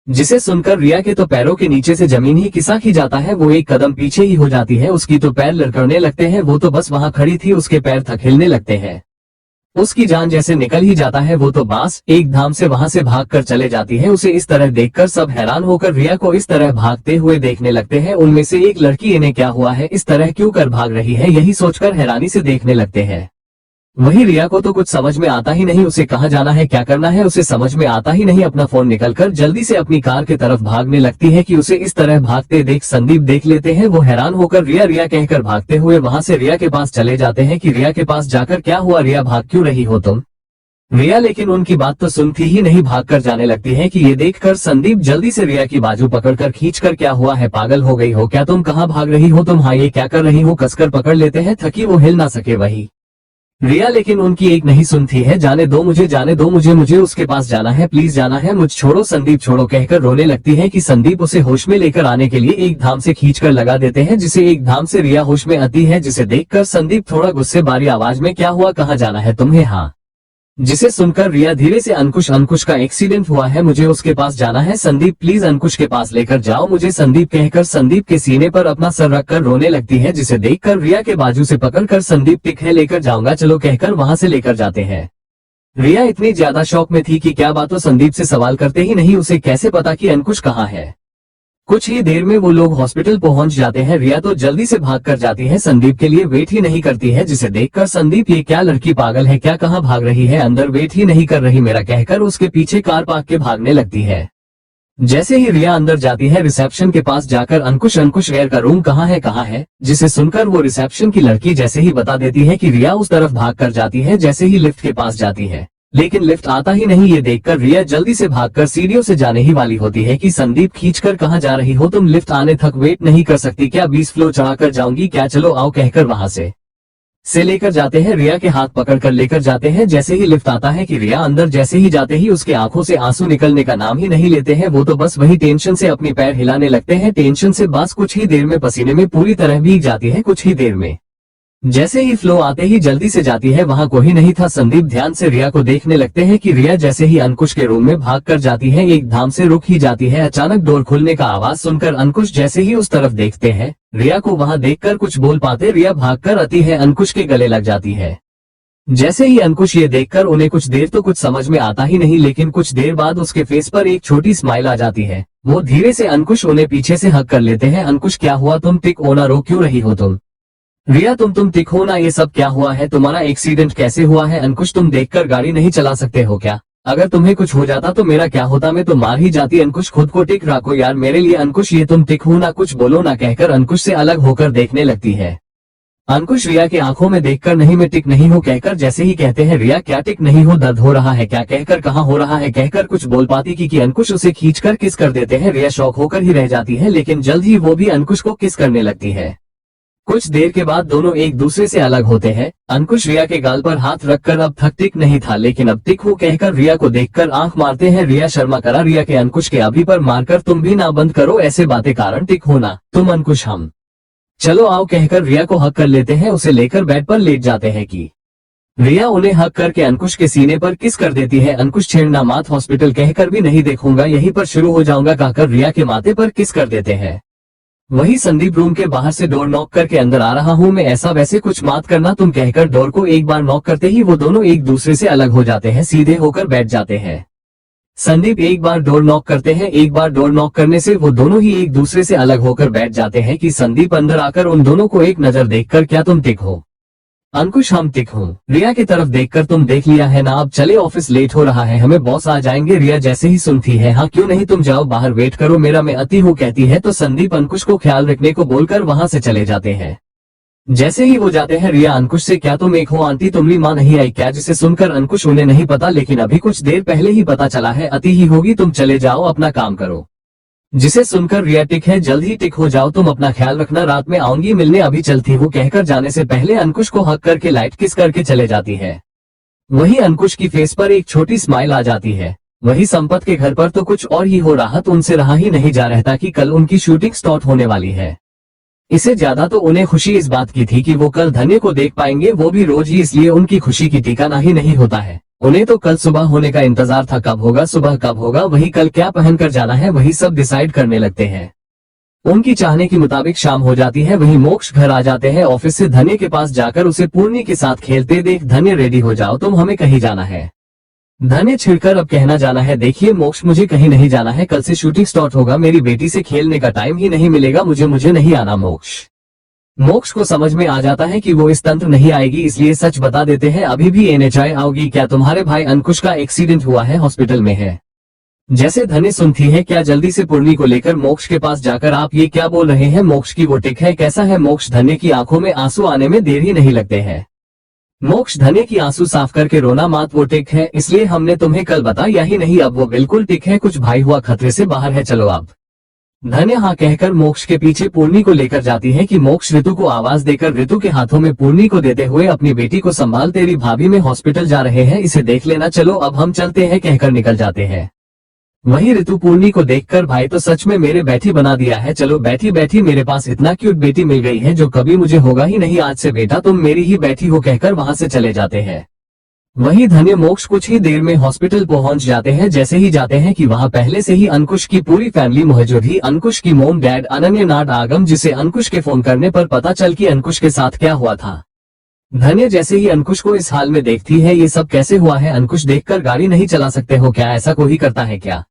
जिसे सुनकर रिया के तो पैरों के नीचे से जमीन ही खिसक ही जाता है, वो एक कदम पीछे ही हो जाती है, उसकी तो पैर लड़खड़ने लगते हैं, वो तो बस वहां खड़ी थी, उसके पैर थक हिलने लगते हैं, उसकी जान जैसे निकल ही जाता है। वो तो बास एक धाम से वहां से भाग कर चले जाती है। उसे इस तरह देखकर सब हैरान होकर रिया को इस तरह भागते हुए देखने लगते हैं। उनमें से एक लड़की इन्हें क्या हुआ है, इस तरह क्यों कर भाग रही है, यही सोचकर हैरानी से देखने लगते हैं। वही रिया को तो कुछ समझ में आता ही नहीं, उसे कहाँ जाना है क्या करना है उसे समझ में आता ही नहीं। अपना फोन निकलकर जल्दी से अपनी कार की तरफ भागने लगती है कि उसे इस तरह भागते देख संदीप देख लेते हैं। वो हैरान होकर रिया रिया कहकर भागते हुए वहां से रिया के पास चले जाते हैं कि रिया के पास जाकर क्या हुआ, रिया भाग क्यों रही हो तुम। रिया लेकिन उनकी बात तो सुनती ही नहीं, भागकर जाने लगती है कि ये देखकर संदीप जल्दी से रिया की बाजू पकड़कर खींचकर क्या हुआ है, पागल हो गई हो क्या तुम, कहाँ भाग रही हो तुम, हाँ ये क्या कर रही हो, कसकर पकड़ लेते हैं थकी वो हिल ना सके। वही रिया लेकिन उनकी एक नहीं सुनती है, जाने दो मुझे उसके पास जाना है, प्लीज जाना है, मुझ छोड़ो संदीप छोड़ो कहकर रोने लगती है कि संदीप उसे होश में लेकर आने के लिए एक धाम से खींचकर लगा देते हैं, जिसे एक धाम से रिया होश में आती है। जिसे देखकर संदीप थोड़ा गुस्से बारी आवाज में क्या हुआ, कहाँ जाना है तुम्हें, हाँ जिसे सुनकर रिया धीरे से अंकुश का एक्सीडेंट हुआ है, मुझे उसके पास जाना है, संदीप प्लीज अंकुश के पास लेकर जाओ मुझे, संदीप कहकर संदीप के सीने पर अपना सर रखकर रोने लगती है, जिसे देखकर रिया के बाजू से पकड़कर संदीप ठीक है लेकर जाऊंगा चलो कहकर वहां से लेकर जाते हैं। रिया इतनी ज्यादा शॉक में थी कि क्या बातों संदीप से सवाल करते ही नहीं उसे कैसे पता कि अंकुश कहाँ है। कुछ ही देर में वो लोग हॉस्पिटल पहुंच जाते हैं। रिया तो जल्दी से भाग कर जाती है, संदीप के लिए वेट ही नहीं करती है, जिसे देखकर संदीप ये क्या लड़की पागल है क्या, कहाँ भाग रही है, अंदर वेट ही नहीं कर रही मेरा कहकर उसके पीछे कार पार्क के भागने लगती है। जैसे ही रिया अंदर जाती है रिसेप्शन के पास जाकर अंकुश वेयर का रूम कहाँ है, जिसे सुनकर वो रिसेप्शन की लड़की जैसे ही बता देती है कि रिया उस तरफ भाग कर जाती है। जैसे ही लिफ्ट के पास जाती है लेकिन लिफ्ट आता ही नहीं, ये देखकर रिया जल्दी से भागकर सीढ़ियों से जाने ही वाली होती है कि संदीप खींचकर कहाँ जा रही हो तुम, लिफ्ट आने तक वेट नहीं कर सकती क्या, 20 फ्लोर चढ़ाकर जाऊंगी क्या, चलो आओ कहकर वहां से लेकर जाते हैं। रिया के हाथ पकड़कर लेकर जाते हैं। जैसे ही लिफ्ट आता है कि रिया अंदर जैसे ही जाते ही उसके आंखों से आंसू निकलने का नाम ही नहीं लेते हैं, वो तो बस वही टेंशन से अपनी पैर हिलाने लगते हैं, टेंशन से बस कुछ ही देर में पसीने में पूरी तरह भीग जाती है। कुछ ही देर में जैसे ही फ्लो आते ही जल्दी से जाती है, वहां कोई नहीं था। संदीप ध्यान से रिया को देखने लगते हैं कि रिया जैसे ही अंकुश के रूम में भाग कर जाती है एकदम से रुक ही जाती है। अचानक डोर खुलने का आवाज सुनकर अंकुश जैसे ही उस तरफ देखते हैं, रिया को वहां देखकर कुछ बोल पाते रिया भागकर आती है, अंकुश के गले लग जाती है। जैसे ही अंकुश ये देखकर उन्हें कुछ देर तो कुछ समझ में आता ही नहीं, लेकिन कुछ देर बाद उसके फेस पर एक छोटी स्माइल आ जाती है। वो धीरे से अंकुश उन्हें पीछे से हक कर लेते हैं। अंकुश क्या हुआ, तुम टिक होना रो क्यों रही हो तुम, रिया तुम ठीक हो ना, ये सब क्या हुआ है, तुम्हारा एक्सीडेंट कैसे हुआ है, अंकुश तुम देखकर गाड़ी नहीं चला सकते हो क्या, अगर तुम्हें कुछ हो जाता तो मेरा क्या होता, मैं तो मार ही जाती, अंकुश खुद को टिक रखो यार मेरे लिए, अंकुश ये तुम टिक हो ना, कुछ बोलो ना कहकर अंकुश से अलग होकर देखने लगती है। अंकुश रिया के आंखों में देखकर नहीं मैं टिक नहीं हूँ कहकर जैसे ही कहते हैं रिया क्या टिक नहीं हो, दर्द हो रहा है क्या कहकर, कहाँ हो रहा है कहकर कुछ बोल पाती कि अंकुश उसे खींचकर किस कर देते हैं। रिया शॉक होकर ही रह जाती है, लेकिन जल्द ही वो भी अंकुश को किस करने लगती है। कुछ देर के बाद दोनों एक दूसरे से अलग होते हैं। अंकुश रिया के गाल पर हाथ रखकर अब तक टिक नहीं था, लेकिन अब टिक हो कहकर रिया को देखकर आंख मारते हैं। रिया शर्मा करा रिया के अंकुश के अभी पर मारकर तुम भी ना बंद करो ऐसे बातें, कारण टिक होना तुम अंकुश हम चलो आओ कहकर रिया को हक कर लेते हैं, उसे लेकर बेड पर लेट जाते हैं कि रिया उन्हें हक करके अंकुश के सीने पर किस कर देती है। अंकुश छेड़ना मात, हॉस्पिटल कहकर भी नहीं देखूंगा, यहीं पर शुरू हो जाऊंगा कहकर रिया के माथे पर किस कर देते हैं। वही संदीप रूम के बाहर से डोर नॉक करके अंदर आ रहा हूँ मैं, ऐसा वैसे कुछ मात करना तुम कहकर डोर को एक बार नॉक करते ही वो दोनों एक दूसरे से अलग हो जाते हैं, सीधे होकर बैठ जाते हैं। संदीप एक बार डोर नॉक करते हैं, एक बार डोर नॉक करने से वो दोनों ही एक दूसरे से अलग होकर बैठ जाते हैं कि संदीप अंदर आकर उन दोनों को एक नजर देखकर क्या तुम टिक हो, अंकुश हम टिक हूँ, रिया की तरफ देखकर तुम देख लिया है ना, अब चले ऑफिस लेट हो रहा है, हमें बॉस आ जाएंगे। रिया जैसे ही सुनती है हाँ क्यों नहीं तुम जाओ बाहर वेट करो मेरा मैं अति हूँ कहती है, तो संदीप अंकुश को ख्याल रखने को बोलकर वहां से चले जाते हैं। जैसे ही वो जाते हैं रिया अंकुश से क्या तुम एक हो आंटी, तुम्हारी माँ नहीं आई क्या, जिसे सुनकर अंकुश उन्हें नहीं पता, लेकिन अभी कुछ देर पहले ही पता चला है अति ही होगी, तुम चले जाओ अपना काम करो। जिसे सुनकर रिया टिक है, जल्द ही टिक हो जाओ, तुम अपना ख्याल रखना, रात में आऊंगी मिलने, अभी चलती हूँ कहकर जाने से पहले अंकुश को हक करके लाइट किस करके चले जाती है। वही अंकुश की फेस पर एक छोटी स्माइल आ जाती है। वही संपत के घर पर तो कुछ और ही हो रहा, तो उनसे रहा ही नहीं जा रहता कि कल उनकी शूटिंग स्टार्ट होने वाली है। इससे ज्यादा तो उन्हें खुशी इस बात की थी कि वो कल धन्य को देख पाएंगे, वो भी रोज ही, इसलिए उनकी खुशी की ठिकाना ही नहीं होता है। उन्हें तो कल सुबह होने का इंतजार था, कब होगा सुबह कब होगा, वही कल क्या पहनकर जाना है वही सब डिसाइड करने लगते हैं। उनकी चाहने के मुताबिक शाम हो जाती है, वही मोक्ष घर आ जाते हैं ऑफिस से, धन्य के पास जाकर उसे पूर्णी के साथ खेलते देख धन्य रेडी हो जाओ तुम, हमें कहीं जाना है। धन्य छिड़कर अब कहना जाना है, देखिए मोक्ष मुझे कहीं नहीं जाना है, कल से शूटिंग स्टार्ट होगा, मेरी बेटी से खेलने का टाइम ही नहीं मिलेगा, मुझे नहीं आना। मोक्ष को समझ में आ जाता है कि वो इस तंत्र नहीं आएगी, इसलिए सच बता देते हैं, अभी भी एनएचआई आओगी क्या, तुम्हारे भाई अंकुश का एक्सीडेंट हुआ है, हॉस्पिटल में है। जैसे धन्य सुनती है क्या, जल्दी से पूर्णी को लेकर मोक्ष के पास जाकर आप ये क्या बोल रहे हैं, मोक्ष की वो टिक है कैसा है मोक्ष, धन्य की आंखों में आंसू आने में देर ही नहीं लगते हैं। मोक्ष धन्य की आंसू साफ करके रोना मात, वो टिक है इसलिए हमने तुम्हें कल बताया ही नहीं, अब वो बिल्कुल टिक है, कुछ भाई हुआ खतरे से बाहर है, चलो अब। धन्य हाँ कहकर मोक्ष के पीछे पूर्णी को लेकर जाती है कि मोक्ष ऋतु को आवाज देकर ऋतु के हाथों में पूर्णी को देते हुए, अपनी बेटी को संभाल, तेरी भाभी में हॉस्पिटल जा रहे हैं, इसे देख लेना, चलो अब हम चलते हैं कहकर निकल जाते हैं। वही ऋतु पूर्णी को देखकर भाई तो सच में मेरे बैठी बना दिया है, चलो बैठी बैठी मेरे पास इतना क्यूट बेटी मिल गई है जो कभी मुझे होगा ही नहीं, आज से बेटा तुम मेरी ही बैठी हो कहकर वहां से चले जाते हैं। वहीं धन्य मोक्ष कुछ ही देर में हॉस्पिटल पहुंच जाते हैं। जैसे ही जाते हैं कि वहां पहले से ही अंकुश की पूरी फैमिली मौजूद ही अंकुश की मोम डैड अनन्य नाट आगम, जिसे अंकुश के फोन करने पर पता चल कि अंकुश के साथ क्या हुआ था। धन्य जैसे ही अंकुश को इस हाल में देखती है, ये सब कैसे हुआ है, अंकुश देखकर गाड़ी नहीं चला सकते हो क्या, ऐसा कोई करता है क्या,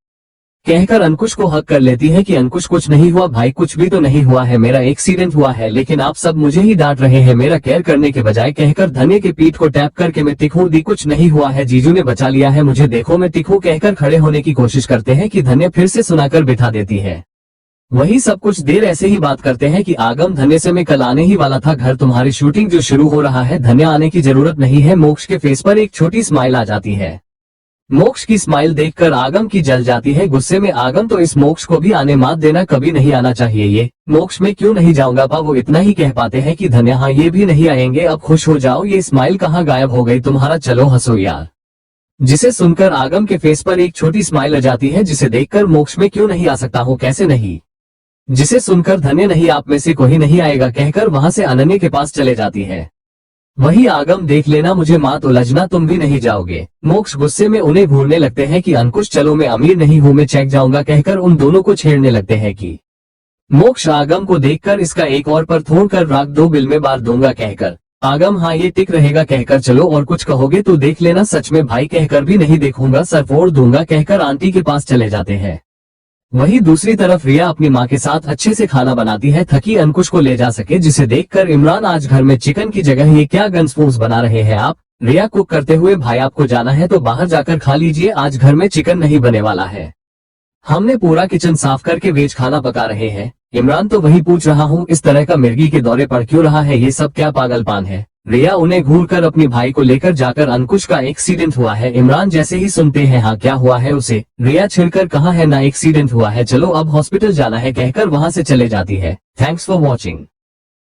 कहकर अंकुश को हक कर लेती है कि अंकुश कुछ नहीं हुआ भाई, कुछ भी तो नहीं हुआ है, मेरा एक्सीडेंट हुआ है, लेकिन आप सब मुझे ही डांट रहे हैं मेरा केयर करने के बजाय, कहकर धन्य के पीठ को टैप करके मैं टिक हूँ दी, कुछ नहीं हुआ है, जीजू ने बचा लिया है मुझे, देखो मैं टिक हूँ, कहकर खड़े होने की कोशिश करते हैं कि धन्य फिर से सुनाकर बिठा देती है। वही सब कुछ देर ऐसे ही बात करते हैं कि आगम धन्य से मैं कल आने ही वाला था घर, तुम्हारी शूटिंग जो शुरू हो रहा है, धन्य आने की जरूरत नहीं है। मोक्ष के फेस पर एक छोटी स्माइल आ जाती है। मोक्ष की स्माइल देखकर आगम की जल जाती है गुस्से में, आगम तो इस मोक्ष को भी आने मत देना, कभी नहीं आना चाहिए ये, मोक्ष में क्यों नहीं जाऊंगा पा, वो इतना ही कह पाते हैं कि धन्य हाँ ये भी नहीं आएंगे, अब खुश हो जाओ, ये स्माइल कहाँ गायब हो गई तुम्हारा, चलो हंसो यार। जिसे सुनकर आगम के फेस पर एक छोटी स्माइल आ जाती है, जिसे देखकर मोक्ष में क्यों नहीं आ सकता हूँ, कैसे नहीं, जिसे सुनकर धन्य नहीं आप में से कोई नहीं आएगा कहकर वहां से अनन्या के पास चले जाती है। वही आगम देख लेना मुझे मात उलझना, तुम भी नहीं जाओगे। मोक्ष गुस्से में उन्हें घूरने लगते हैं कि अंकुश चलो मैं अमीर नहीं हूँ मैं चेक जाऊंगा, कहकर उन दोनों को छेड़ने लगते हैं कि मोक्ष आगम को देखकर इसका एक और पर थोड़ कर राख दो, बिल में बार दूंगा, कहकर आगम हाँ ये टिक रहेगा, कहकर चलो और कुछ कहोगे तो देख लेना, सच में भाई, कहकर भी नहीं देखूंगा सर फोड़ दूंगा, कहकर आंटी के पास चले जाते हैं। वहीं दूसरी तरफ रिया अपनी माँ के साथ अच्छे से खाना बनाती है ताकि अंकुश को ले जा सके, जिसे देखकर इमरान आज घर में चिकन की जगह ये क्या गन्स फूड्स बना रहे हैं आप, रिया कुक करते हुए भाई आपको जाना है तो बाहर जाकर खा लीजिए, आज घर में चिकन नहीं बने वाला है, हमने पूरा किचन साफ करके वेज खाना पका रहे हैं। इमरान तो वही पूछ रहा हूँ इस तरह का मिर्गी के दौरे पड़ क्यों रहा है, ये सब क्या पागलपान है। रिया उन्हें घूरकर अपनी भाई को लेकर जाकर अंकुश का एक्सीडेंट हुआ है। इमरान जैसे ही सुनते हैं हाँ क्या हुआ है उसे, रिया छिड़कर कहाँ है ना एक्सीडेंट हुआ है, चलो अब हॉस्पिटल जाना है, कहकर वहां से चले जाती है। Thanks for watching.